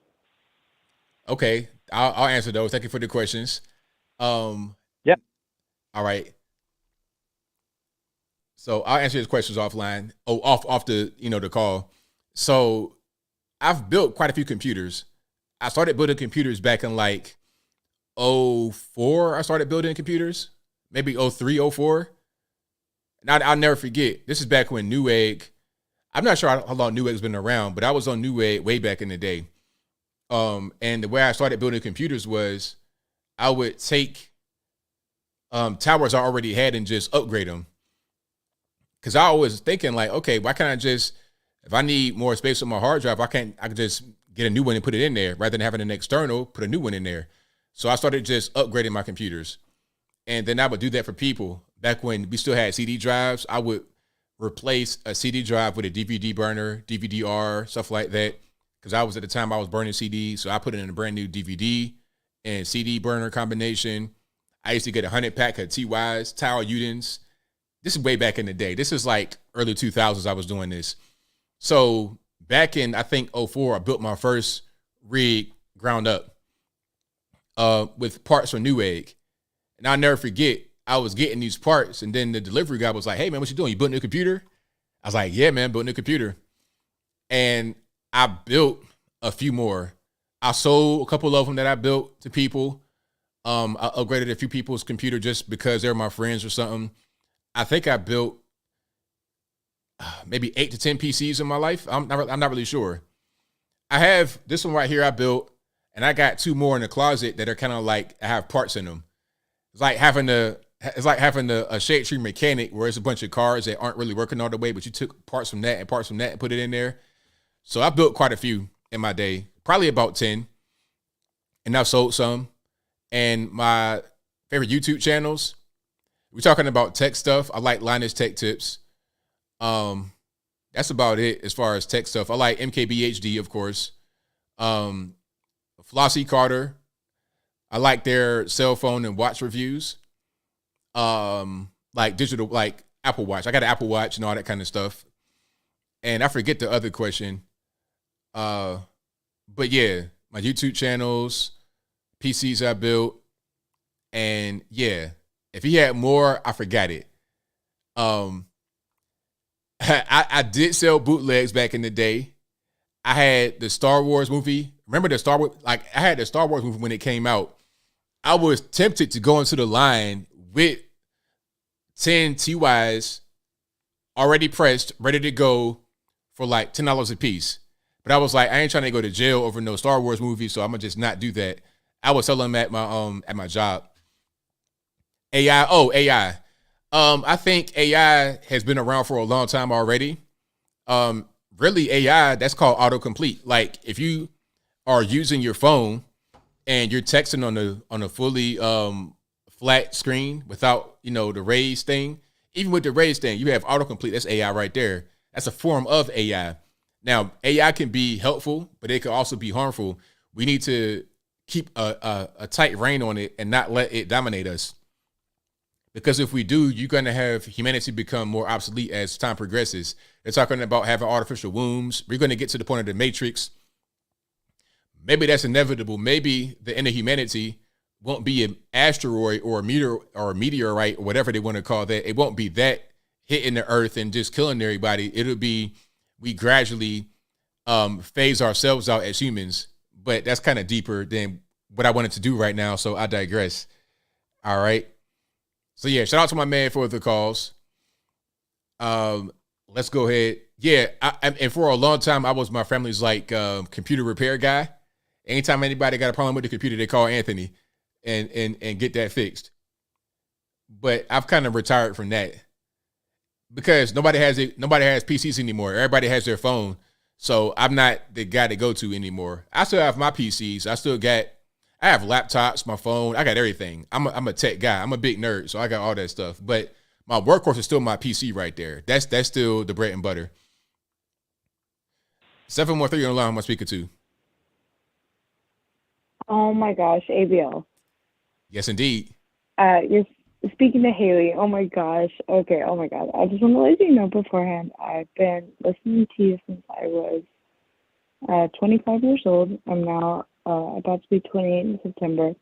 Okay, I'll answer those. Thank you for the questions. Yeah. All right. So I'll answer his questions offline. Oh, off the the call. So I've built quite a few computers. I started building computers back in like '04. I started building computers. Maybe '03, '04. And I'll never forget. This is back when Newegg. I'm not sure how long Newegg's been around, but I was on Newegg way back in the day. And the way I started building computers was I would take towers I already had and just upgrade them. Because I was thinking like, okay, why can't I just, if I need more space on my hard drive, I can just get a new one and put it in there rather than having an external, put a new one in there. So I started just upgrading my computers. And then I would do that for people. Back when we still had CD drives, I would replace a CD drive with a DVD burner, DVD-R, stuff like that. Because I was at the time I was burning CDs, so I put it in a brand new DVD and CD burner combination. I used to get 100-pack of TYs, Tower Udins. This is way back in the day. This is like early 2000s I was doing this. So back in, I think, '04, I built my first rig ground up with parts from Newegg. And I'll never forget, I was getting these parts, and then the delivery guy was like, hey, man, what you doing? You building a computer? I was like, yeah, man, building a computer. And I built a few more. I sold a couple of them that I built to people. I upgraded a few people's computer just because they're my friends or something. I think I built maybe 8 to 10 PCs in my life. I'm not really sure. I have this one right here I built, and I got 2 more in the closet that are kind of like, I have parts in them. It's like having a shade tree mechanic where it's a bunch of cars that aren't really working all the way, but you took parts from that and parts from that and put it in there. So I built quite a few in my day, probably about 10. And I've sold some. And my favorite YouTube channels, we're talking about tech stuff. I like Linus Tech Tips. That's about it as far as tech stuff. I like MKBHD, of course. Flossie Carter. I like their cell phone and watch reviews. Like digital, like Apple Watch. I got an Apple Watch and all that kind of stuff. And I forget the other question. But yeah, my YouTube channels, PCs I built, and yeah, if he had more, I forgot it. I did sell bootlegs back in the day. I had the Star Wars movie. Remember the Star Wars? Like I had the Star Wars movie when it came out. I was tempted to go into the line with 10 TYs already pressed, ready to go for like $10 a piece. But I was like, I ain't trying to go to jail over no Star Wars movie, so I'm gonna just not do that. I was selling them at my job. AI. I think AI has been around for a long time already. Really, AI, that's called autocomplete. Like if you are using your phone and you're texting on a fully flat screen without the raised thing, even with the raised thing, you have autocomplete. That's AI right there. That's a form of AI. Now, AI can be helpful, but it can also be harmful. We need to keep a tight rein on it and not let it dominate us. Because if we do, you're going to have humanity become more obsolete as time progresses. They're talking about having artificial wombs. We're going to get to the point of the Matrix. Maybe that's inevitable. Maybe the end of humanity won't be an asteroid or a meteorite or whatever they want to call that. It won't be that hitting the earth and just killing everybody. It'll be we gradually phase ourselves out as humans. But that's kind of deeper than what I wanted to do right now, so I digress. All right. So, yeah, shout out to my man for the calls. Let's go ahead. Yeah, and for a long time, I was my family's like computer repair guy. Anytime anybody got a problem with the computer, they call Anthony and get that fixed. But I've kind of retired from that because nobody has PCs anymore. Everybody has their phone. So I'm not the guy to go to anymore. I still have my PCs. I have laptops, my phone. I got everything. I'm a tech guy. I'm a big nerd, so I got all that stuff. But my workhorse is still my PC right there. That's still the bread and butter. 713 on the line. Am I speaking to? Oh my gosh, ABL. Yes, indeed. You're speaking to Haley. Oh my gosh. Okay. Oh my God. I just want to let you know beforehand. I've been listening to you since I was 25 years old. I'm now about to be 28 in September.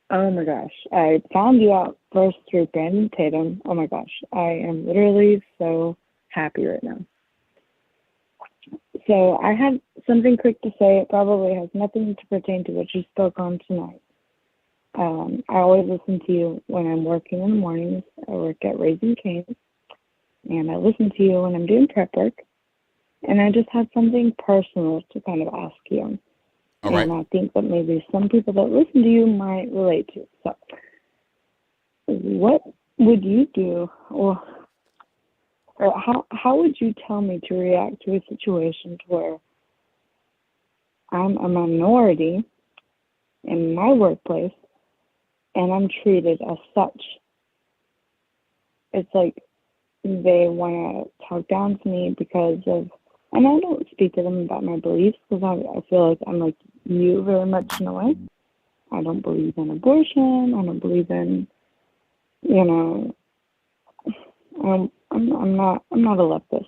Oh my gosh. I found you out first through Brandon Tatum. Oh my gosh. I am literally so happy right now. So I have something quick to say. It probably has nothing to pertain to what you spoke on tonight. I always listen to you when I'm working in the mornings. I work at Raising Cane's, and I listen to you when I'm doing prep work. And I just had something personal to kind of ask you. All right. And I think that maybe some people that listen to you might relate to. So, what would you do, or how would you tell me to react to a situation where I'm a minority in my workplace and I'm treated as such? It's like they want to talk down to me because of, and I don't speak to them about my beliefs because I feel like I'm like you very much in a way. I don't believe in abortion. I don't believe in, I'm not a leftist.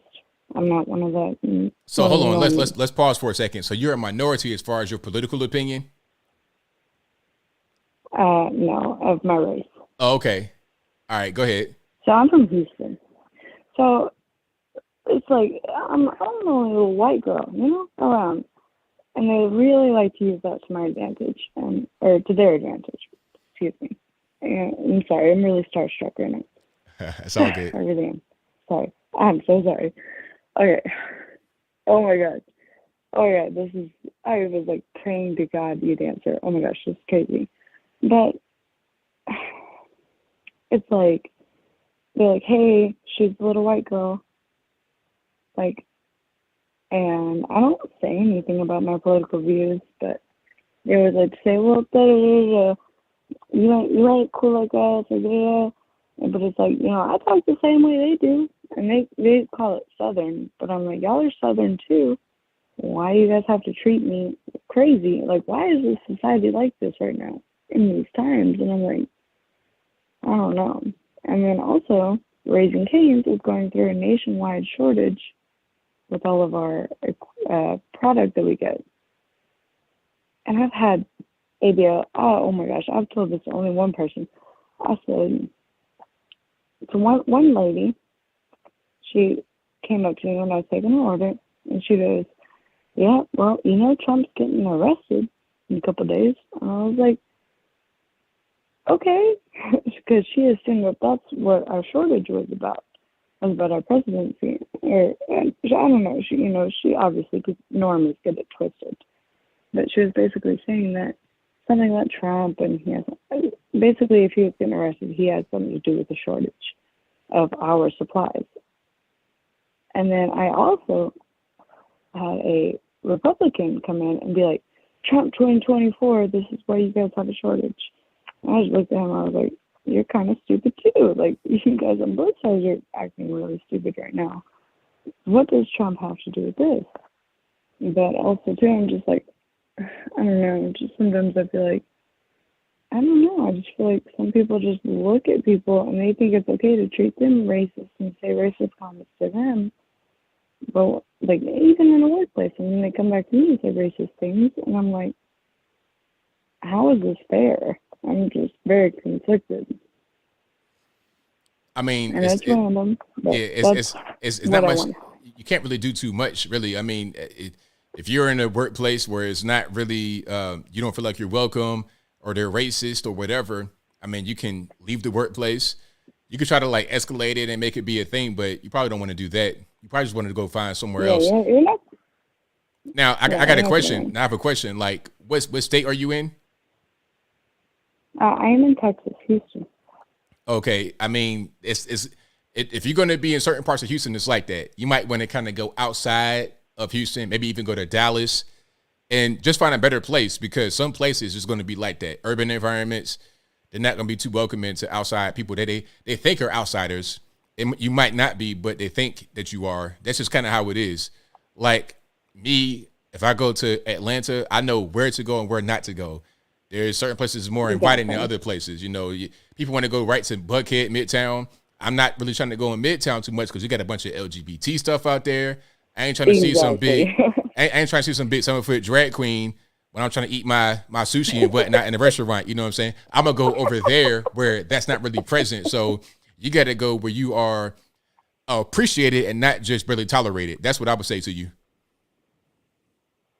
I'm not one of the. So hold on, let's pause for a second. So you're a minority as far as your political opinion? No, of my race. Oh, okay. All right, go ahead. So I'm from Houston. So it's like I'm only a little white girl, around, and they really like to use that to my advantage, or to their advantage. Excuse me. And I'm sorry, I'm really starstruck right now. It's all good. I really am. Sorry. I'm so sorry. Okay. Oh my God. Oh yeah, I was like praying to God you'd answer. Oh my gosh, this is crazy. But it's like, they're like, hey, she's a little white girl. Like, and I don't say anything about my political views, but they would like say, well, you ain't cool like us, or da. But it's like, I talk the same way they do, and they call it Southern, but I'm like, y'all are Southern too. Why do you guys have to treat me crazy? Like, why is this society like this right now in these times? And I'm like, I don't know. And then also, Raising Cane's is going through a nationwide shortage with all of our product that we get. And I've had ABL, oh my gosh, I've told this to only one person. I said, so one lady, she came up to me when I was taking her order, and she goes, yeah, well, Trump's getting arrested in a couple of days. And I was like, okay, because she assumed that that's what our shortage was about our presidency. Or I don't know, she obviously, normies get it twisted. But she was basically saying that something about Trump, and basically if he was getting arrested, he had something to do with the shortage of our supplies. And then I also had a Republican come in and be like, Trump 2024, this is why you guys have a shortage. And I just looked at him, I was like, you're kind of stupid too. Like, you guys on both sides are acting really stupid right now. What does Trump have to do with this? But also too, I'm just like, I don't know, just sometimes I feel like, I don't know, I just feel like some people just look at people and they think it's okay to treat them racist and say racist comments to them. But, like, even in the workplace, and then they come back to me and say racist things, and I'm like, how is this fair? I'm just very conflicted. I mean, and it's random. It's not much. You can't really do too much, really. I mean, if you're in a workplace where it's not really, you don't feel like you're welcome, or they're racist or whatever, I mean, you can leave the workplace. You could try to like escalate it and make it be a thing, but you probably don't want to do that. You probably just want to go find somewhere else. Yeah. Now, I got a question. Now I have a question. Like, what state are you in? I am in Texas, Houston. Okay. I mean, if you're going to be in certain parts of Houston, it's like that. You might want to kind of go outside of Houston, maybe even go to Dallas and just find a better place, because some places is going to be like that. Urban environments, they're not going to be too welcoming to outside people that they think are outsiders. You might not be, but they think that you are. That's just kind of how it is. Like me, if I go to Atlanta, I know where to go and where not to go. There's certain places more inviting than other places. People want to go right to Buckhead, Midtown. I'm not really trying to go in Midtown too much because you got a bunch of LGBT stuff out there. I ain't trying to see some big, I ain't trying to see some big 7-foot drag queen when I'm trying to eat my sushi and whatnot in a restaurant. You know what I'm saying? I'm gonna go over there where that's not really present. So you got to go where you are appreciated and not just barely tolerated. That's what I would say to you.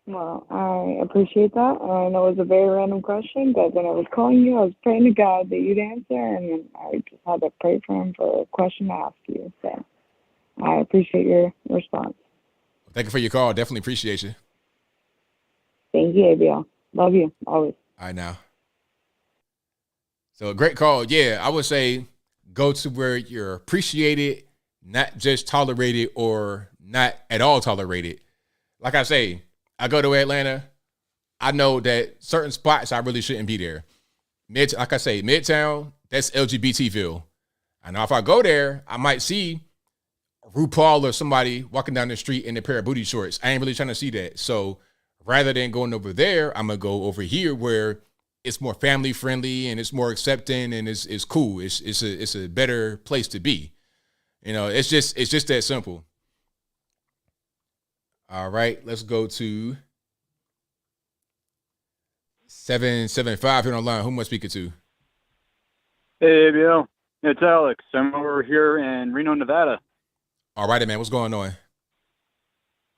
Well, I appreciate that. I know it was a very random question, but when I was calling you, I was praying to God that you'd answer, and then I just had to pray for him for a question to ask you. So I appreciate your response. Thank you for your call. Definitely appreciate you. Thank you, ABL. Love you, always. All right, now. So a great call. Yeah, I would say go to where you're appreciated, not just tolerated or not at all tolerated. Like I say, I go to Atlanta. I know that certain spots I really shouldn't be there. Like I say, Midtown, that's LGBTville. I know if I go there, I might see RuPaul or somebody walking down the street in a pair of booty shorts. I ain't really trying to see that. So rather than going over there, I'm gonna go over here where it's more family friendly and it's more accepting and it's cool. It's a better place to be. You know, it's just that simple. All right, let's go to 775 here on the line. Who am I speaking to? Hey, ABL. It's Alex. I'm over here in Reno, Nevada. All right, man. What's going on?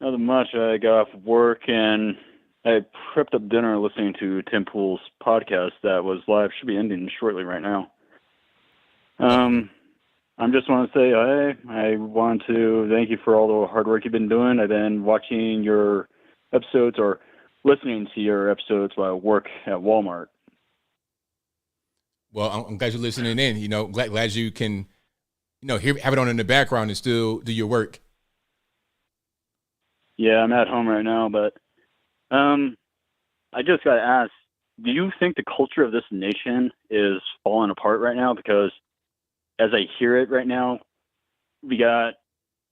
Nothing much. I got off of work and I prepped up dinner listening to Tim Pool's podcast that was live. Should be ending shortly right now. I just want to say, I want to thank you for all the hard work you've been doing. I've been watching your episodes or listening to your episodes while I work at Walmart. Well, I'm glad you're listening in. You know, glad you can, have it on in the background and still do your work. Yeah, I'm at home right now, but I just got to ask, do you think the culture of this nation is falling apart right now? Because as I hear it right now, we got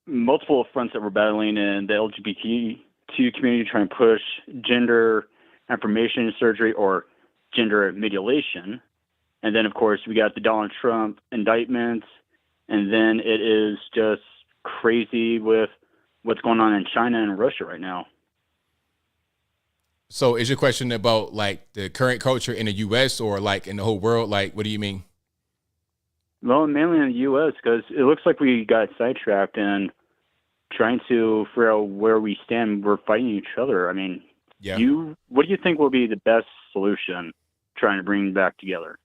multiple fronts that we're battling in the LGBTQ community trying to push gender affirmation surgery or gender mutilation. And then, of course, we got the Donald Trump indictments. And then it is just crazy with what's going on in China and Russia right now. So is your question about like the current culture in the U.S. or like in the whole world? Like, what do you mean? Well, mainly in the U.S. because it looks like we got sidetracked and trying to figure out where we stand. We're fighting each other. I mean, yeah. What do you think will be the best solution trying to bring back together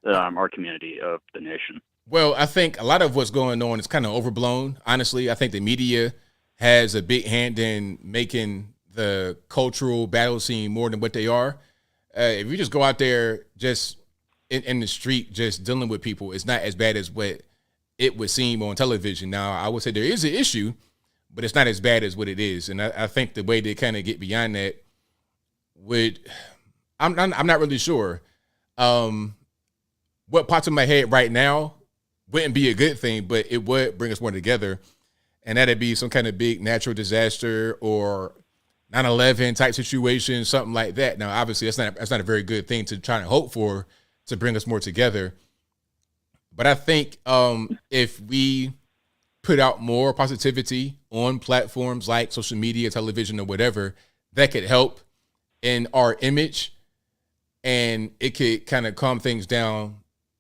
our community of the nation? Well, I think a lot of what's going on is kind of overblown. Honestly, I think the media has a big hand in making the cultural battle scene more than what they are. If you just go out there just in the street, just dealing with people, it's not as bad as what it would seem on television. Now, I would say there is an issue, but it's not as bad as what it is. And I think the way they kind of get beyond that I'm not really sure. What pops in my head right now wouldn't be a good thing, but it would bring us more together. And that'd be some kind of big natural disaster or 9/11 type situation, something like that. Now, obviously, that's not a very good thing to try to hope for to bring us more together. But I think if we put out more positivity on platforms like social media, television, or whatever, that could help in our image, and it could kind of calm things down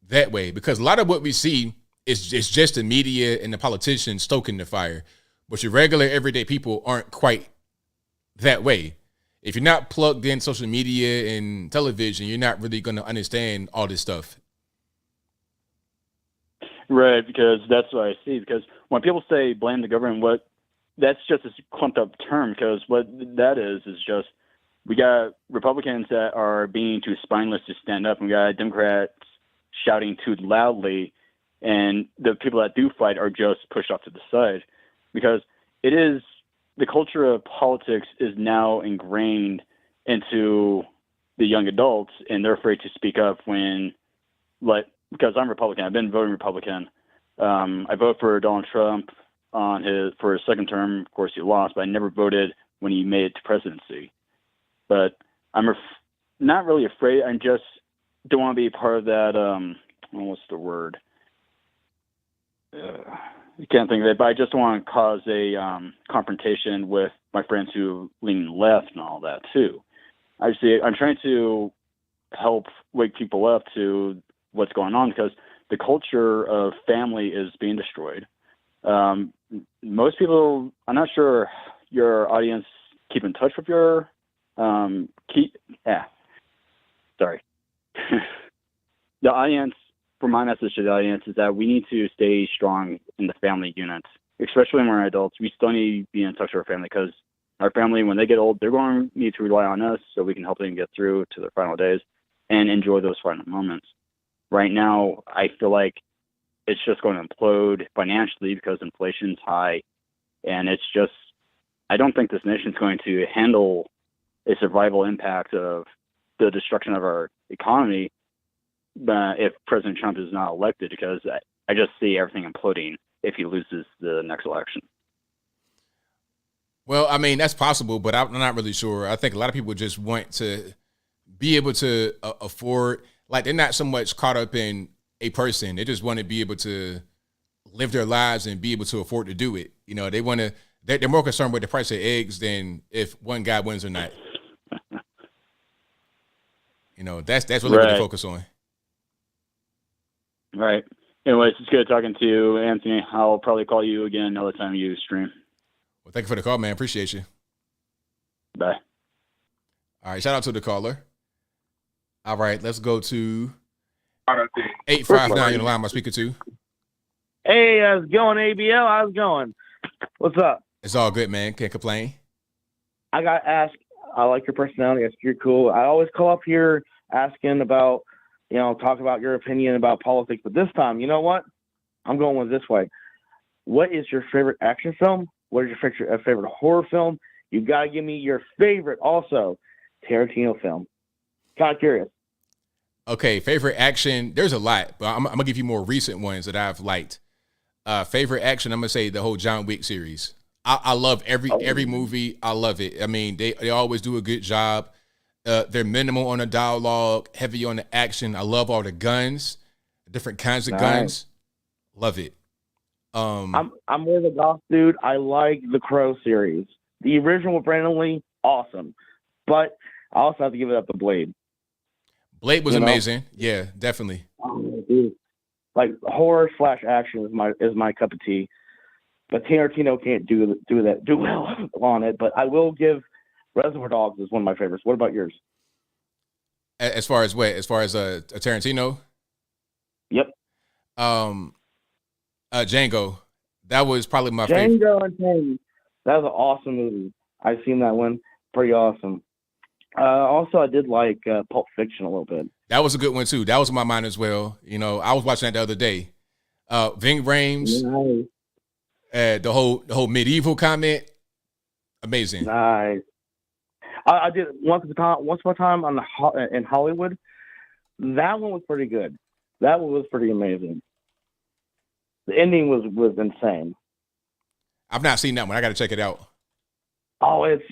that way. Because a lot of what we see is just the media and the politicians stoking the fire. But your regular everyday people aren't quite that way. If you're not plugged in social media and television, you're not really going to understand all this stuff. Right, because that's what I see. Because when people say blame the government, that's just a clumped up term. Because what that is just we got Republicans that are being too spineless to stand up, and we got Democrats shouting too loudly, and the people that do fight are just pushed off to the side. Because it is the culture of politics is now ingrained into the young adults, and they're afraid to speak up when, because I'm Republican, I've been voting Republican. I voted for Donald Trump for his second term. Of course, he lost, but I never voted when he made it to presidency. But I'm not really afraid. I just don't want to be part of that. What's the word? I can't think of it, but I just don't want to cause a confrontation with my friends who lean left and all that too. I'm trying to help wake people up to what's going on, because the culture of family is being destroyed. Most people, I'm not sure your audience keep in touch with your sorry. The audience, for my message to the audience, is that we need to stay strong in the family unit, especially when we're adults. We still need to be in touch with our family, because our family, when they get old, they're going to need to rely on us so we can help them get through to their final days and enjoy those final moments. Right now, I feel like it's just going to implode financially because inflation's high, and it's just, I don't think this nation's going to handle a survival impact of the destruction of our economy if President Trump is not elected, because I just see everything imploding if he loses the next election. Well, I mean, that's possible, but I'm not really sure. I think a lot of people just want to be able to afford, like, they're not so much caught up in a person. They just want to be able to live their lives and be able to afford to do it. You know, they're more concerned with the price of eggs than if one guy wins or not. You know, that's really what they focus on. Right. Anyways, it's good talking to you, Anthony. I'll probably call you again another time you stream. Well, thank you for the call, man. Appreciate you. Bye. All right, shout out to the caller. All right, let's go to 859. You know, line am I speaking to? Hey, how's it going, ABL? How's it going? What's up? It's all good, man. Can't complain. I got asked. I like your personality. I think you're cool. I always call up here asking about, talk about your opinion about politics. But this time, you know what? I'm going with this way. What is your favorite action film? What is your favorite horror film? You got to give me your favorite, also, Tarantino film. Kind of curious. Okay, favorite action. There's a lot, but I'm going to give you more recent ones that I've liked. Favorite action, I'm going to say the whole John Wick series. I love every movie. I love it. I mean, they always do a good job. They're minimal on the dialogue, heavy on the action. I love all the guns, different kinds of guns. Love it. I'm more of a goth dude. I like the Crow series. The original with Brandon Lee, awesome. But I also have to give it up to Blade. Blade was amazing. Yeah, definitely. Oh, dude. Like horror / action is my cup of tea. But Tarantino can't do well on it. But I will give Reservoir Dogs is one of my favorites. What about yours? As far as what? As far as a Tarantino? Yep. Django. That was probably my favorite. Django Unchained. That was an awesome movie. I've seen that one. Pretty awesome. Also, I did like Pulp Fiction a little bit. That was a good one too. That was on my mind as well. You know, I was watching that the other day. Ving Rhames, the whole medieval comment, amazing. Nice. I did once upon a time in Hollywood. That one was pretty good. That one was pretty amazing. The ending was insane. I've not seen that one. I got to check it out. Oh, it's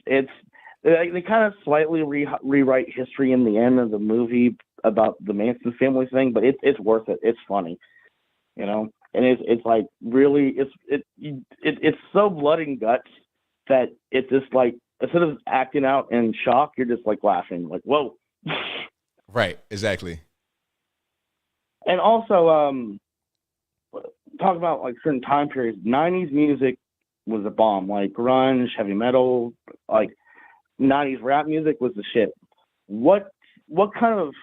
they kind of slightly rewrite history in the end of the movie about the Manson family thing, but it's worth it. It's funny, and it's like really it's so blood and guts that it's just like instead of acting out in shock, you're just like laughing, like whoa. Right, exactly. And also, talk about like certain time periods. 90s music was a bomb, like grunge, heavy metal, like 90s rap music was the shit. What kind of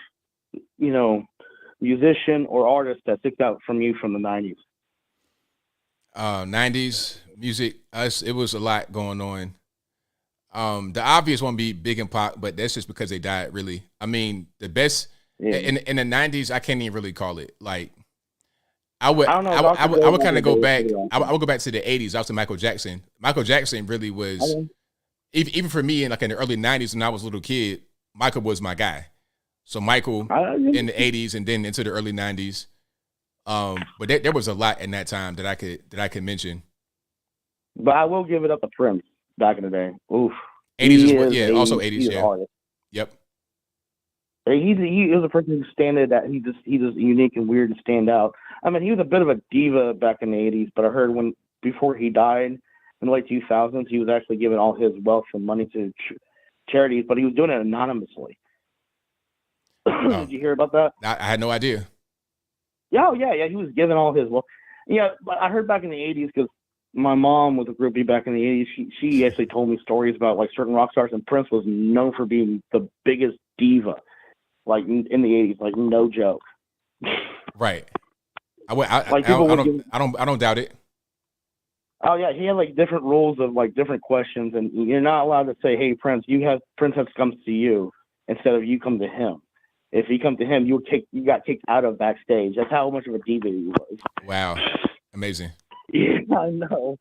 musician or artist that sticks out from you from the 90s? 90s music, it was a lot going on. The obvious one be Big and Pac, but that's just because they died. Really, I mean, the best in the 90s, I can't even really call it like. I would kind of go back. I would go back to the 80s. After Michael Jackson. Michael Jackson really was, even for me, in the early 90s when I was a little kid, Michael was my guy. So Michael in the 80s and then into the early 90s. But there was a lot in that time that I could mention. But I will give it up to Prince back in the day. Oof. 80s also 80s. Yeah. Yep. He is a person who he's just unique and weird and stand out. I mean, he was a bit of a diva back in the 80s, but I heard before he died in the late 2000s, he was actually giving all his wealth and money to charities, but he was doing it anonymously. Did you hear about that? I had no idea. Yeah, he was giving all his. Well, yeah, but I heard back in the '80s because my mom was a groupie back in the '80s. She actually told me stories about like certain rock stars, and Prince was known for being the biggest diva, like in the '80s, like no joke. Right. I don't doubt it. Oh yeah, he had like different rules of like different questions, and you're not allowed to say, "Hey, Prince, Prince has to come to you instead of you come to him." If he come to him, you got kicked out of backstage. That's how much of a diva he was. Wow, amazing. Yeah, I know,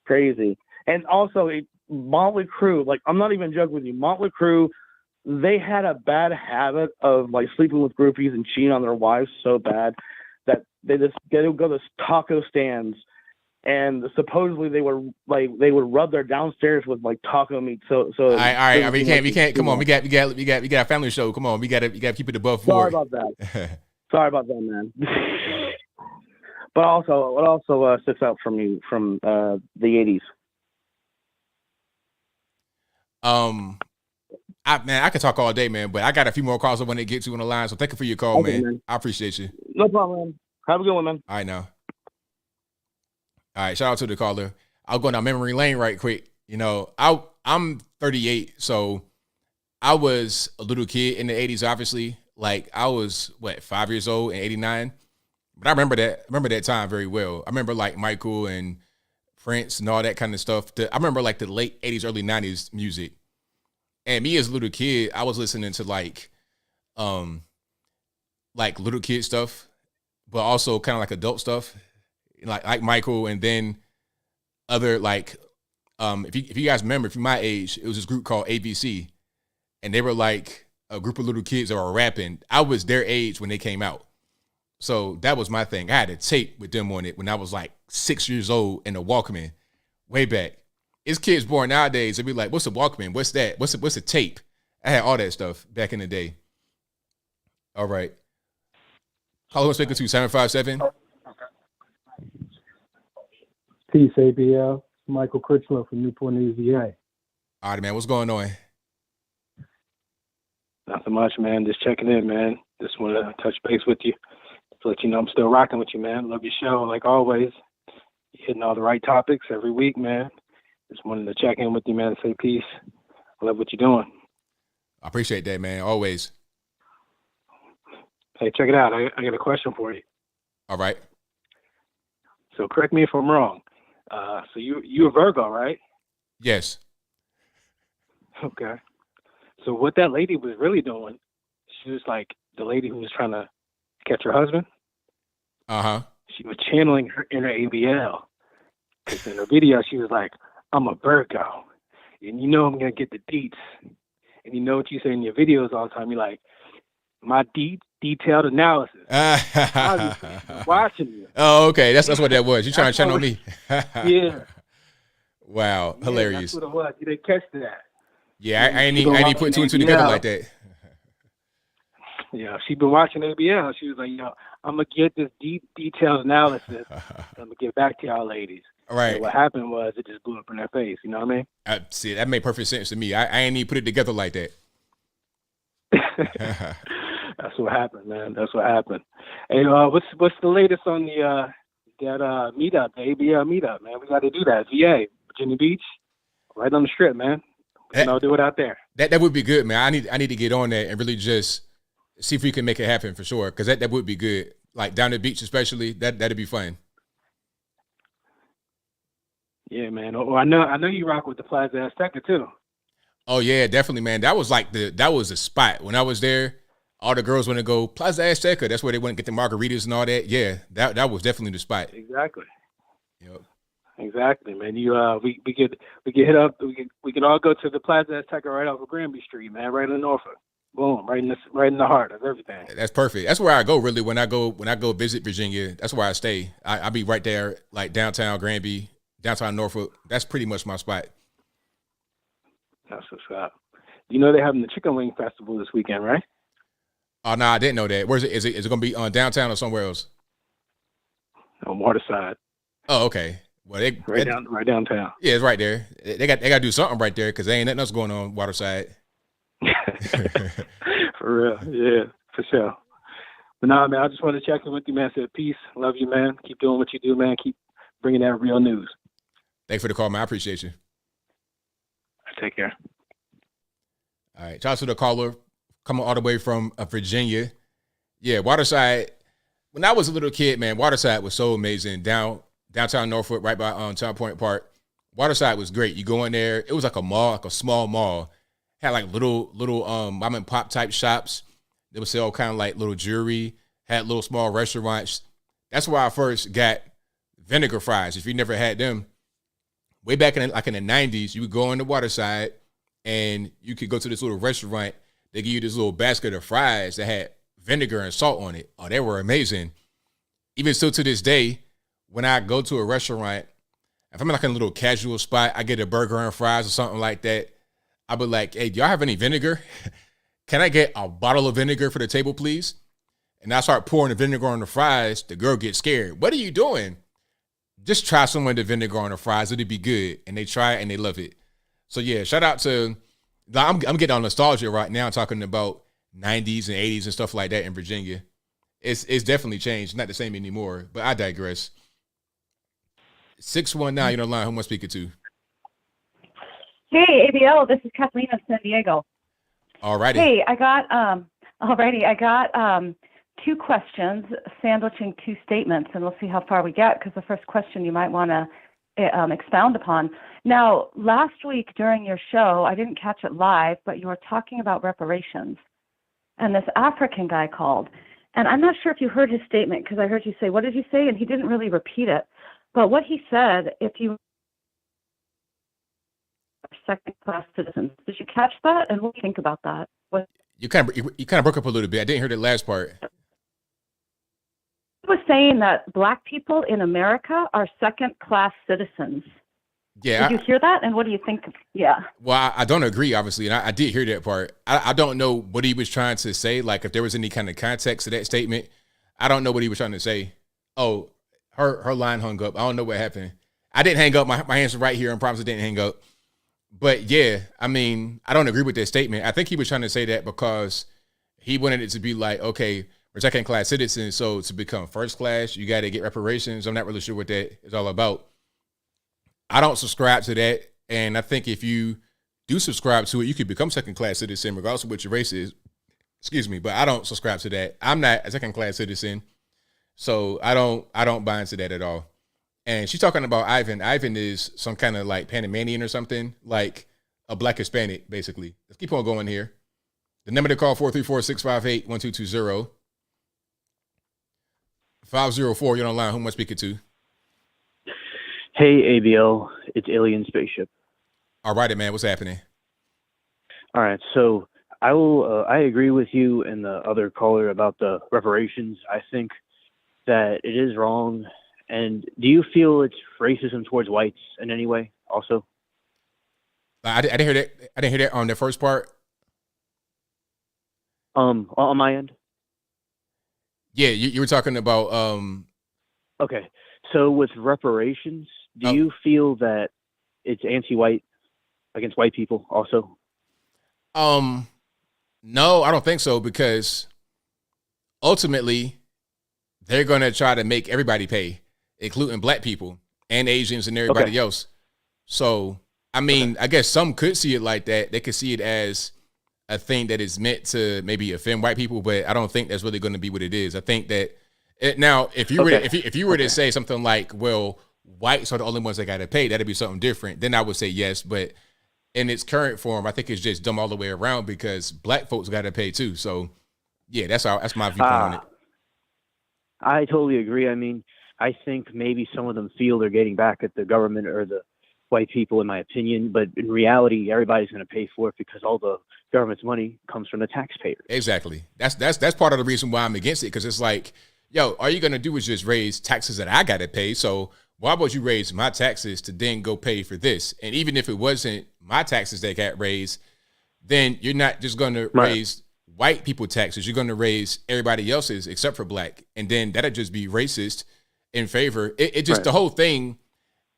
crazy. And also, Motley Crue. Like, I'm not even joking with you. Motley Crue, they had a bad habit of like sleeping with groupies and cheating on their wives so bad that they would go to taco stands. And supposedly they would rub their downstairs with like taco meat. So all right. We can't. Come on, we got a family show. Come on, we got to keep it above board. Sorry about that, man. But also, what also sticks out from you from the '80s? I could talk all day, man, but I got a few more calls I want to get to on the line. So thank you for your call, man. I appreciate you. No problem, man. Have a good one, man. All right, now. All right, shout out to the caller. I'll go down memory lane right quick. You know, I'm 38, so I was a little kid in the 80s, obviously. Like, I was, 5 years old in 89? But I remember that time very well. I remember, like, Michael and Prince and all that kind of stuff. I remember, like, the late 80s, early 90s music. And me as a little kid, I was listening to, like little kid stuff, but also kind of like adult stuff. Like Michael, and then other if you guys remember, if you're my age, it was this group called ABC, and they were like a group of little kids that were rapping. I was their age when they came out, so that was my thing. I had a tape with them on it when I was like 6 years old in a Walkman, way back. It's kids born nowadays, they'd be like, "What's a Walkman? What's that? What's a tape?" I had all that stuff back in the day. All right, call who's speaking to 757. Peace, ABL. Michael Critchlow from Newport News, VA. All right, man. What's going on? Nothing much, man. Just checking in, man. Just want to touch base with you. Just let you know I'm still rocking with you, man. Love your show, like always. You're hitting all the right topics every week, man. Just wanted to check in with you, man, and say peace. I love what you're doing. I appreciate that, man. Always. Hey, check it out. I got a question for you. All right. So correct me if I'm wrong. So you a Virgo, right? Yes. Okay. So what that lady was really doing, she was like the lady who was trying to catch her husband. Uh-huh. She was channeling her inner ABL. Because in her video, she was like, "I'm a Virgo. And you know I'm going to get the deets." And you know what you say in your videos all the time? You're like, "My detailed analysis." I'm watching you. Oh, okay. That's what that was. You trying to channel me? Yeah. Wow. Yeah, hilarious. That's what it was. You didn't catch that. Yeah, I ain't put two and two together like that. Yeah, she been watching ABL. She was like, I'm going to get this detailed analysis. I'm going to get back to y'all ladies. All right. And what happened was it just blew up in their face. You know what I mean? See, that made perfect sense to me. I ain't even put it together like that. That's what happened, man. That's what happened. Hey, what's the latest on that meetup, the ABL meetup, man? We got to do that. VA, Virginia Beach, right on the strip, man. Do it out there. That would be good, man. I need to get on that and really just see if we can make it happen for sure. Because that would be good. Like down the beach, especially. That'd be fun. Yeah, man. Oh, I know you rock with the Plaza Azteca too. Oh yeah, definitely, man. That was the spot when I was there. All the girls want to go Plaza Azteca. That's where they want to get the margaritas and all that. Yeah, that was definitely the spot. Exactly. Yep. Exactly, man. We could hit up. We could all go to the Plaza Azteca right off of Granby Street, man. Right in Norfolk. Boom. Right in the heart of everything. That's perfect. That's where I go really when I go visit Virginia. That's where I stay. I be right there, like downtown Granby, downtown Norfolk. That's pretty much my spot. That's what's up. You know they're having the Chicken Wing Festival this weekend, right? Oh no, I didn't know that. Where's it? Is it going to be on downtown or somewhere else? On Waterside. Oh, okay. Well, right downtown. Yeah, it's right there. They got to do something right there because there ain't nothing else going on Waterside. For real, yeah, for sure. But nah, man, I just wanted to check in with you, man. Said peace, love you, man. Keep doing what you do, man. Keep bringing that real news. Thanks for the call, man. I appreciate you. Take care. All right, shout out to the caller coming all the way from Virginia. Yeah, Waterside. When I was a little kid, man, Waterside was so amazing. Downtown Norfolk, right by Town Point Park. Waterside was great. You go in there, it was like a mall, like a small mall. Had like little mom and pop type shops. They would sell kind of like little jewelry. Had little small restaurants. That's where I first got vinegar fries. If you never had them, way back in the 90s, you would go on the Waterside and you could go to this little restaurant. They give you this little basket of fries that had vinegar and salt on it. Oh, they were amazing. Even still to this day, when I go to a restaurant, if I'm in like a little casual spot, I get a burger and fries or something like that. I'll be like, hey, do y'all have any vinegar? Can I get a bottle of vinegar for the table, please? And I start pouring the vinegar on the fries. The girl gets scared. What are you doing? Just try some of the vinegar on the fries. It'll be good. And they try it and they love it. So yeah, shout out to, I'm getting on nostalgia right now, talking about 90s and 80s and stuff like that in Virginia. It's definitely changed. Not the same anymore, but I digress. 619, you're on the line. Who am I speaking to? Hey, ABL, this is Kathleen of San Diego. All righty. Hey, I got two questions sandwiching two statements, and we'll see how far we get, because the first question you might want to expound upon. Now, last week during your show, I didn't catch it live, but you were talking about reparations, and this African guy called, and I'm not sure if you heard his statement, because I heard you say, what did you say? And he didn't really repeat it. But what he said, if you second-class citizens, did you catch that? And what do you think about that? You kind of broke up a little bit. I didn't hear the last part. He was saying that Black people in America are second-class citizens. Yeah. Did you hear that? And what do you think? Yeah. Well, I don't agree, obviously, and I did hear that part. I don't know what he was trying to say, like if there was any kind of context to that statement. I don't know what he was trying to say. Oh, her line hung up. I don't know what happened. I didn't hang up. My hands are right here, and promise I didn't hang up. But yeah, I mean, I don't agree with that statement. I think he was trying to say that because he wanted it to be like, okay, we're second class citizens, so to become first class, you got to get reparations. I'm not really sure what that is all about. I don't subscribe to that, and I think if you do subscribe to it, you could become second class citizen regardless of what your race is. Excuse me, but I don't subscribe to that. I'm not a second class citizen, so I don't buy into that at all. And she's talking about Ivan. Ivan is some kind of like Panamanian or something, like a Black Hispanic, basically. Let's keep on going here. The number to call, 434-658-1220. 504, you're on the line. Who am I speaking to? Hey, ABL. It's Alien Spaceship. All righty, man. What's happening? All right. So I agree with you and the other caller about the reparations. I think that it is wrong. And do you feel it's racism towards whites in any way also? I didn't hear that. I didn't hear that on the first part. On my end? Yeah, you were talking about Okay. So with reparations, do you feel that it's anti-white against white people also? No, I don't think so, because ultimately they're going to try to make everybody pay, including Black people and Asians and everybody else. So, I mean, I guess some could see it like that. They could see it as a thing that is meant to maybe offend white people, but I don't think that's really going to be what it is. I think that now, if you were if you were to say something like, well, whites are the only ones that got to pay, that'd be something different. Then I would say yes, but in its current form, I think it's just dumb all the way around, because Black folks got to pay too. So, yeah, that's my viewpoint on it. I totally agree. I mean, I think maybe some of them feel they're getting back at the government or the white people, in my opinion. But in reality, everybody's going to pay for it because all the government's money comes from the taxpayers. Exactly. That's part of the reason why I'm against it, because it's like, yo, all you're going to do is just raise taxes that I got to pay. So why would you raise my taxes to then go pay for this? And even if it wasn't my taxes that got raised, then you're not just going to raise white people taxes. You're going to raise everybody else's except for Black. And then that'll just be racist in favor. It just, the whole thing,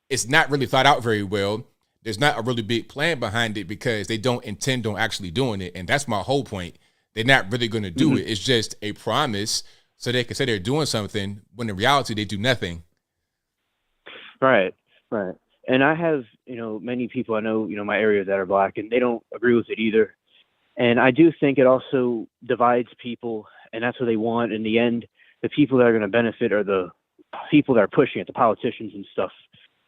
it's not really thought out very well. There's not a really big plan behind it because they don't intend on actually doing it. And that's my whole point. They're not really going to do it. It's just a promise so they can say they're doing something when in reality they do nothing. Right, right. And I have, many people I know, my area that are black, and they don't agree with it either. And I do think it also divides people, and that's what they want. In the end, the people that are going to benefit are the people that are pushing it, the politicians and stuff.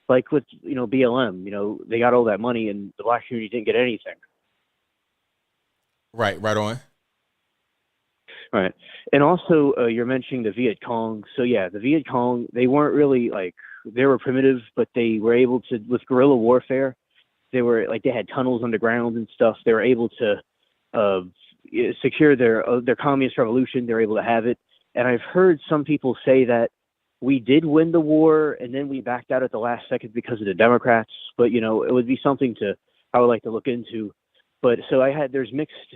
Like with, BLM, they got all that money and the black community didn't get anything. Right on. Right. And also, you're mentioning the Viet Cong. So, yeah, the Viet Cong, they weren't really they were primitive, but they were able to, with guerrilla warfare, they had tunnels underground and stuff. They were able to secure their communist revolution. They were able to have it. And I've heard some people say that we did win the war and then we backed out at the last second because of the Democrats. But, it would be something I would like to look into. But so there's mixed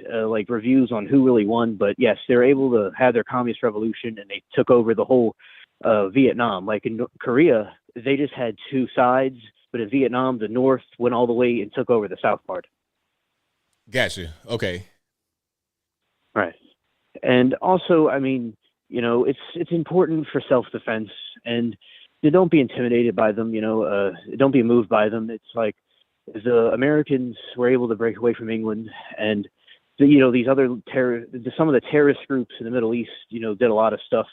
reviews on who really won. But yes, they were able to have their communist revolution and they took over the whole Vietnam. Like in Korea, they just had two sides. But in Vietnam, the North went all the way and took over the South part. Gotcha. Okay. Right. And also, it's important for self-defense, and don't be intimidated by them. Don't be moved by them. It's like the Americans were able to break away from England, and these other some of the terrorist groups in the Middle East, did a lot of stuff.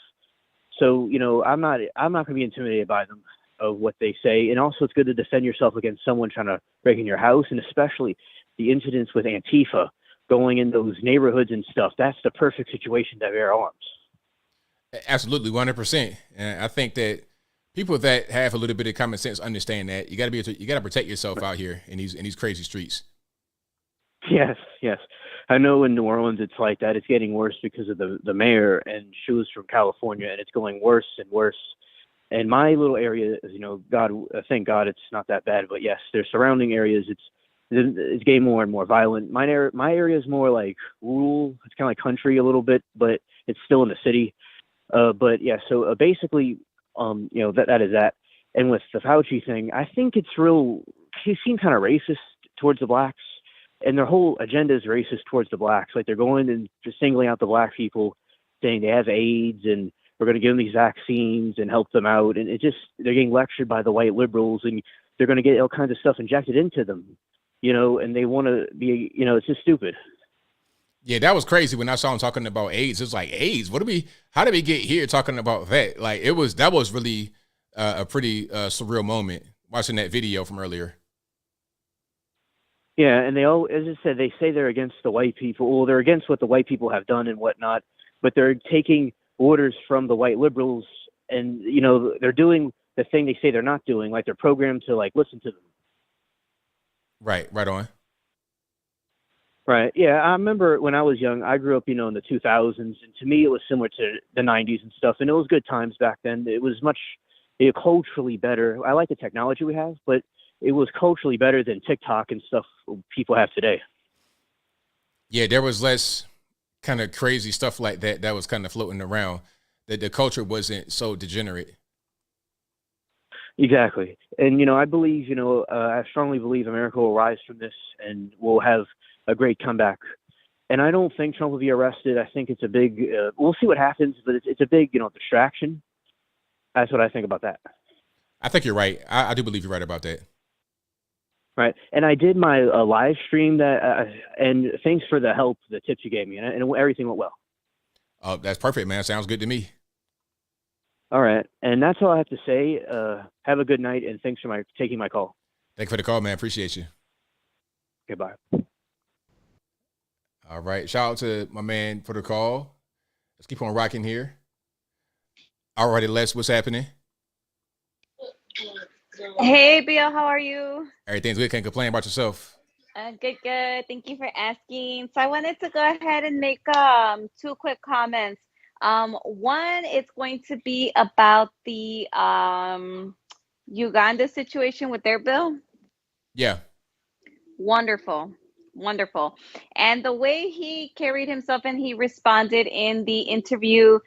So I'm not going to be intimidated by them of what they say. And also, it's good to defend yourself against someone trying to break in your house, and especially the incidents with Antifa going in those neighborhoods and stuff. That's the perfect situation to bear arms. Absolutely, 100%. And I think that people that have a little bit of common sense understand that you got to protect yourself out here in these crazy streets. Yes. I know in New Orleans it's like that. It's getting worse because of the mayor, and she was from California, and it's going worse and worse. And my little area is, thank God it's not that bad. But yes, there's surrounding areas. It's getting more and more violent. My area is more like rural. It's kind of like country a little bit, but it's still in the city. But yeah, so basically, that is that. And with the Fauci thing, I think he seemed kind of racist towards the blacks, and their whole agenda is racist towards the blacks. Like they're going and just singling out the black people, saying they have AIDS and we're going to give them these vaccines and help them out. And they're getting lectured by the white liberals, and they're going to get all kinds of stuff injected into them, and they want to be, it's just stupid. Yeah, that was crazy when I saw him talking about AIDS. It's like, AIDS, how did we get here talking about that? Like that was really a pretty surreal moment watching that video from earlier. Yeah, and as I said, they say they're against the white people. Well, they're against what the white people have done and whatnot, but they're taking orders from the white liberals, and they're doing the thing they say they're not doing. Like they're programmed to listen to them. Right on. Right. Yeah, I remember when I was young, I grew up, in the 2000s, and to me it was similar to the 90s and stuff, and it was good times back then. It was much culturally better. I like the technology we have, but it was culturally better than TikTok and stuff people have today. Yeah, there was less kind of crazy stuff like that was kind of floating around. That the culture wasn't so degenerate. Exactly. And, I believe, I strongly believe America will rise from this and we'll have a great comeback. And I don't think Trump will be arrested. I think it's a big, we'll see what happens, but it's a big, distraction. That's what I think about that. I think you're right. I do believe you're right about that. Right. And I did my live stream and thanks for the help, the tips you gave me, and everything went well. Oh, that's perfect, man. Sounds good to me. All right. And that's all I have to say. Have a good night, and thanks for taking my call. Thank you for the call, man. Appreciate you. Goodbye. All right. Shout out to my man for the call. Let's keep on rocking here. All righty, Les, what's happening? Hey, Bill, how are you? Everything's good. Can't complain about yourself. Good. Thank you for asking. So I wanted to go ahead and make two quick comments. One is going to be about the Uganda situation with their bill. Yeah. Wonderful. And the way he carried himself and he responded in the interview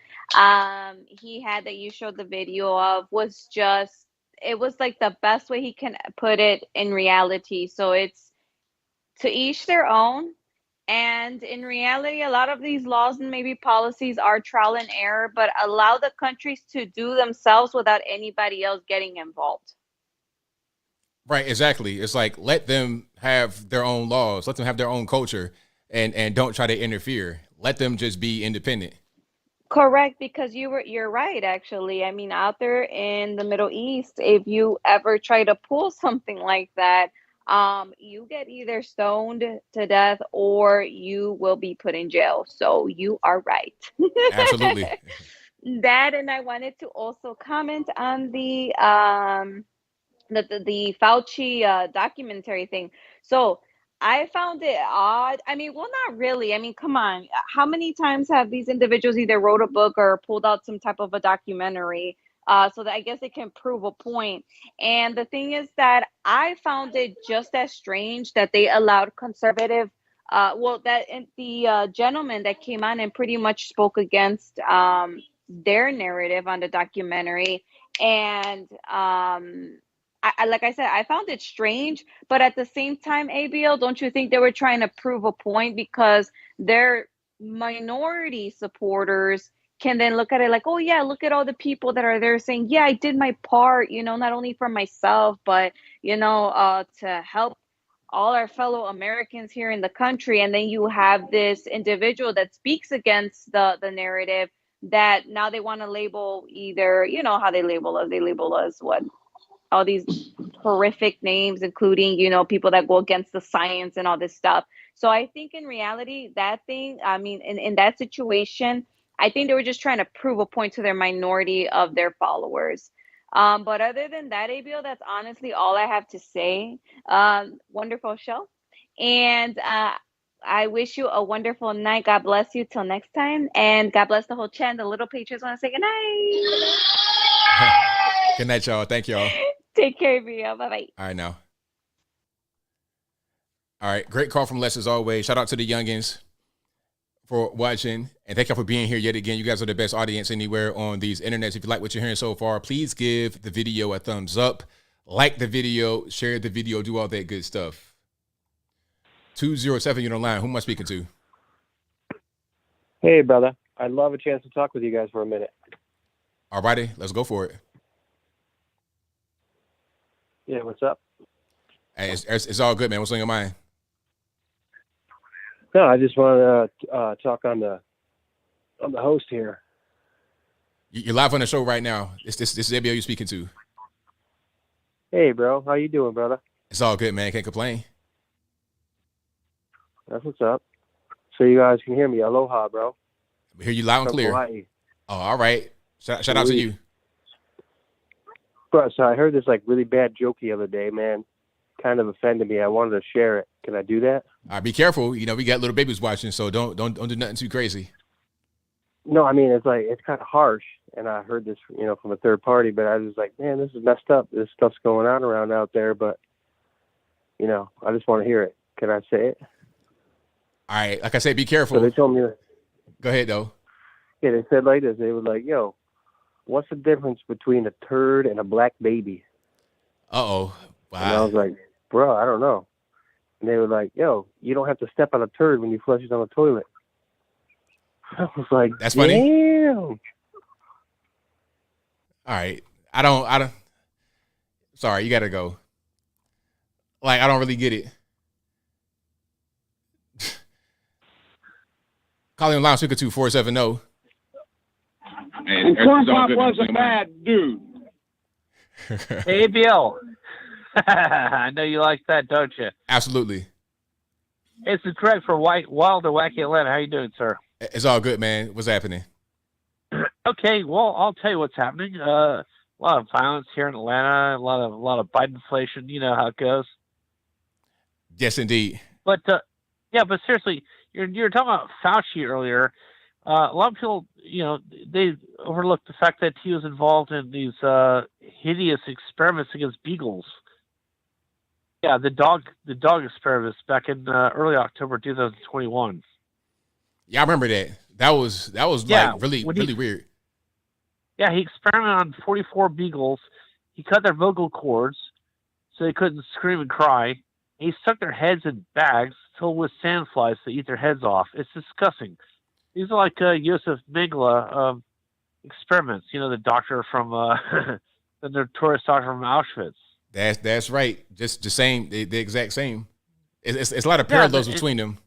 he had that you showed the video of was just it was like the best way he can put it in reality. So it's to each their own. And in reality, a lot of these laws and maybe policies are trial and error, but allow the countries to do themselves without anybody else getting involved. Right, exactly. It's like, let them have their own laws, let them have their own culture, and don't try to interfere. Let them just be independent. Correct, because you're right actually. I mean, out there in the Middle East, if you ever try to pull something like that, you get either stoned to death or you will be put in jail. So you are right. Absolutely. That, and I wanted to also comment on the Fauci documentary thing. So I found it odd. I mean, well, not really. I mean, come on. How many times have these individuals either wrote a book or pulled out some type of a documentary so that I guess they can prove a point? And the thing is that I found it just as strange that they allowed conservative. The gentleman that came on and pretty much spoke against their narrative on the documentary, and like I said, I found it strange, but at the same time, ABL, don't you think they were trying to prove a point because their minority supporters can then look at it like, oh yeah, look at all the people that are there saying, yeah, I did my part, not only for myself, but to help all our fellow Americans here in the country. And then you have this individual that speaks against the narrative that now they want to label either, how they label us what, all these horrific names, including, people that go against the science and all this stuff. So I think in reality, that thing, I mean, in that situation, I think they were just trying to prove a point to their minority of their followers. But other than that, ABL, that's honestly all I have to say. Wonderful show. And I wish you a wonderful night. God bless you till next time. And God bless the whole chat. The little Patriots want to say good night. Good night, y'all. Thank y'all. Take care, BL. Bye-bye. All right, now. All right, great call from Les as always. Shout out to the youngins for watching, and thank y'all for being here yet again. You guys are the best audience anywhere on these internets. If you like what you're hearing so far, please give the video a thumbs up, like the video, share the video, do all that good stuff. 207, you're online. Who am I speaking to? Hey, brother. I'd love a chance to talk with you guys for a minute. All righty, let's go for it. Yeah, what's up? Hey, it's all good, man. What's on your mind? No, I just want to talk on the host here. You're live on the show right now. This is ABL you're speaking to. Hey, bro. How you doing, brother? It's all good, man. Can't complain. That's what's up. So you guys can hear me. Aloha, bro. We hear you loud and clear. Hawaii. Oh, all right. Shout out to you. Bro, so I heard this really bad joke the other day, man. Kind of offended me. I wanted to share it. Can I do that? All right, be careful. We got little babies watching, so don't do nothing too crazy. No, I mean, it's kind of harsh, and I heard this, from a third party, but I was like, man, this is messed up. This stuff's going on around out there, but, I just want to hear it. Can I say it? All right, like I said, be careful. So they told me. Go ahead, though. Yeah, they said like this. They were like, yo, what's the difference between a turd and a black baby? Uh-oh. Wow. And I was like, bro, I don't know. And they were like, yo, you don't have to step on a turd when you flush it on the toilet. I was like, that's funny. Damn. All right. I don't. Sorry, you got to go. I don't really get it. Calling line speaker 2470. And Corn Pop was a bad dude. Hey, Bill. I know you like that, don't you? Absolutely. It's the Craig for Wild and Wacky Atlanta. How you doing, sir? It's all good, man. What's happening? Okay, well, I'll tell you what's happening. A lot of violence here in Atlanta. A lot of Biden inflation. You know how it goes. Yes, indeed. But but seriously, you're talking about Fauci earlier. A lot of people, they overlooked the fact that he was involved in these hideous experiments against beagles. Yeah, the dog experiments back in early October 2021. Yeah, I remember that. That was really weird. Yeah, he experimented on 44 beagles. He cut their vocal cords so they couldn't scream and cry. And he stuck their heads in bags filled with sandflies to eat their heads off. It's disgusting. These are like Josef Mengele experiments. You know, the doctor from the notorious doctor from Auschwitz. That's right. Just the same, the exact same. It's a lot of parallels between them.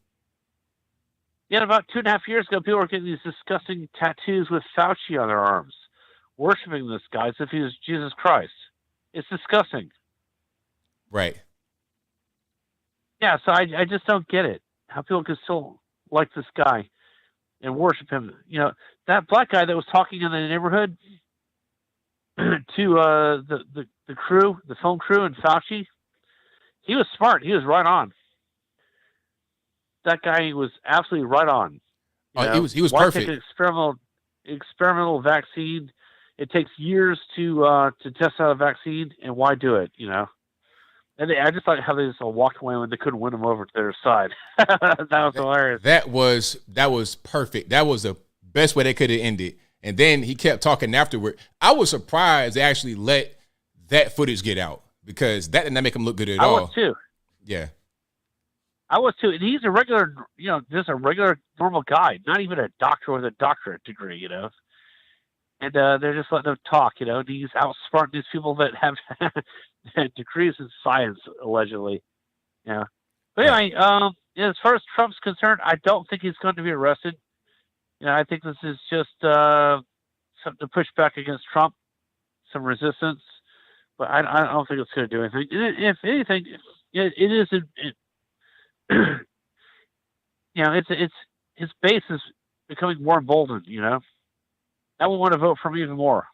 Yeah, about 2.5 years ago, people were getting these disgusting tattoos with Fauci on their arms, worshiping this guy as if he was Jesus Christ. It's disgusting. Right. Yeah, so I just don't get it. How people can still like this guy and worship him. You know, that black guy that was talking in the neighborhood to the crew, the film crew, and Fauci, he was smart. He was right on. That guy was absolutely right on. He was why perfect. Take an experimental vaccine? It takes years to test out a vaccine, and why do it? You know. And I just like how they just walked away when they couldn't win them over to their side. That was hilarious. That was perfect. That was the best way they could have ended. And then he kept talking afterward. I was surprised they actually let that footage get out because that did not make him look good at all. I was too. Yeah. I was too. And he's a regular, just a regular normal guy, not even a doctor with a doctorate degree, And they're just letting them talk, and he's outsmarting these people that have degrees in science, allegedly. Yeah. But anyway, as far as Trump's concerned, I don't think he's going to be arrested. I think this is just something to push back against Trump, some resistance. But I don't think it's going to do anything. If anything, it is. It's his base is becoming more emboldened. I would want to vote for him even more.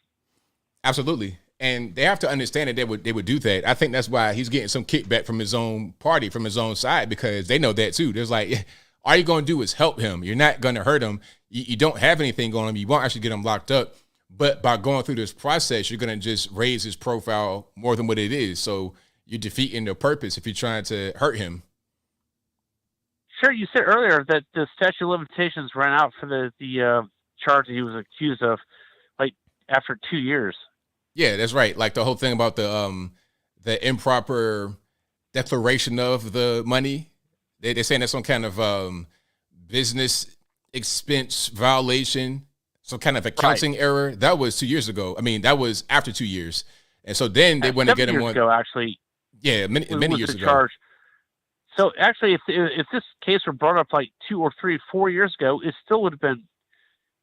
Absolutely. And they have to understand that they would do that. I think that's why he's getting some kickback from his own party, from his own side, because they know that too. There's like, all you're going to do is help him. You're not going to hurt him. You don't have anything on him. You won't actually get him locked up. But by going through this process, you're going to just raise his profile more than what it is. So you're defeating the purpose if you're trying to hurt him. Sure, you said earlier that the statute of limitations ran out for the charge that he was accused of, like after 2 years. Yeah, that's right. Like the whole thing about the improper declaration of the money. They're saying that's some kind of business expense violation, some kind of accounting error. That was 2 years ago. I mean, that was after 2 years. And so then they want to get him on. Ago, actually. Yeah, many years ago. Charge. So actually, if this case were brought up like 2 or 3, 4 years ago, it still would have been,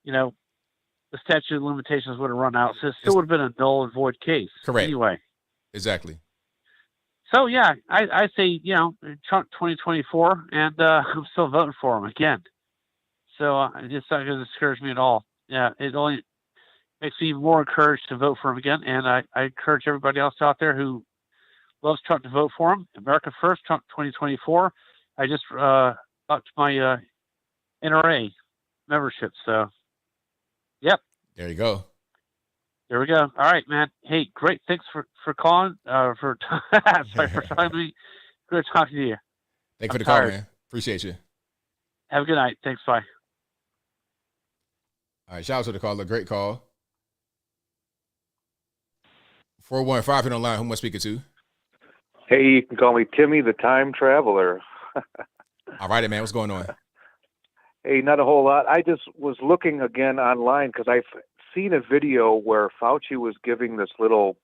the statute of limitations would have run out. So it still would have been a null and void case. Correct. Anyway. Exactly. So yeah, I say, Trump 2024, and I'm still voting for him again. So it's not going to discourage me at all. Yeah, it only makes me more encouraged to vote for him again. And I encourage everybody else out there who loves Trump to vote for him. America First, Trump 2024. I just upped my NRA membership. So, yep. There you go. There we go. All right, man. Hey, great. Thanks for calling. Sorry for talking to me. Good talking to you. Thanks for the call, man. Appreciate you. Have a good night. Thanks. Bye. All right. Shout out to the caller. Great call. 415 on the line. Who am I speaking to? Hey, you can call me Timmy the Time Traveler. All right, man. What's going on? Hey, not a whole lot. I just was looking again online because I've seen a video where Fauci was giving this little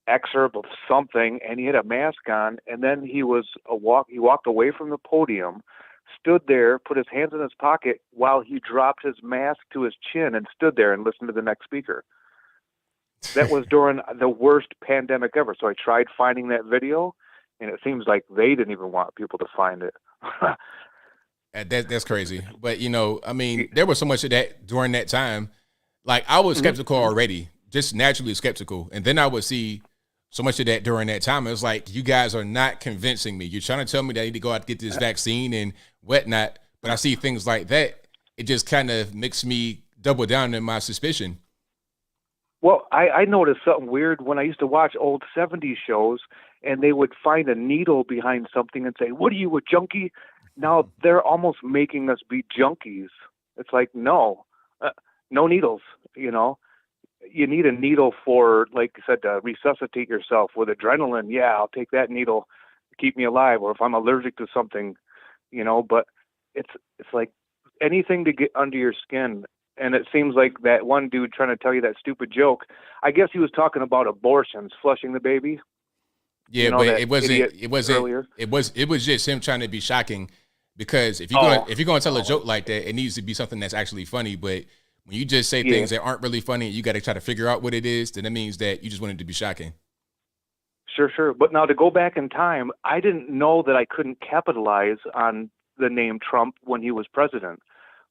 excerpt of something, and he had a mask on, and then he walked away from the podium, stood there, put his hands in his pocket while he dropped his mask to his chin and stood there and listened to the next speaker. That was during the worst pandemic ever. So I tried finding that video, and it seems like they didn't even want people to find it. That's crazy. But, I mean, there was so much of that during that time. Like, I was skeptical already, just naturally skeptical. And then I would see so much of that during that time. It was like, you guys are not convincing me. You're trying to tell me that I need to go out and get this vaccine and whatnot. But I see things like that. It just kind of makes me double down in my suspicion. Well, I noticed something weird when I used to watch old 70s shows, and they would find a needle behind something and say, "What are you, a junkie?" Now they're almost making us be junkies. It's like, no needles, you need a needle for, like I said, to resuscitate yourself with adrenaline. Yeah, I'll take that needle to keep me alive. Or if I'm allergic to something, but it's like anything to get under your skin. And it seems like that one dude trying to tell you that stupid joke, I guess he was talking about abortions, flushing the baby. Yeah, but it wasn't earlier. it was just him trying to be shocking, because if you're going to tell a joke like that, it needs to be something that's actually funny. But when you just say things that aren't really funny, you got to try to figure out what it is, then that means that you just want it to be shocking. Sure. But now to go back in time, I didn't know that I couldn't capitalize on the name Trump when he was president.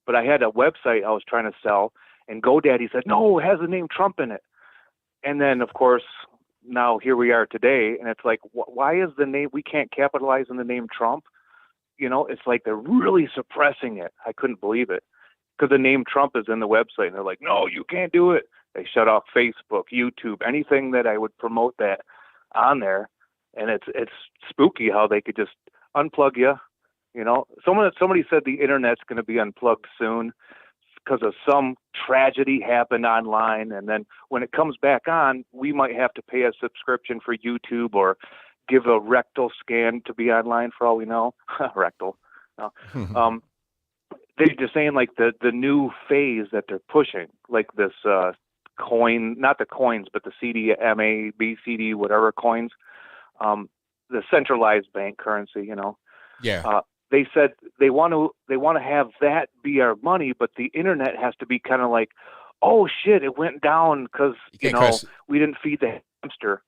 But I had a website I was trying to sell, and GoDaddy said, no, it has the name Trump in it. And then, of course, now here we are today, and it's like, why is the name, we can't capitalize on the name Trump? It's like they're really suppressing it. I couldn't believe it, because the name Trump is in the website, and they're like, no, you can't do it. They shut off Facebook, YouTube, anything that I would promote that on there. And it's spooky how they could just unplug you. Somebody said the internet's going to be unplugged soon because of some tragedy happened online, and then when it comes back on, we might have to pay a subscription for YouTube or give a rectal scan to be online, for all we know. Rectal. No. They're just saying like the new phase that they're pushing, like this coin, not the coins, but the CDMA, BCD, whatever coins, the centralized bank currency. Yeah. They said they want to have that be our money, but the internet has to be kind of like, oh shit, it went down because we didn't feed the hamster.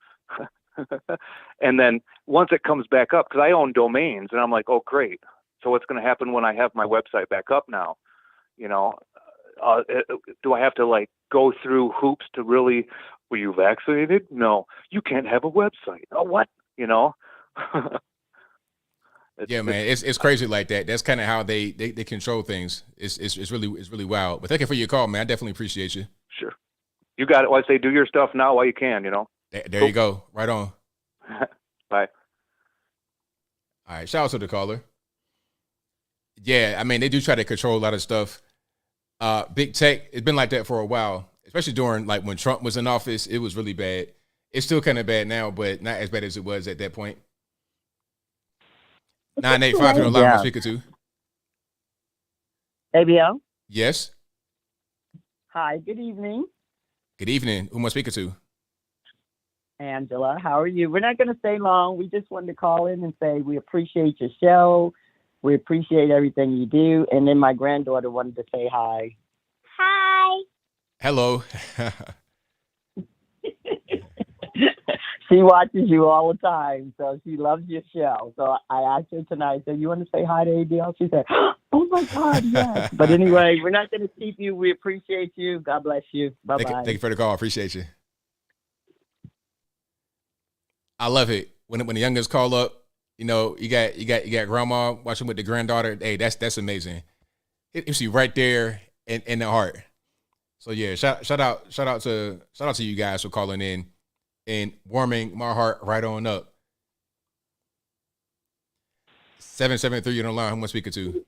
And then once it comes back up, because I own domains, and I'm like, oh great. So what's going to happen when I have my website back up now? Do I have to like go through hoops to really? Were you vaccinated? No, you can't have a website. Oh, what? Yeah, man, it's crazy like that. That's kind of how they control things. It's really wild. But thank you for your call, man. I definitely appreciate you. Sure, you got it. Well, I say do your stuff now while you can. There cool. You go. Right on. Bye. All right. Shout out to the caller. Yeah, I mean, they do try to control a lot of stuff. Big tech, it's been like that for a while, especially during like when Trump was in office. It was really bad. It's still kind of bad now, but not as bad as it was at that point. 985 on the line, I'm speaking to. ABL? Yes. Hi, good evening. Good evening. Who am I speaking to? Angela, how are you? We're not going to stay long. We just wanted to call in and say we appreciate your show. We appreciate everything you do. And then my granddaughter wanted to say hi. Hi. Hello. She watches you all the time, so she loves your show. So I asked her tonight, so you want to say hi to ABL? She said, oh my God, yes. But anyway, we're not going to keep you. We appreciate you. God bless you. Bye-bye. Thank you for the call. I appreciate you. I love it. When the youngest call up, you got grandma watching with the granddaughter. Hey, that's amazing. It's you right there in the heart. So yeah, shout out to you guys for calling in and warming my heart right on up. 773 on the line. Who am I speaking to?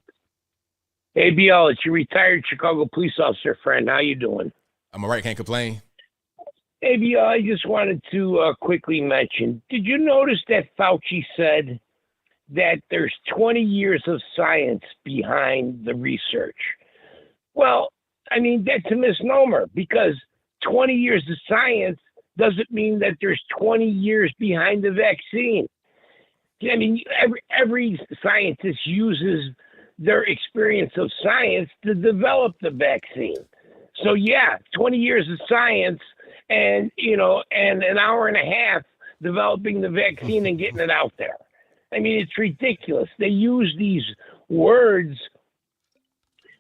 ABL, it's your retired Chicago police officer friend. How you doing? I'm all right. Can't complain. ABL, I just wanted to quickly mention, did you notice that Fauci said that there's 20 years of science behind the research? Well, I mean, that's a misnomer, because 20 years of science doesn't mean that there's 20 years behind the vaccine. I mean, every scientist uses their experience of science to develop the vaccine. So yeah, 20 years of science and an hour and a half developing the vaccine and getting it out there. I mean, it's ridiculous. They use these words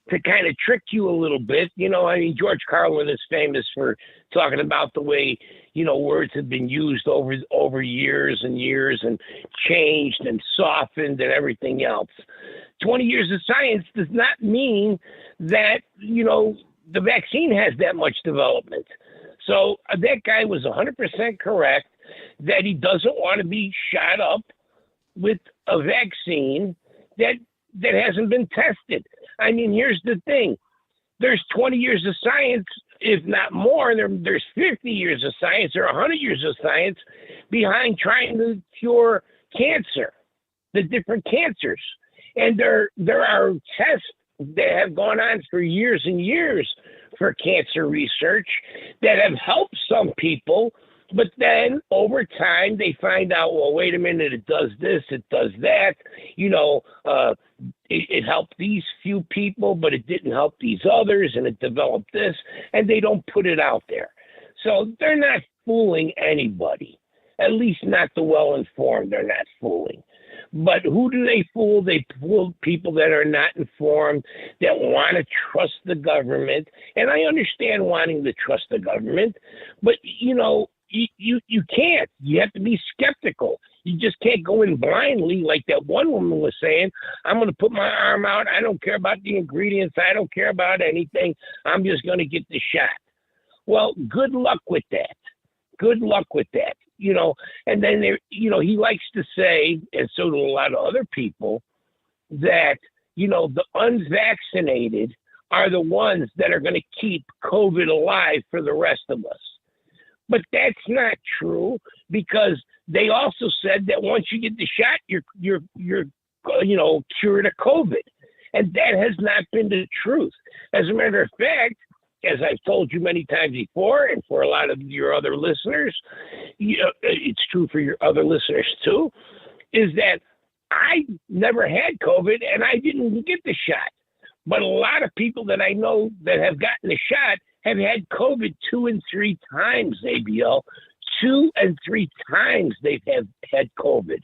to kind of trick you a little bit. I mean, George Carlin is famous for talking about the way, words have been used over years and years and changed and softened and everything else. 20 years of science does not mean that, the vaccine has that much development. So that guy was 100% correct that he doesn't want to be shot up with a vaccine that hasn't been tested. I mean, here's the thing. There's 20 years of science if not more, and there's 50 years of science or 100 years of science behind trying to cure cancer, the different cancers. And there are tests that have gone on for years and years for cancer research that have helped some people, but then over time they find out, well, wait a minute, it does this, it does that, it helped these few people, but it didn't help these others, and it developed this, and they don't put it out there. So they're not fooling anybody, at least not the well-informed. They're not fooling. But who do they fool? They fool people that are not informed, that want to trust the government. And I understand wanting to trust the government, but, you can't. You have to be skeptical. You just can't go in blindly like that one woman was saying, I'm going to put my arm out. I don't care about the ingredients. I don't care about anything. I'm just going to get the shot. Well, good luck with that. Good luck with that. And then he likes to say, and so do a lot of other people, that, the unvaccinated are the ones that are going to keep COVID alive for the rest of us. But that's not true, because they also said that once you get the shot, you're cured of COVID. And that has not been the truth. As a matter of fact, as I've told you many times before, and for a lot of your other listeners, it's true for your other listeners too, is that I never had COVID and I didn't get the shot. But a lot of people that I know that have gotten the shot have had COVID 2 and 3 times, ABL. 2 and 3 times they've had COVID.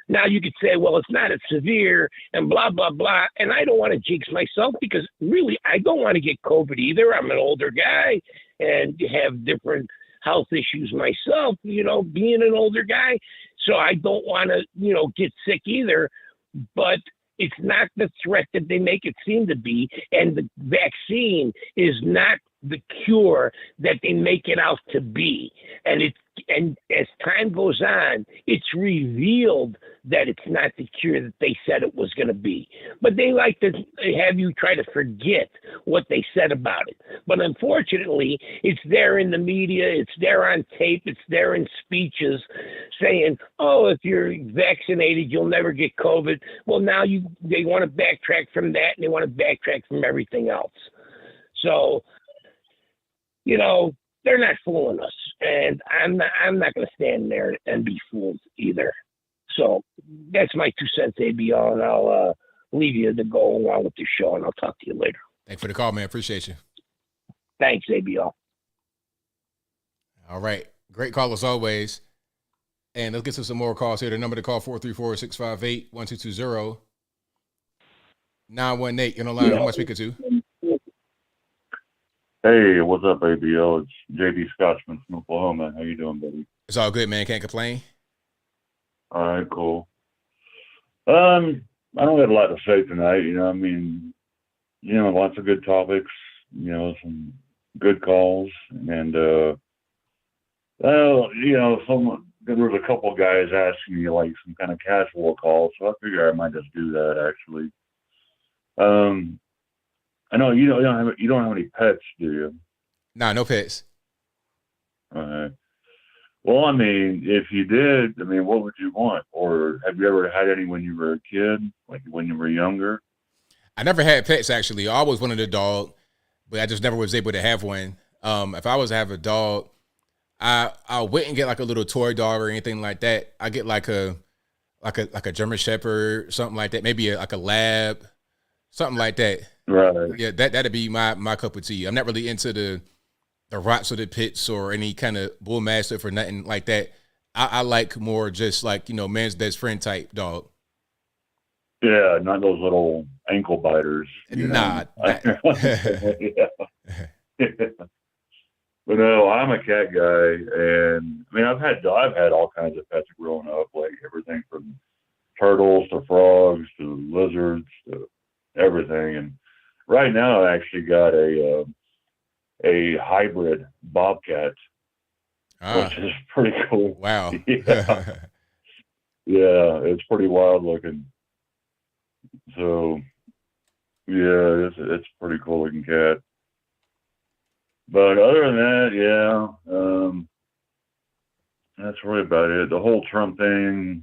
Now you could say, well, it's not as severe and blah, blah, blah. And I don't want to jinx myself, because really, I don't want to get COVID either. I'm an older guy and have different health issues myself, being an older guy. So I don't want to, get sick either. But it's not the threat that they make it seem to be. And the vaccine is not the cure that they make it out to be. And as time goes on, it's revealed that it's not the cure that they said it was going to be. But they like to have you try to forget what they said about it. But unfortunately, it's there in the media, it's there on tape, it's there in speeches saying, oh, if you're vaccinated, you'll never get COVID. Well, now they want to backtrack from that, and they want to backtrack from everything else. So, they're not fooling us, and I'm not going to stand there and be fooled either. So that's my 2 cents, ABL, and I'll leave you to go along with the show, and I'll talk to you later. Thanks for the call, man. Appreciate you. Thanks, ABL. All right. Great call as always. And let's get to some more calls here. The number to call, 434-658-1220. 918, you're on the line. Who am I speaking to? Hey, what's up, ABL? It's JD Scotchman from Oklahoma. How you doing, buddy? It's all good, man. Can't complain. All right, cool. I don't have a lot to say tonight. Lots of good topics. Some good calls, and there was a couple of guys asking me like some kind of casual calls, so I figure I might just do that actually. I know you don't have any pets, do you? Nah, no pets. All right. Well, if you did, what would you want? Or have you ever had any when you were a kid, like when you were younger? I never had pets, actually. I always wanted a dog, but I just never was able to have one. If I was to have a dog, I wouldn't get like a little toy dog or anything like that. I get like a German Shepherd, something like that. Maybe like a lab, something like that. Right. Yeah, that'd be my cup of tea. I'm not really into the Rots or the Pits or any kind of Bull Mastiff or nothing like that. I like more just like, man's best friend type dog. Yeah, not those little ankle biters. Nah. Yeah. But no, I'm a cat guy, and I've had all kinds of pets growing up, like everything from turtles to frogs to lizards to everything. And right now, I actually got a hybrid bobcat, which is pretty cool. Wow. Yeah. Yeah, it's pretty wild looking. So, yeah, it's a pretty cool looking cat. But other than that, yeah, that's really about it. The whole Trump thing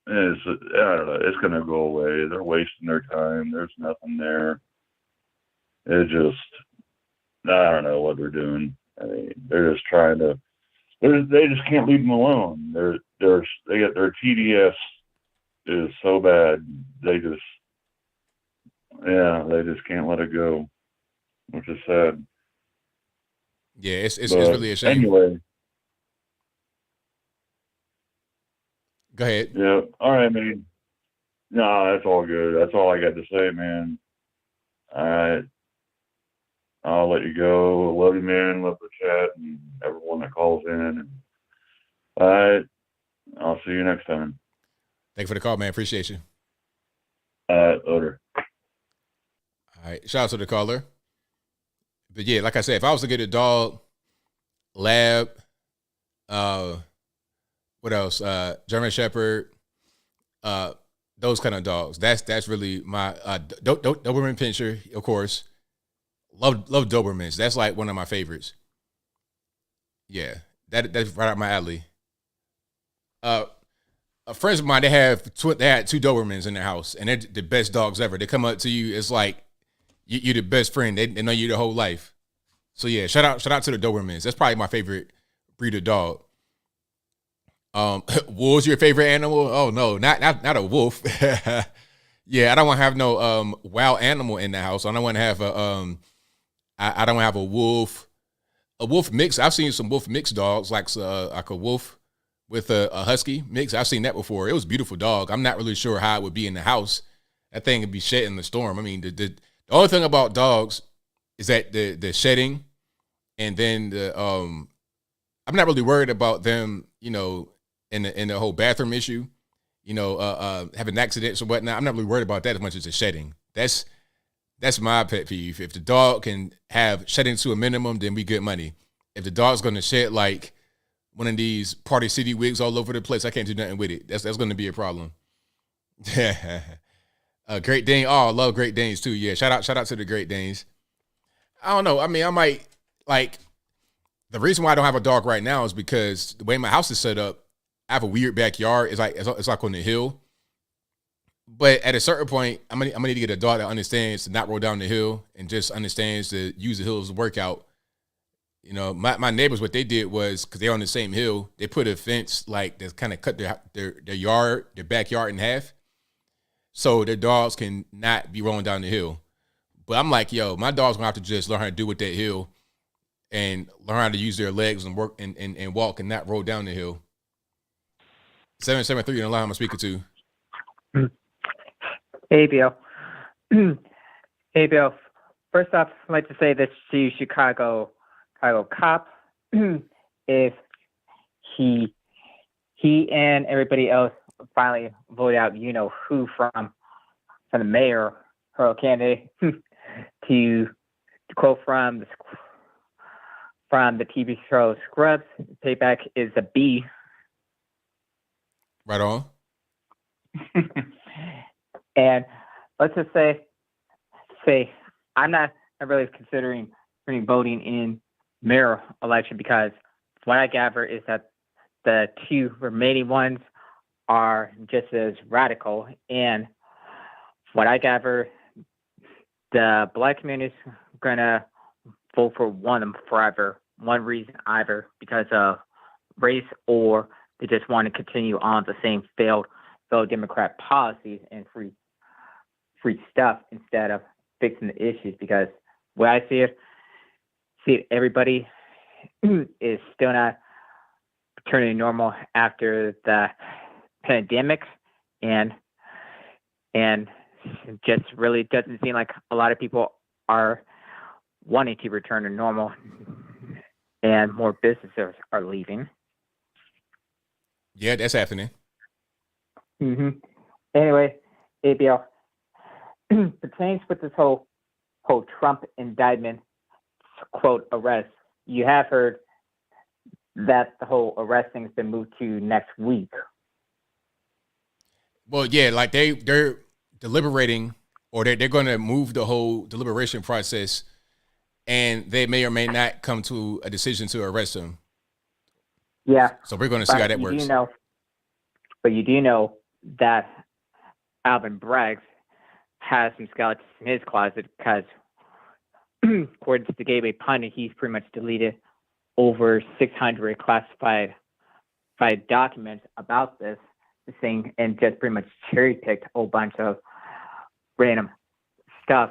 is, I don't know, it's going to go away. They're wasting their time. There's nothing there. It just, I don't know what they're doing. I mean, they're just trying to, they just can't leave them alone. They get their TDS is so bad. They just can't let it go, which is sad. Yeah, it's really a shame. Anyway. Go ahead. Yeah. All right, man. No, that's all good. That's all I got to say, man. All right. I'll let you go. Love you, man. Love the chat and everyone that calls in. And all right. I'll see you next time. Thank you for the call, man. Appreciate you. Later. All right. Shout out to the caller. But yeah, like I said, if I was to get a dog, lab, what else? German Shepherd, those kind of dogs. That's really my Doberman Pinscher, of course. Love Dobermans. That's like one of my favorites. Yeah, that's right up my alley. Friends of mine, they had 2 Dobermans in their house, and they're the best dogs ever. They come up to you, it's like you're the best friend. They know you the whole life. So yeah, shout out to the Dobermans. That's probably my favorite breed of dog. Wolves your favorite animal? Oh no, not a wolf. Yeah, I don't want to have no wild animal in the house. I don't want to have a I don't have a wolf mix. I've seen some wolf mix dogs, like a wolf with a husky mix. I've seen that before. It was a beautiful dog. I'm not really sure how it would be in the house. That thing would be shedding the storm. I mean, the only thing about dogs is that the shedding, and then I'm not really worried about them, in the whole bathroom issue, having accidents or whatnot. I'm not really worried about that as much as the shedding. That's my pet peeve. If the dog can have shedding to a minimum, then we get money. If the dog's going to shed like one of these Party City wigs all over the place, I can't do nothing with it. That's going to be a problem. Great Dane. Oh, I love Great Danes too. Yeah, shout out to the Great Danes. I don't know. I mean, I might like. The reason why I don't have a dog right now is because the way my house is set up, I have a weird backyard. It's like on the hill. But at a certain point, I'm gonna need to get a dog that understands to not roll down the hill and just understands to use the hill as a workout. My neighbors, what they did was, because they're on the same hill, they put a fence like that's kind of cut their backyard in half, so their dogs can not be rolling down the hill. But I'm like, yo, my dog's gonna have to just learn how to do with that hill and learn how to use their legs and work and walk and not roll down the hill. 773 in the line I'm speaking to. Hey, Bill. Hey, Bill. First off, I'd like to say this to you, Chicago cop. If he and everybody else finally vote out, who from the mayor or candidate, to quote from the TV show Scrubs, payback is a B. Right on. And let's just say I'm not really considering voting in mayor election, because what I gather is that the 2 remaining ones are just as radical. And what I gather, the black community is gonna vote for one of them forever. One reason either because of race, or they just want to continue on the same failed Democrat policies and free stuff instead of fixing the issues. Because where I see it, everybody is still not returning to normal after the pandemic, and just really doesn't seem like a lot of people are wanting to return to normal, and more businesses are leaving. Yeah, that's happening. Anyway, ABL, pertains with this whole Trump indictment, quote, arrest. You have heard that the whole arrest thing has been moved to next week. Well, yeah, like they're deliberating, or they're going to move the whole deliberation process and they may or may not come to a decision to arrest him. Yeah. So we're going to see how that works. But you do know that Alvin Bragg has some skeletons in his closet because, according to the Gateway Pundit, he's pretty much deleted over 600 classified documents about this thing and just pretty much cherry-picked a whole bunch of random stuff,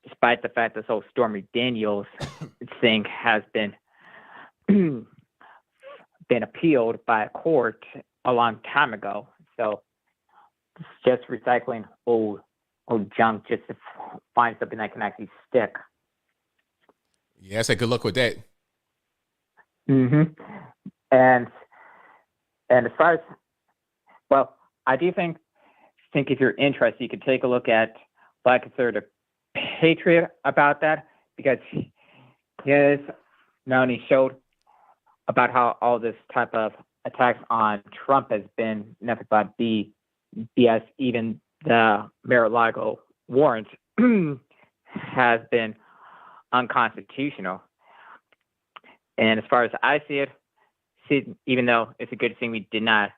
despite the fact this whole Stormy Daniels thing has been appealed by a court a long time ago. So it's just recycling old junk just to find something that can actually stick. Yeah, I say good luck with that. And as far as, well, I do think if you're interested, you could take a look at Black Conservative Patriot about that, because he has not only showed about how all this type of attacks on Trump has been nothing but BS. Even the Mar-a-Lago warrant has been unconstitutional. And as far as I see it, even though it's a good thing we did not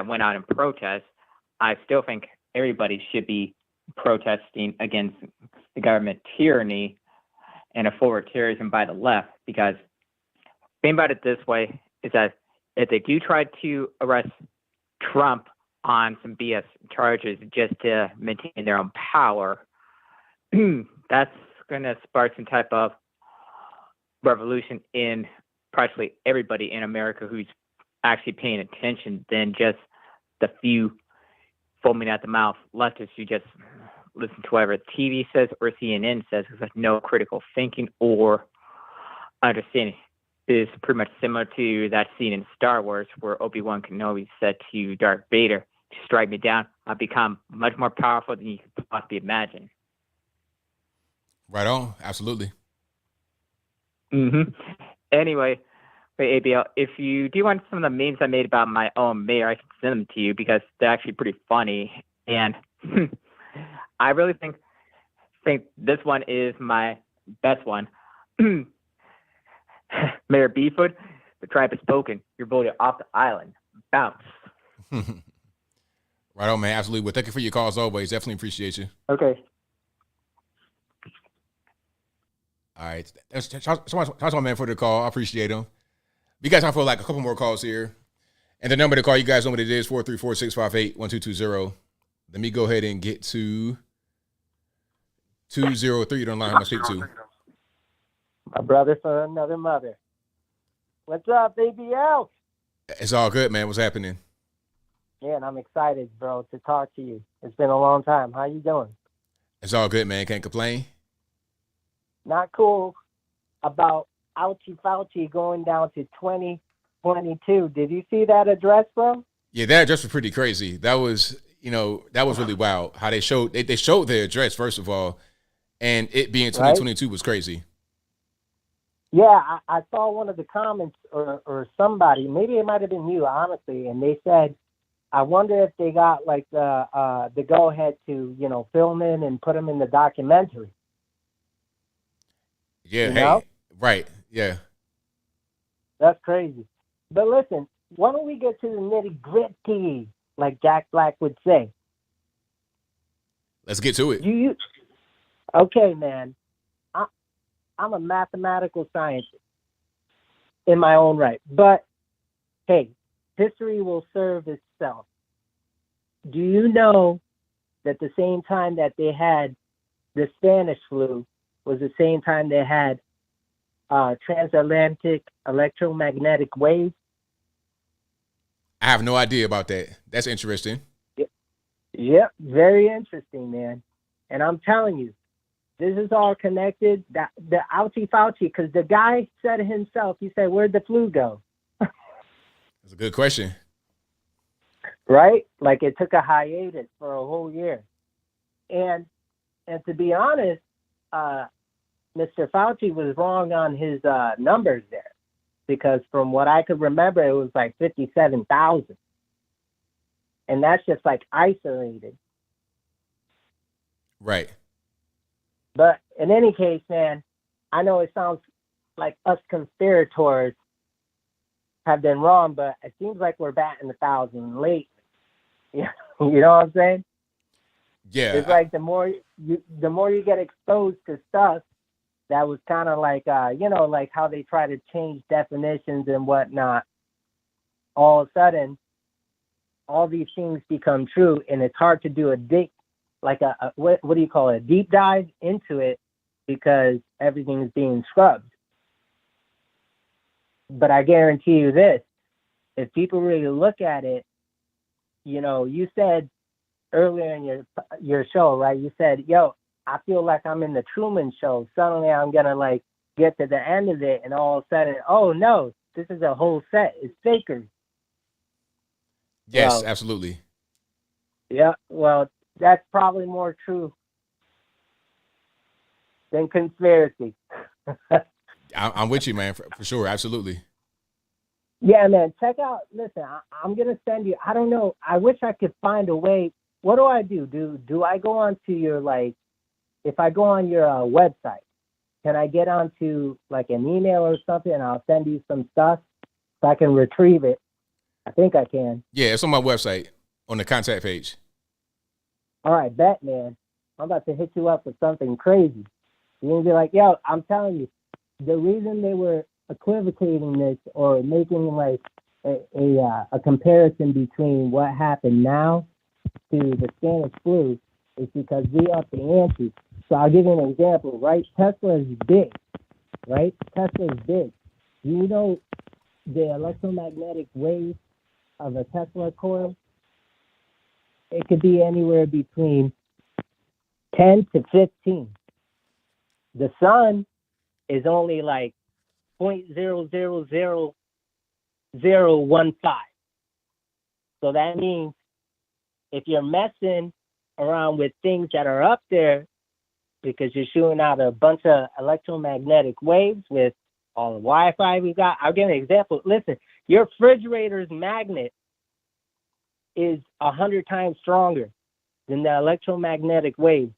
went out and protest, I still think everybody should be protesting against the government tyranny and a forward terrorism by the left, because think about it this way, is that if they do try to arrest Trump on some BS charges just to maintain their own power, that's going to spark some type of revolution in practically everybody in America who's actually paying attention than just the few foaming at the mouth leftists who just listen to whatever TV says or CNN says with no critical thinking or understanding. Is pretty much similar to that scene in Star Wars where Obi-Wan Kenobi said to Darth Vader, "Strike me down, I'll become much more powerful than you could possibly imagine." Right on. Absolutely. Anyway, ABL, if you do want some of the memes I made about my own mayor, I can send them to you because they're actually pretty funny. And I really think this one is my best one. Mayor Beefwood, the tribe has spoken. You're voted off the island. Bounce. Right on, man. Absolutely. Well, thank you for your call as always. Definitely appreciate you. Okay. All right. Thanks, my man, for the call. I appreciate him. We got time for like a couple more calls here. And the number to call, you guys know what it is, 434-658-1220. Let me go ahead and get to 203. You don't know who I'm speak to. My brother from another mother. What's up, ABL? It's all good, man. What's happening? Yeah, and I'm excited, bro, to talk to you. It's been a long time. How you doing? It's all good, man. Can't complain. Not cool about Fauci going down to 2022. Did you see that address, bro? Yeah, that address was pretty crazy. That was, that was really wild. How they showed their address, first of all, and it being 2022 was crazy. Yeah, I saw one of the comments or somebody, maybe it might have been you, honestly, and they said, I wonder if they got like the go ahead to, film in and put them in the documentary. Yeah, right, yeah. That's crazy. But listen, why don't we get to the nitty gritty, like Jack Black would say? Let's get to it. Okay, man. I'm a mathematical scientist in my own right. But, hey, history will serve itself. Do you know that the same time that they had the Spanish flu was the same time they had transatlantic electromagnetic waves? I have no idea about that. That's interesting. Yep, very interesting, man. And I'm telling you, this is all connected. The Fauci, because the guy said it himself. He said, "Where'd the flu go?" That's a good question. Right? Like it took a hiatus for a whole year. And to be honest, Mr. Fauci was wrong on his numbers there, because from what I could remember, it was like 57,000. And that's just like isolated. Right. But in any case, man, I know it sounds like us conspirators have been wrong, but it seems like we're batting 1,000 late. You know what I'm saying? Yeah. It's like the more you get exposed to stuff that was kind of like, like how they try to change definitions and whatnot, all of a sudden, all these things become true, and it's hard to do a deep dive into it because everything is being scrubbed. But I guarantee you this, if people really look at it, you said earlier in your show, right? You said, yo, I feel like I'm in the Truman Show. Suddenly I'm going to get to the end of it, and all of a sudden, oh no, this is a whole set. It's fakers. Yes, absolutely. Yeah, well, that's probably more true than conspiracy. I'm with you, man, for sure. Absolutely. Yeah, man. Check out. Listen, I'm gonna send you. I don't know. I wish I could find a way. What do I do? Do I go onto your if I go on your website, can I get onto an email or something, and I'll send you some stuff so I can retrieve it? I think I can. Yeah, it's on my website on the contact page. All right, bet, man. I'm about to hit you up with something crazy. You're gonna be like, yo, I'm telling you, the reason they were equivocating this or making a comparison between what happened now to the Spanish flu is because we upped the ante. So I'll give you an example, right? Tesla is big, right? Tesla is big. Do you know the electromagnetic wave of a Tesla coil? It could be anywhere between 10 to 15. The sun is only 0.0000015. So that means if you're messing around with things that are up there because you're shooting out a bunch of electromagnetic waves with all the Wi-Fi we got. I'll give an example. Listen, your refrigerator's magnet is 100 times stronger than the electromagnetic wave.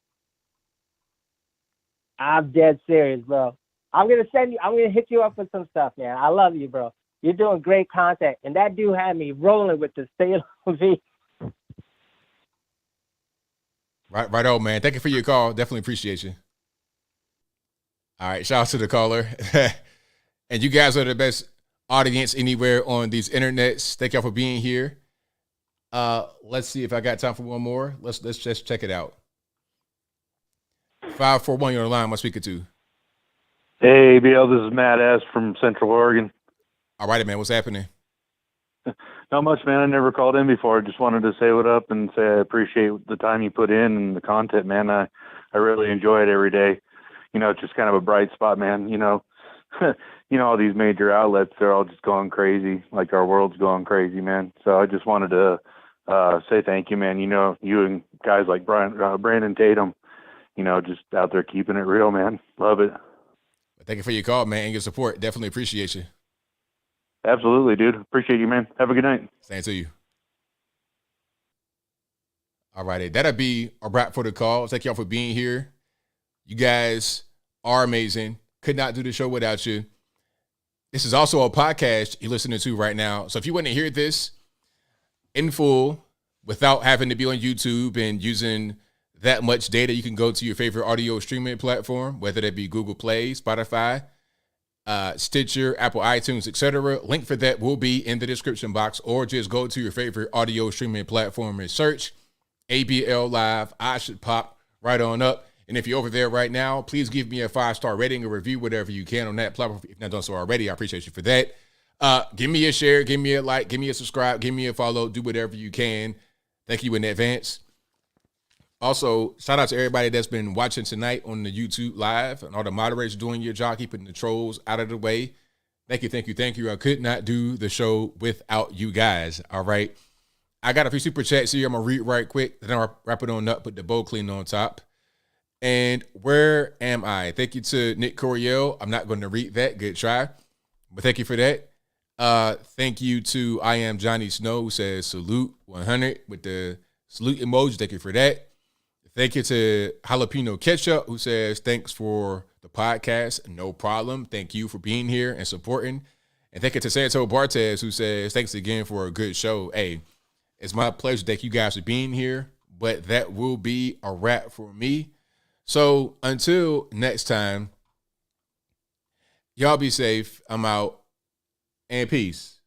I'm dead serious, bro. I'm gonna hit you up with some stuff, man. I love you, bro. You're doing great content, and that dude had me rolling with the Salem V. Right on, man. Thank you for your call. Definitely appreciate you. All right, shout out to the caller. And you guys are the best audience anywhere on these internets. Thank y'all for being here. Let's see if I got time for one more. Let's just check it out. 541, you're on the line. I'm speaking to. Hey, ABL, this is Matt S. from Central Oregon. All right, man. What's happening? Not much, man. I never called in before. I just wanted to say what up and say I appreciate the time you put in and the content, man. I really enjoy it every day. It's just kind of a bright spot, man. All these major outlets, they're all just going crazy. Like our world's going crazy, man. So I just wanted to say thank you, man. You and guys like Brandon Tatum, just out there keeping it real, man. Love it. Thank you for your call, man, and your support. Definitely appreciate you. Absolutely, dude. Appreciate you, man. Have a good night. Same to you. All righty. That'll be a wrap for the call. Thank y'all for being here. You guys are amazing. Could not do the show without you. This is also a podcast you're listening to right now. So if you want to hear this in full without having to be on YouTube and using that much data, you can go to your favorite audio streaming platform, whether that be Google Play, Spotify, Stitcher, Apple iTunes, etc. Link for that will be in the description box, or just go to your favorite audio streaming platform and search ABL Live. I should pop right on up. And if you're over there right now, please give me a 5-star rating or review, whatever you can on that platform. If you've not done so already, I appreciate you for that. Give me a share, give me a like, give me a subscribe, give me a follow, do whatever you can. Thank you in advance. Also, shout out to everybody that's been watching tonight on the YouTube Live and all the moderators doing your job, keeping the trolls out of the way. Thank you, thank you, thank you. I could not do the show without you guys, all right? I got a few super chats here I'm going to read right quick, then I'll wrap it on up, put the bow clean on top. And where am I? Thank you to Nick Coriel. I'm not going to read that. Good try. But thank you for that. Thank you to I Am Johnny Snow, who says salute 100 with the salute emoji. Thank you for that. Thank you to Jalapeno Ketchup, who says thanks for the podcast. No problem. Thank you for being here and supporting. And thank you to Santo Bartez, who says, thanks again for a good show. Hey, it's my pleasure. Thank you guys for being here. But that will be a wrap for me. So until next time, y'all be safe. I'm out. And peace.